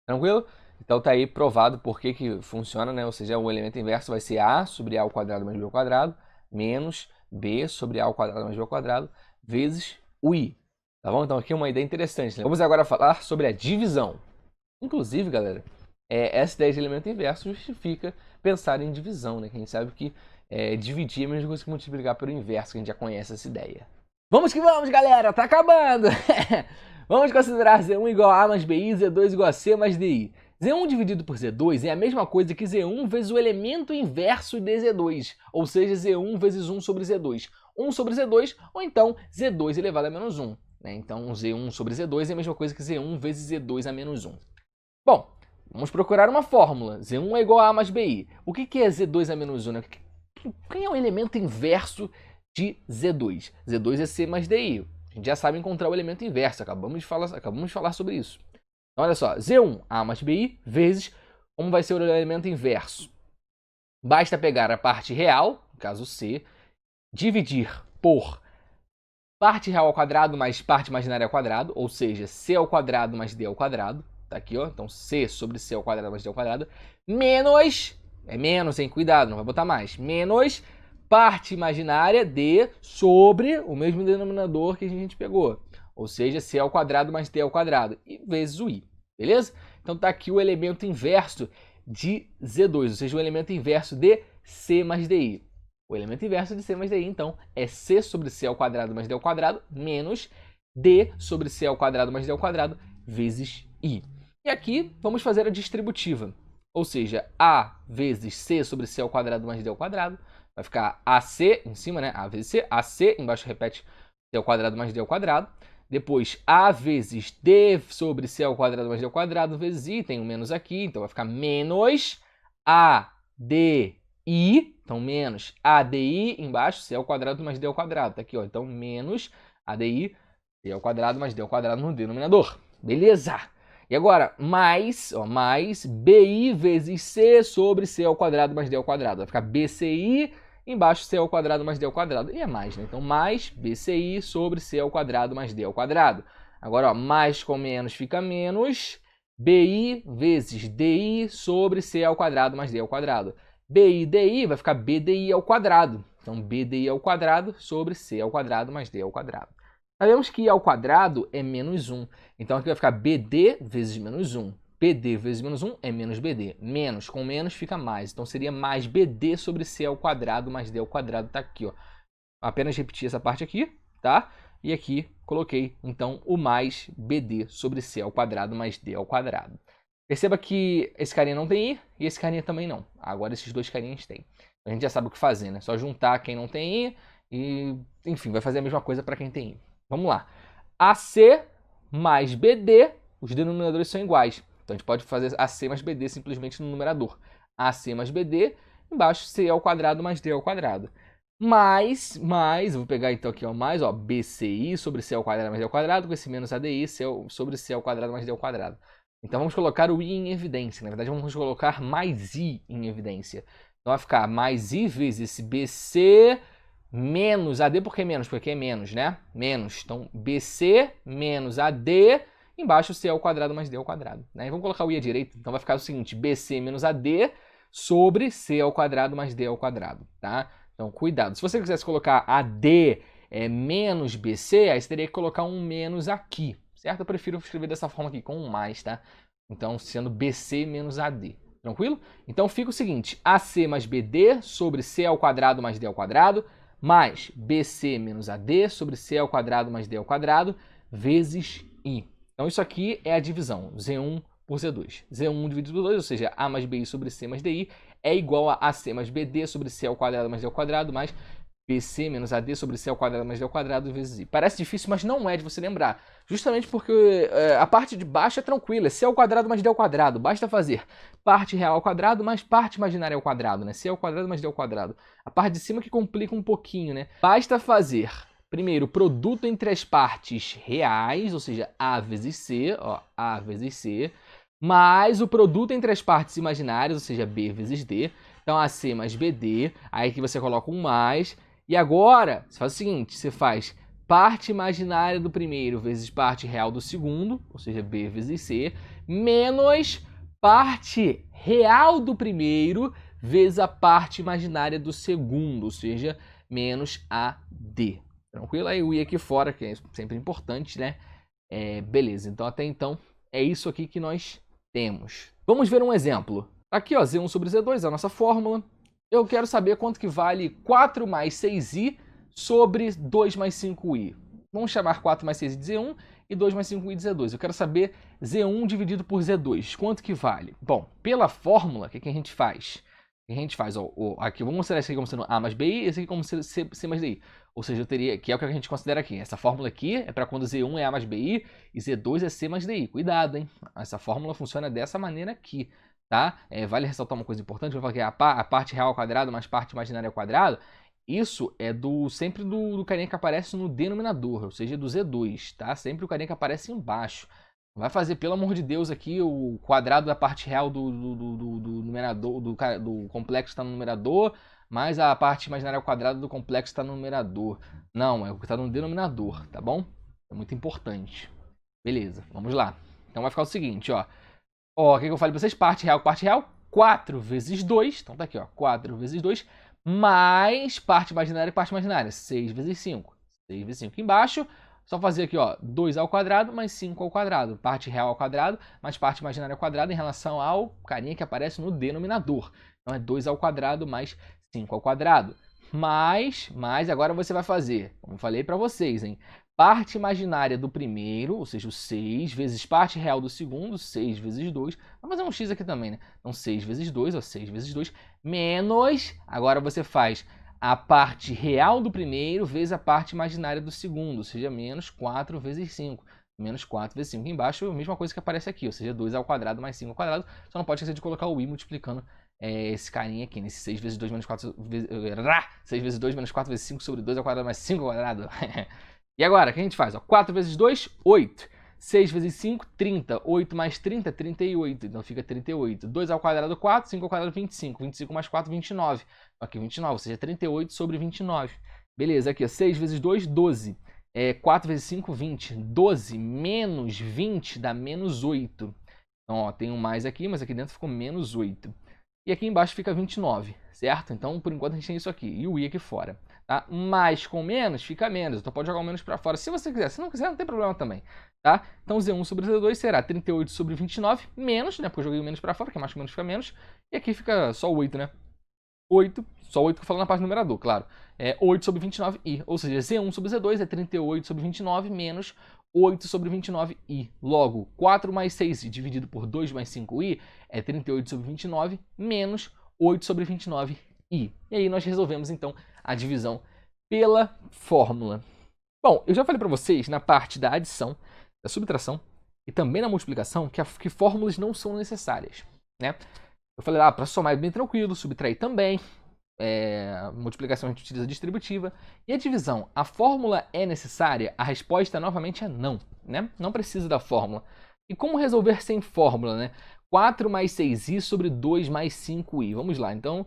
Tranquilo? Então tá aí provado por que funciona, né? Ou seja, o elemento inverso vai ser a sobre a ao quadrado mais b ao quadrado menos b sobre a ao quadrado mais b ao quadrado vezes o i. Tá bom? Então aqui é uma ideia interessante, né? Vamos agora falar sobre a divisão. Inclusive, galera, essa ideia de elemento inverso justifica pensar em divisão, né? Que a gente sabe que dividir é a mesma coisa que multiplicar pelo inverso, que a gente já conhece essa ideia. Vamos que vamos, galera! Tá acabando! Vamos considerar Z1 igual a A mais BI, Z2 igual a C mais DI. Z1 dividido por Z2 é a mesma coisa que Z1 vezes o elemento inverso de Z2, ou seja, Z1 vezes 1 sobre Z2. 1 sobre Z2, ou então Z2 elevado a menos 1. Né? Então, Z1 sobre Z2 é a mesma coisa que Z1 vezes Z2 a menos 1. Bom, vamos procurar uma fórmula. Z1 é igual a A mais BI. O que é Z2 a menos 1? Né? Quem é o elemento inverso de Z2? Z2 é C mais DI. A gente já sabe encontrar o elemento inverso. Acabamos de falar sobre isso. Então, olha só. Z1, A mais BI, vezes... Como vai ser o elemento inverso? Basta pegar a parte real, no caso C, dividir por parte real ao quadrado mais parte imaginária ao quadrado, ou seja, C ao quadrado mais D ao quadrado. Tá aqui, ó. Então, C sobre C ao quadrado mais D ao quadrado. Menos... É menos, hein? Cuidado, não vai botar mais. Menos parte imaginária D sobre o mesmo denominador que a gente pegou. Ou seja, C ao quadrado mais D ao quadrado. E vezes o I. Beleza? Então tá aqui o elemento inverso de Z2. Ou seja, o elemento inverso de C mais DI. O elemento inverso de C mais DI, então, é C sobre C ao quadrado mais D ao quadrado menos D sobre C ao quadrado mais D ao quadrado vezes I. E aqui vamos fazer a distributiva. Ou seja, A vezes C sobre C ao quadrado mais D ao quadrado. Vai ficar AC em cima, né? A vezes C. AC, embaixo repete C ao quadrado mais D ao quadrado. Depois, A vezes D sobre C ao quadrado mais D ao quadrado vezes I. Tem um menos aqui, então vai ficar menos ADI. Então, menos ADI embaixo, C ao quadrado mais D ao quadrado. Tá aqui, ó. Então, menos ADI, C ao quadrado mais D ao quadrado no denominador. Beleza? E agora, mais BI vezes C sobre C ao quadrado mais D ao quadrado. Vai ficar BCI embaixo C ao quadrado mais D ao quadrado. E é mais, né? Então, mais BCI sobre C ao quadrado mais D ao quadrado. Agora, ó, mais com menos fica menos. BI vezes DI sobre C ao quadrado mais D ao quadrado. BI DI vai ficar BDI ao quadrado. Então, BDI ao quadrado sobre C ao quadrado mais D ao quadrado. Sabemos que I ao quadrado é menos 1. Então, aqui vai ficar BD vezes menos 1. BD vezes menos 1 é menos BD. Menos com menos fica mais. Então, seria mais BD sobre C ao quadrado mais D ao quadrado. Tá aqui, ó. Apenas repetir essa parte aqui, tá? E aqui coloquei, então, o mais BD sobre C ao quadrado mais D ao quadrado. Perceba que esse carinha não tem I e esse carinha também não. Agora, esses dois carinhas têm. A gente já sabe o que fazer, né? Só juntar quem não tem I e, enfim, vai fazer a mesma coisa para quem tem I. Vamos lá. AC mais BD, os denominadores são iguais. Então, a gente pode fazer AC mais BD simplesmente no numerador. AC mais BD, embaixo C ao quadrado mais D ao quadrado. Mais, vou pegar então aqui, ó, mais, ó, BCI sobre C ao quadrado mais D ao quadrado, com esse menos ADI sobre C ao quadrado mais D ao quadrado. Então, vamos colocar o I em evidência. Na verdade, vamos colocar mais I em evidência. Então, vai ficar mais I vezes esse BC menos AD, por que menos? Porque aqui é menos, né? Menos. Então, BC menos AD, embaixo C ao quadrado mais D ao quadrado. Né? E vamos colocar o I à direita. Então, vai ficar o seguinte, BC menos AD sobre C ao quadrado mais D ao quadrado, tá? Então, cuidado. Se você quisesse colocar AD menos BC, aí você teria que colocar um menos aqui, certo? Eu prefiro escrever dessa forma aqui, com um mais, tá? Então, sendo BC menos AD. Tranquilo? Então, fica o seguinte, AC mais BD sobre C ao quadrado mais D ao quadrado, mais BC menos AD sobre C ao quadrado mais D ao quadrado, vezes I. Então, isso aqui é a divisão, Z1 por Z2. Z1 dividido por 2, ou seja, A mais BI sobre C mais DI, é igual a AC mais BD sobre C ao quadrado mais D ao quadrado, mais BC menos AD sobre C ao quadrado mais D ao quadrado vezes I. Parece difícil, mas não é de você lembrar. Justamente porque a parte de baixo é tranquila, é C ao quadrado mais D ao quadrado. Basta fazer parte real ao quadrado mais parte imaginária ao quadrado, né? C ao quadrado mais D ao quadrado. A parte de cima que complica um pouquinho, né? Basta fazer, primeiro, o produto entre as partes reais, ou seja, A vezes C, ó, A vezes C, mais o produto entre as partes imaginárias, ou seja, B vezes D. Então, AC mais BD, aí aqui você coloca um mais. E agora, você faz o seguinte, você faz parte imaginária do primeiro vezes parte real do segundo, ou seja, B vezes C, menos parte real do primeiro vezes a parte imaginária do segundo, ou seja, menos AD. Tranquilo? Aí o I aqui fora, que é sempre importante, né? Beleza, então até então é isso aqui que nós temos. Vamos ver um exemplo. Aqui, ó, Z1 sobre Z2 é a nossa fórmula. Eu quero saber quanto que vale 4 mais 6i sobre 2 mais 5i. Vamos chamar 4 mais 6i de Z1 e 2 mais 5i de Z2. Eu quero saber Z1 dividido por Z2. Quanto que vale? Bom, pela fórmula, o que a gente faz? O que a gente faz? Aqui, vamos mostrar isso aqui como sendo A mais BI e esse aqui como sendo C mais DI. Ou seja, eu teria, que é o que a gente considera aqui. Essa fórmula aqui é para quando Z1 é A mais BI e Z2 é C mais DI. Cuidado, hein? Essa fórmula funciona dessa maneira aqui. Tá? Vale ressaltar uma coisa importante, eu vou falar que a parte real ao quadrado mais parte imaginária ao quadrado, isso é sempre do carinha que aparece no denominador, ou seja, do Z2, tá? Sempre o carinha que aparece embaixo. Não vai fazer, pelo amor de Deus, aqui o quadrado da parte real do numerador, do complexo está no numerador, mais a parte imaginária ao quadrado do complexo está no numerador. Não, é o que está no denominador, tá bom? É muito importante. Beleza, vamos lá. Então vai ficar o seguinte, ó. Ó, o que eu falei pra vocês? Parte real, 4 vezes 2. Então tá aqui, ó. 4 vezes 2. Mais parte imaginária e parte imaginária. 6 vezes 5. 6 vezes 5 embaixo. Só fazer aqui, ó. 2 ao quadrado mais 5 ao quadrado. Parte real ao quadrado mais parte imaginária ao quadrado em relação ao carinha que aparece no denominador. Então é 2 ao quadrado mais 5 ao quadrado. Mais, agora você vai fazer, como eu falei pra vocês, hein? Parte imaginária do primeiro, ou seja, o 6, vezes parte real do segundo, 6 vezes 2. Vamos fazer um x aqui também, né? Então, 6 vezes 2, ó, 6 vezes 2, menos... Agora você faz a parte real do primeiro vezes a parte imaginária do segundo, ou seja, menos 4 vezes 5. Menos 4 vezes 5 embaixo, a mesma coisa que aparece aqui, ou seja, 2 ao quadrado mais 5 ao quadrado. Só não pode esquecer de colocar o i multiplicando esse carinha aqui, nesse 6 vezes 2 menos 4 vezes... 6 vezes 2 menos 4 vezes 5 sobre 2 ao quadrado mais 5 ao quadrado. E agora, o que a gente faz? Ó, 4 vezes 2, 8. 6 vezes 5, 30. 8 mais 30, 38. Então fica 38. 2 ao quadrado, 4. 5 ao quadrado, 25. 25 mais 4, 29. Aqui, 29, ou seja, 38 sobre 29. Beleza, aqui, ó, 6 vezes 2, 12. 4 vezes 5, 20. 12 menos 20 dá menos 8. Então, ó, tem um mais aqui, mas aqui dentro ficou menos 8. E aqui embaixo fica 29, certo? Então, por enquanto, a gente tem isso aqui. E o i aqui fora. Tá? Mais com menos, fica menos. Então, pode jogar o menos para fora, se você quiser. Se não quiser, não tem problema também. Tá? Então, Z1 sobre Z2 será 38 sobre 29, menos, né? Porque eu joguei o menos para fora, que é mais com menos fica menos. E aqui fica só o 8, né? 8, só 8 que eu falo na parte do numerador, claro. 8 sobre 29i. Ou seja, Z1 sobre Z2 é 38 sobre 29 menos 8 sobre 29i. Logo, 4 mais 6 dividido por 2 mais 5i é 38 sobre 29 menos 8 sobre 29i. E aí nós resolvemos, então, a divisão pela fórmula. Bom, eu já falei para vocês na parte da adição, da subtração e também na multiplicação que fórmulas não são necessárias, né? Eu falei lá, para somar é bem tranquilo, subtrair também. Multiplicação a gente utiliza distributiva. E a divisão, a fórmula é necessária? A resposta novamente é não, né? Não precisa da fórmula. E como resolver sem fórmula, né? 4 mais 6i sobre 2 mais 5i. Vamos lá, então...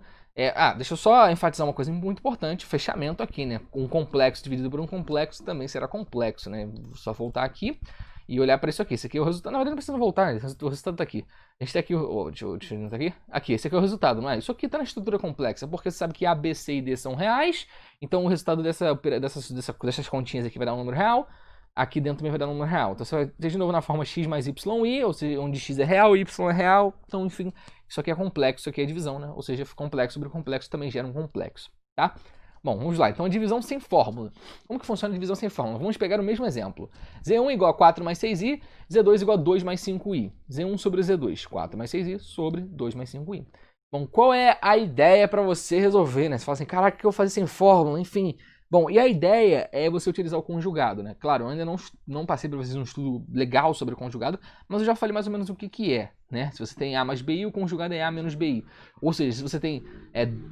deixa eu só enfatizar uma coisa muito importante, fechamento aqui, né? Um complexo dividido por um complexo também será complexo, né? Vou só voltar aqui e olhar para isso aqui. Esse aqui é o resultado. Na verdade, não precisa voltar, o resultado está aqui. A gente tem aqui, deixa eu aqui. Aqui, esse aqui é o resultado, não é? Isso aqui está na estrutura complexa, porque você sabe que A, B, C e D são reais, então o resultado dessas continhas aqui vai dar um número real. Aqui dentro também vai dar um número real. Então você vai ter de novo na forma x mais yi, ou seja, onde x é real, y é real. Então, enfim, isso aqui é complexo, isso aqui é divisão, né? Ou seja, complexo sobre complexo também gera um complexo, tá? Bom, vamos lá. Então, a divisão sem fórmula. Como que funciona a divisão sem fórmula? Vamos pegar o mesmo exemplo. Z1 igual a 4 mais 6i, Z2 igual a 2 mais 5i. Z1 sobre Z2, 4 mais 6i sobre 2 mais 5i. Bom, qual é a ideia para você resolver, né? Você fala assim, caraca, o que eu vou fazer sem fórmula? Enfim... Bom, e a ideia é você utilizar o conjugado, né? Claro, eu ainda não passei para vocês um estudo legal sobre o conjugado, mas eu já falei mais ou menos o que é, né? Se você tem A mais BI, o conjugado é A menos BI. Ou seja, se você tem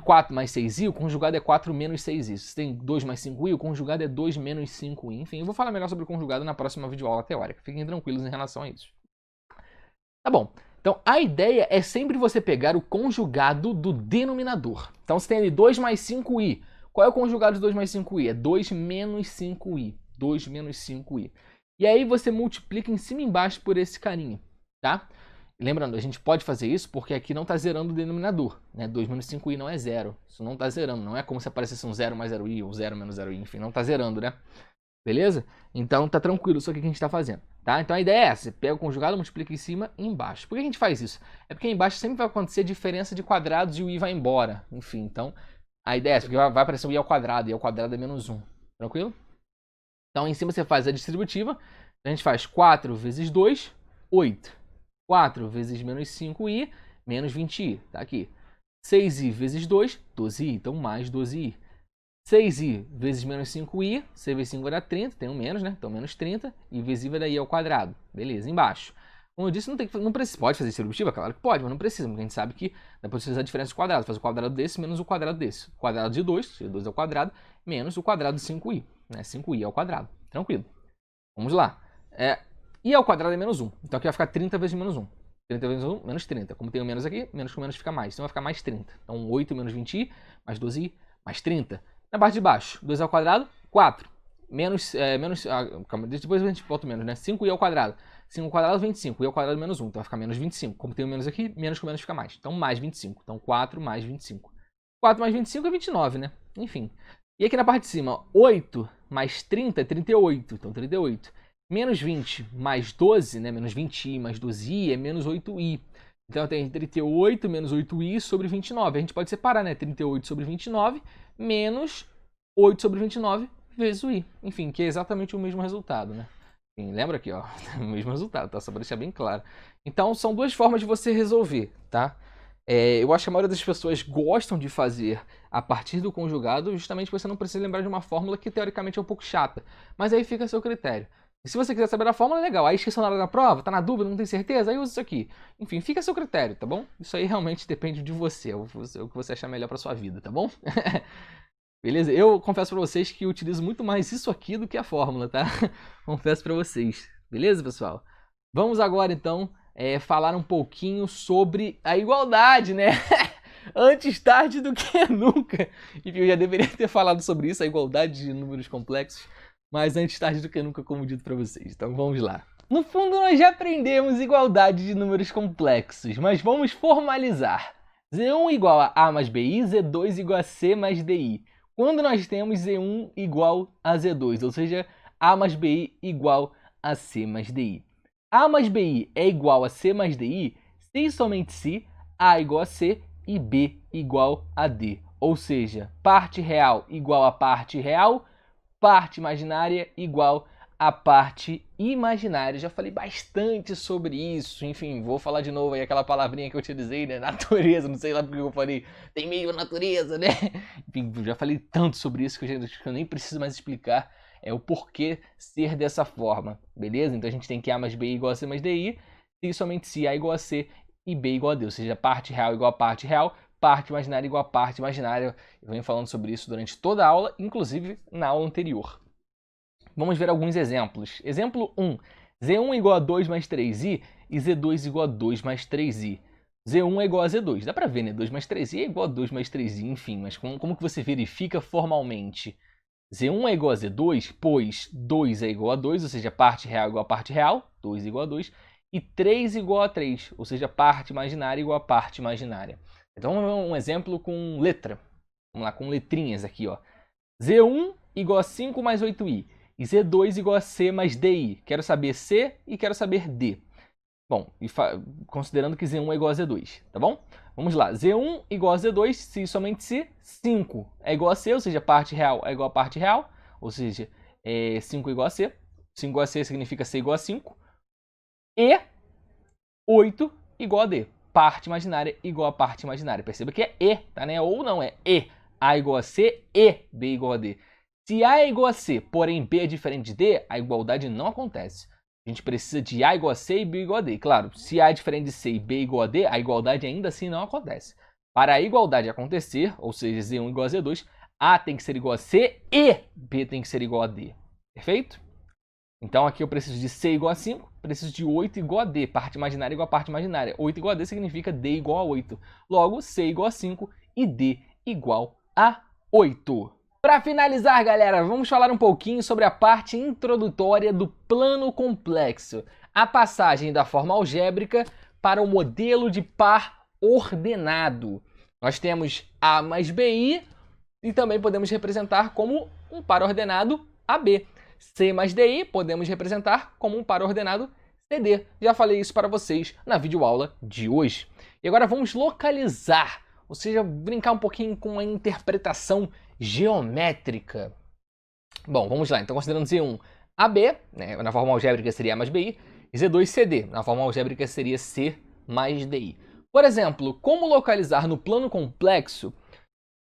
4 mais 6i, o conjugado é 4 menos 6i. Se você tem 2 mais 5i, o conjugado é 2 menos 5i. Enfim, eu vou falar melhor sobre o conjugado na próxima videoaula teórica. Fiquem tranquilos em relação a isso. Tá bom. Então, a ideia é sempre você pegar o conjugado do denominador. Então, você tem ali 2 mais 5i. Qual é o conjugado de 2 mais 5i? É 2 menos 5i. 2 menos 5i. E aí você multiplica em cima e embaixo por esse carinha, tá? Lembrando, a gente pode fazer isso porque aqui não está zerando o denominador, né? 2 menos 5i não é zero. Isso não está zerando. Não é como se aparecesse um 0 mais 0i ou 0 menos 0i. Enfim, não está zerando, né? Beleza? Então tá tranquilo isso aqui que a gente está fazendo, tá? Então a ideia é essa. Você pega o conjugado, multiplica em cima e embaixo. Por que a gente faz isso? É porque embaixo sempre vai acontecer diferença de quadrados e o i vai embora. Enfim, então... A ideia é essa, porque vai aparecer o i ao quadrado é menos 1. Tranquilo? Então, em cima você faz a distributiva. A gente faz 4 vezes 2, 8. 4 vezes menos 5i, menos 20i. Tá aqui. 6i vezes 2, 12i. Então, mais 12i. 6i vezes menos 5i. 6 vezes 5 vai dar 30. Tem um menos, né? Então, menos 30. E vezes i vai dar i ao quadrado. Beleza, embaixo. Como eu disse, não precisa, pode fazer distributiva? Claro que pode, mas não precisa, porque a gente sabe que depois você usa a diferença de quadrado. Faz o quadrado desse menos o quadrado desse. O quadrado de 2, seja 2 ao quadrado, menos o quadrado de 5i. Né? 5i ao quadrado. Tranquilo. Vamos lá. I ao quadrado é menos 1. Então aqui vai ficar 30 vezes menos 1. 30 vezes 1, menos 30. Como tem o menos aqui, menos com menos fica mais. Então vai ficar mais 30. Então 8 menos 20i, mais 12i, mais 30. Na parte de baixo, 2 ao quadrado, 4. Depois a gente volta o menos, né? 5i ao quadrado. 5 ao quadrado, 25. I ao quadrado, menos 1. Então vai ficar menos 25. Como tem o menos aqui, menos com menos fica mais. Então mais 25. Então 4 mais 25. 4 mais 25 é 29, né? Enfim. E aqui na parte de cima, 8 mais 30 é 38. Então 38. Menos 20 mais 12, né? Menos 20i mais 12i é menos 8i. Então tem 38 menos 8i sobre 29. A gente pode separar, né? 38 sobre 29 menos 8 sobre 29 vezes o i. Enfim, que é exatamente o mesmo resultado, né? Lembra aqui, ó, o mesmo resultado, tá? Só para deixar bem claro. Então, são duas formas de você resolver, tá? Eu acho que a maioria das pessoas gostam de fazer a partir do conjugado, justamente porque você não precisa lembrar de uma fórmula que teoricamente é um pouco chata. Mas aí fica a seu critério. E se você quiser saber a fórmula, é legal. Aí esqueceu na hora da prova, tá na dúvida, não tem certeza, aí usa isso aqui. Enfim, fica a seu critério, tá bom? Isso aí realmente depende de você, o que você achar melhor pra sua vida, tá bom? Beleza? Eu confesso pra vocês que eu utilizo muito mais isso aqui do que a fórmula, tá? Confesso pra vocês. Beleza, pessoal? Vamos agora, então, falar um pouquinho sobre a igualdade, né? Antes tarde do que nunca. Enfim, eu já deveria ter falado sobre isso, a igualdade de números complexos. Mas antes tarde do que nunca, como dito pra vocês. Então vamos lá. No fundo, nós já aprendemos igualdade de números complexos, mas vamos formalizar. Z1 igual a A mais BI, Z2 igual a C mais DI. Quando nós temos Z1 igual a Z2, ou seja, A mais BI igual a C mais DI. A mais BI é igual a C mais DI se e somente se A igual a C e B igual a D. Ou seja, parte real igual a parte real, parte imaginária igual a parte imaginária. Já falei bastante sobre isso. Enfim, vou falar de novo aí aquela palavrinha que eu utilizei, né? Natureza, não sei lá porque eu falei. Tem meio a natureza, né? Enfim, já falei tanto sobre isso que eu nem preciso mais explicar o porquê ser dessa forma, beleza? Então a gente tem que A mais B igual a C mais DI, e somente se A igual a C e B igual a D, ou seja, parte real igual a parte real, parte imaginária igual a parte imaginária. Eu venho falando sobre isso durante toda a aula, inclusive na aula anterior. Vamos ver alguns exemplos. Exemplo 1. Z1 igual a 2 mais 3i e Z2 igual a 2 mais 3i. Z1 é igual a Z2. Dá pra ver, né? 2 mais 3i é igual a 2 mais 3i, enfim. Mas como que você verifica formalmente? Z1 é igual a Z2, pois 2 é igual a 2, ou seja, parte real igual a parte real, 2 igual a 2, e 3 igual a 3, ou seja, parte imaginária igual a parte imaginária. Então vamos ver um exemplo com letra. Vamos lá, com letrinhas aqui, ó. Z1 igual a 5 mais 8i. E Z2 igual a C mais DI. Quero saber C e quero saber D. Bom, considerando que Z1 é igual a Z2, tá bom? Vamos lá. Z1 igual a Z2, se somente se 5 é igual a C, ou seja, parte real é igual a parte real. Ou seja, 5 igual a C. 5 igual a C significa C igual a 5. E 8 igual a D. Parte imaginária igual a parte imaginária. Perceba que é E, tá? Né? Ou não, é E. A igual a C e B igual a D. Se A é igual a C, porém B é diferente de D, a igualdade não acontece. A gente precisa de A igual a C e B igual a D. Claro, se A é diferente de C e B igual a D, a igualdade ainda assim não acontece. Para a igualdade acontecer, ou seja, Z1 igual a Z2, A tem que ser igual a C e B tem que ser igual a D. Perfeito? Então aqui eu preciso de C igual a 5, preciso de 8 igual a D. Parte imaginária igual a parte imaginária. 8 igual a D significa D igual a 8. Logo, C igual a 5 e D igual a 8. Para finalizar, galera, vamos falar um pouquinho sobre a parte introdutória do plano complexo, a passagem da forma algébrica para o modelo de par ordenado. Nós temos A mais BI e também podemos representar como um par ordenado AB. C mais DI podemos representar como um par ordenado CD. Já falei isso para vocês na videoaula de hoje. E agora vamos localizar, ou seja, brincar um pouquinho com a interpretação geométrica. Bom, vamos lá. Então, considerando Z1 AB, né, na forma algébrica seria A mais BI, e Z2 CD, na forma algébrica seria C mais DI. Por exemplo, como localizar no plano complexo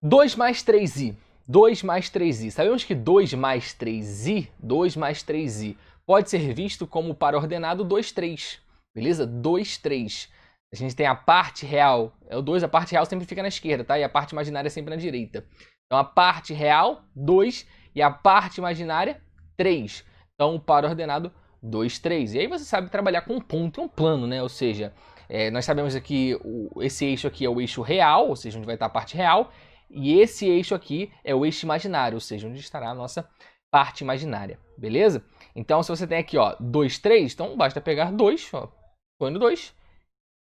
2 mais 3i? 2 mais 3i. Sabemos que 2 mais 3i pode ser visto como par ordenado 2, 3. Beleza? 2, 3. A gente tem a parte real, o 2, a parte real sempre fica na esquerda, tá? E a parte imaginária sempre na direita. Então a parte real, 2, e a parte imaginária, 3. Então o par ordenado, 2, 3. E aí você sabe trabalhar com um ponto e um plano, né? Ou seja, nós sabemos aqui, esse eixo aqui é o eixo real, ou seja, onde vai estar a parte real. E esse eixo aqui é o eixo imaginário, ou seja, onde estará a nossa parte imaginária, beleza? Então se você tem aqui, ó, 2, 3, então basta pegar 2, ó, põe no 2.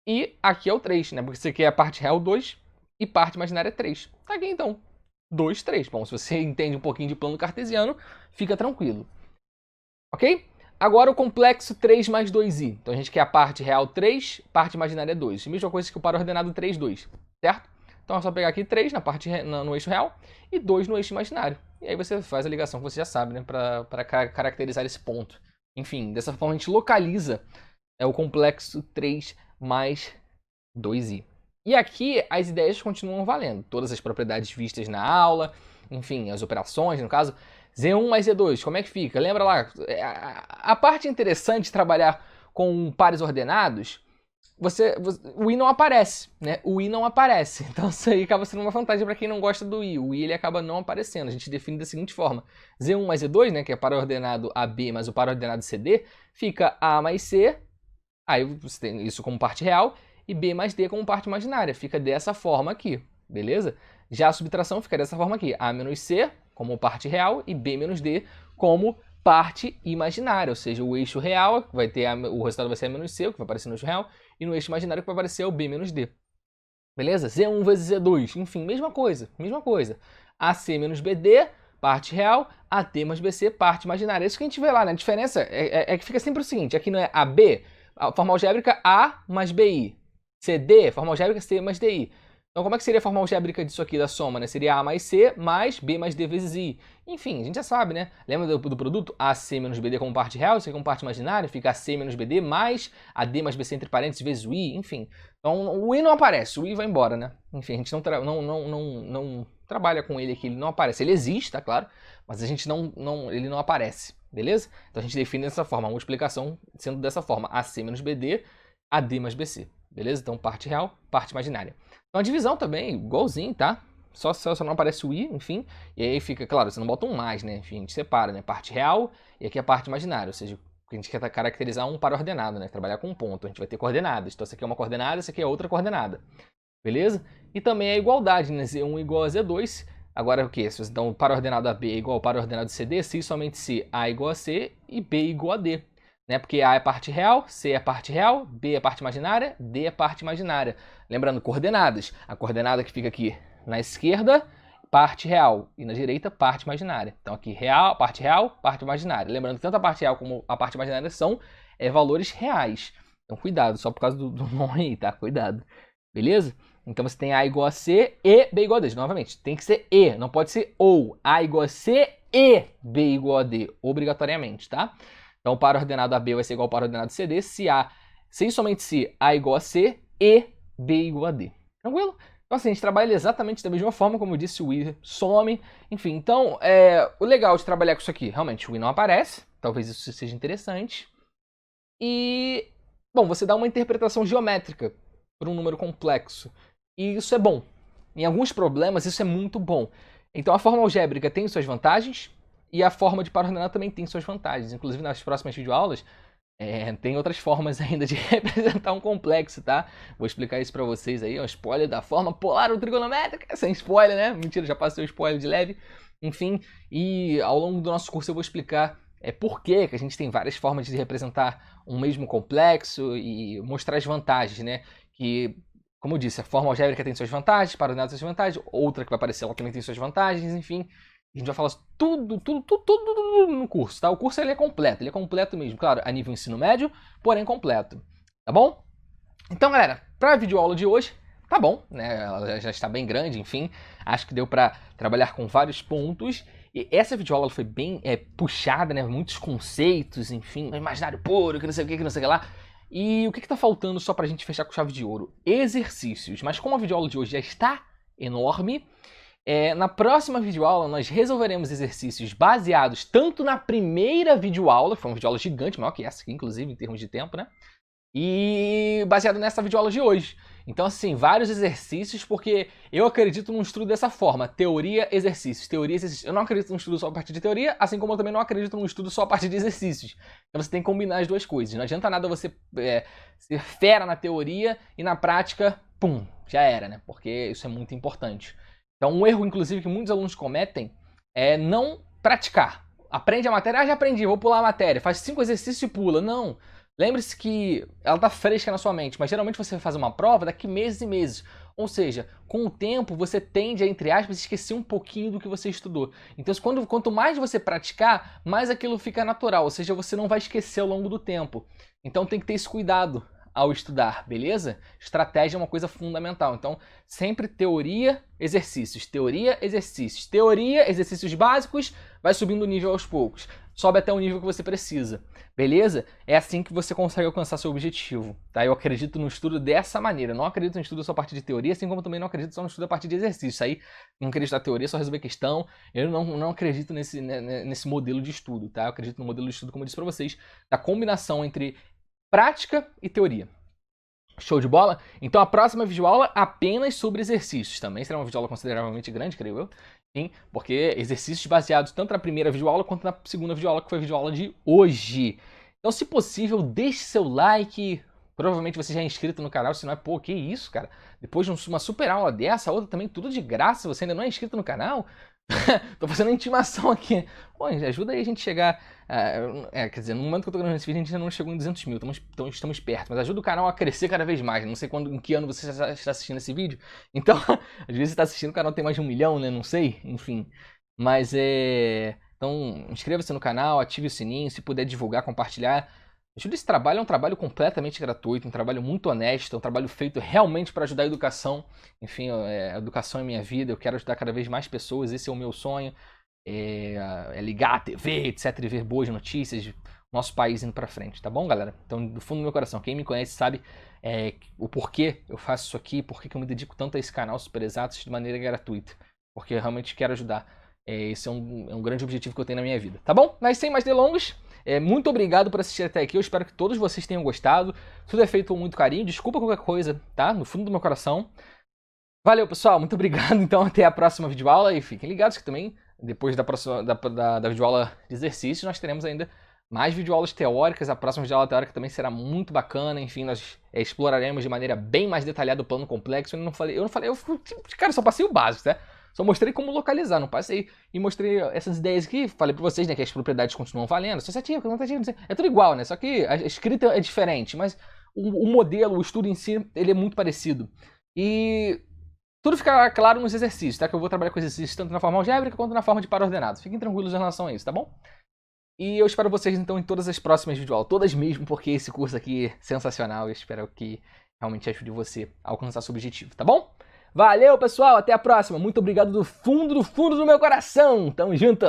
E aqui é o 3, né? Porque isso aqui é a parte real 2 e parte imaginária 3. Tá aqui então. 2, 3. Bom, se você entende um pouquinho de plano cartesiano, fica tranquilo. Ok? Agora o complexo 3 mais 2i. Então a gente quer a parte real 3, parte imaginária 2. A mesma coisa que o par ordenado 3, 2. Certo? Então é só pegar aqui 3 no eixo real e 2 no eixo imaginário. E aí você faz a ligação que você já sabe, né? Para caracterizar esse ponto. Enfim, dessa forma a gente localiza o complexo 3 mais 2i. E aqui as ideias continuam valendo. Todas as propriedades vistas na aula, enfim, as operações, no caso, Z1 mais Z2, como é que fica? Lembra lá, a parte interessante de trabalhar com pares ordenados, o i não aparece, né? O i não aparece. Então isso aí acaba sendo uma vantagem para quem não gosta do i. O i ele acaba não aparecendo. A gente define da seguinte forma: Z1 mais Z2, né, que é par ordenado AB mais o par ordenado CD, fica A mais C, aí você tem isso como parte real, e B mais D como parte imaginária. Fica dessa forma aqui, beleza? Já a subtração fica dessa forma aqui: A menos C como parte real e B menos D como parte imaginária, ou seja, o eixo real vai ter o resultado vai ser A menos C, o que vai aparecer no eixo real, e no eixo imaginário que vai aparecer o B menos D. Beleza? Z1 vezes Z2, enfim, mesma coisa. AC menos BD, parte real, AT mais BC, parte imaginária. Isso que a gente vê lá, né? A diferença é que fica sempre o seguinte: aqui não é AB, a forma algébrica A mais BI. CD, forma algébrica C mais DI. Então, como é que seria a forma algébrica disso aqui, da soma, né? Seria A mais C mais B mais D vezes I. Enfim, a gente já sabe, né? Lembra do produto? AC menos BD como parte real, isso aqui como parte imaginária, fica AC menos BD mais AD mais BC entre parênteses vezes o I, enfim. Então, o I não aparece, o I vai embora, né? Enfim, a gente não trabalha com ele aqui, ele não aparece. Ele existe, tá claro? Mas a gente ele não aparece, beleza? Então, a gente define dessa forma, a multiplicação sendo dessa forma: AC menos BD, AD mais BC. Beleza? Então, parte real, parte imaginária. Então, a divisão também, igualzinho, tá? Só não aparece o i, enfim. E aí fica, claro, você não bota um mais, né? Enfim, a gente separa, né? Parte real e aqui a parte imaginária. Ou seja, a gente quer caracterizar um par ordenado, né? Trabalhar com um ponto. A gente vai ter coordenadas. Então, essa aqui é uma coordenada, essa aqui é outra coordenada. Beleza? E também a igualdade, né? Z1 igual a Z2. Agora, o quê? Então, o par ordenado AB é igual ao par ordenado CD, se somente se A igual a C e B igual a D. Né? Porque A é parte real, C é parte real, B é parte imaginária, D é parte imaginária. Lembrando, coordenadas. A coordenada que fica aqui na esquerda, parte real, e na direita, parte imaginária. Então aqui, parte imaginária. Lembrando que tanto a parte real como a parte imaginária são valores reais. Então cuidado, só por causa do nome aí, tá? Cuidado. Beleza? Então você tem A igual a C e B igual a D. Novamente, tem que ser E, não pode ser ou. A igual a C e B igual a D, obrigatoriamente, tá? Então, o par ordenado AB vai ser igual ao par ordenado CD se e somente se A igual a C e B igual a D. Tranquilo? Então, assim, a gente trabalha exatamente da mesma forma, como eu disse, o I some. Enfim, então, o legal de trabalhar com isso aqui, realmente, o I não aparece. Talvez isso seja interessante. E, bom, você dá uma interpretação geométrica para um número complexo. E isso é bom. Em alguns problemas, isso é muito bom. Então, a forma algébrica tem suas vantagens. E a forma de par ordenado também tem suas vantagens. Inclusive, nas próximas videoaulas, tem outras formas ainda de representar um complexo, tá? Vou explicar isso pra vocês aí. Um spoiler da forma polar ou trigonométrica. Sem spoiler, né? Mentira, já passei o spoiler de leve. Enfim, e ao longo do nosso curso eu vou explicar por que a gente tem várias formas de representar um mesmo complexo e mostrar as vantagens, né? Que, como eu disse, a forma algébrica tem suas vantagens, par ordenado tem suas vantagens, outra que vai aparecer ela também tem suas vantagens, enfim. A gente vai falar tudo no curso, tá? O curso ele é completo mesmo, claro, a nível ensino médio, porém completo, tá bom? Então, galera, para a videoaula de hoje, tá bom, né? Ela já está bem grande, enfim, acho que deu para trabalhar com vários pontos. E essa videoaula foi bem puxada, né? Muitos conceitos, enfim, imaginário puro, que não sei o que lá. E o que tá faltando só pra gente fechar com chave de ouro? Exercícios. Mas como a videoaula de hoje já está enorme, na próxima videoaula nós resolveremos exercícios baseados tanto na primeira videoaula, que foi uma videoaula gigante, maior que essa aqui, inclusive, em termos de tempo, né? E baseado nessa videoaula de hoje. Então, assim, vários exercícios, porque eu acredito num estudo dessa forma: teoria, exercícios, teoria, exercícios. Eu não acredito num estudo só a partir de teoria, assim como eu também não acredito num estudo só a partir de exercícios. Então você tem que combinar as duas coisas. Não adianta nada você ser fera na teoria e na prática, pum, já era, né? Porque isso é muito importante. Então, um erro, inclusive, que muitos alunos cometem é não praticar. Aprende a matéria, já aprendi, vou pular a matéria. Faz 5 exercícios e pula. Não. Lembre-se que ela está fresca na sua mente, mas geralmente você vai fazer uma prova daqui meses e meses. Ou seja, com o tempo você tende a, entre aspas, esquecer um pouquinho do que você estudou. Então, quanto mais você praticar, mais aquilo fica natural. Ou seja, você não vai esquecer ao longo do tempo. Então, tem que ter esse cuidado ao estudar, beleza? Estratégia é uma coisa fundamental. Então, sempre teoria, exercícios, teoria, exercícios, teoria, exercícios básicos, vai subindo o nível aos poucos. Sobe até o nível que você precisa, beleza? É assim que você consegue alcançar seu objetivo, tá? Eu acredito no estudo dessa maneira. Eu não acredito no estudo só a partir de teoria, assim como também não acredito só no estudo a partir de exercício. Isso aí, não acredito na teoria, só resolver questão. Eu não acredito nesse modelo de estudo, tá? Eu acredito no modelo de estudo, como eu disse pra vocês, da combinação entre prática e teoria. Show de bola? Então a próxima videoaula apenas sobre exercícios. Também será uma videoaula consideravelmente grande, creio eu. Sim, porque exercícios baseados tanto na primeira videoaula quanto na segunda videoaula, que foi a videoaula de hoje. Então, se possível, deixe seu like. Provavelmente você já é inscrito no canal, se não é, pô, que isso, cara? Depois de uma super aula dessa, outra também, tudo de graça, você ainda não é inscrito no canal? Tô fazendo uma intimação aqui. Pô, ajuda aí a gente chegar... quer dizer, no momento que eu tô gravando esse vídeo, a gente ainda não chegou em 200 mil, estamos perto. Mas ajuda o canal a crescer cada vez mais. Não sei em que ano você está assistindo esse vídeo. Então, às vezes você tá assistindo, o canal tem mais de 1 milhão, né? Não sei, enfim. Mas então, inscreva-se no canal, ative o sininho, se puder divulgar, compartilhar. Ajuda esse trabalho, é um trabalho completamente gratuito, um trabalho muito honesto, um trabalho feito realmente para ajudar a educação. Enfim, a educação é minha vida, eu quero ajudar cada vez mais pessoas, esse é o meu sonho. É ligar a TV, etc, e ver boas notícias do nosso país indo para frente, tá bom, galera? Então, do fundo do meu coração, quem me conhece sabe o porquê eu faço isso aqui, porquê que eu me dedico tanto a esse canal Super Exatos de maneira gratuita. Porque eu realmente quero ajudar. Esse é um grande objetivo que eu tenho na minha vida, tá bom? Mas sem mais delongas, muito obrigado por assistir até aqui. Eu espero que todos vocês tenham gostado. Tudo é feito com muito carinho. Desculpa qualquer coisa, tá? No fundo do meu coração. Valeu, pessoal. Muito obrigado. Então, até a próxima videoaula. E fiquem ligados que também, depois da videoaula de exercício, nós teremos ainda mais videoaulas teóricas. A próxima videoaula teórica também será muito bacana. Enfim, nós exploraremos de maneira bem mais detalhada o plano complexo. Cara, só passei o básico, tá? Só mostrei como localizar, não passei e mostrei essas ideias aqui, falei pra vocês, né, que as propriedades continuam valendo, associativo, conotativo, não sei, é tudo igual, né, só que a escrita é diferente, mas o modelo, o estudo em si, ele é muito parecido. E tudo fica claro nos exercícios, tá, que eu vou trabalhar com exercícios tanto na forma algébrica quanto na forma de par ordenado. Fiquem tranquilos em relação a isso, tá bom? E eu espero vocês, então, em todas as próximas videoaulas, todas mesmo, porque esse curso aqui é sensacional, eu espero que realmente ajude você a alcançar seu objetivo, tá bom? Valeu, pessoal. Até a próxima. Muito obrigado do fundo do meu coração. Tamo junto.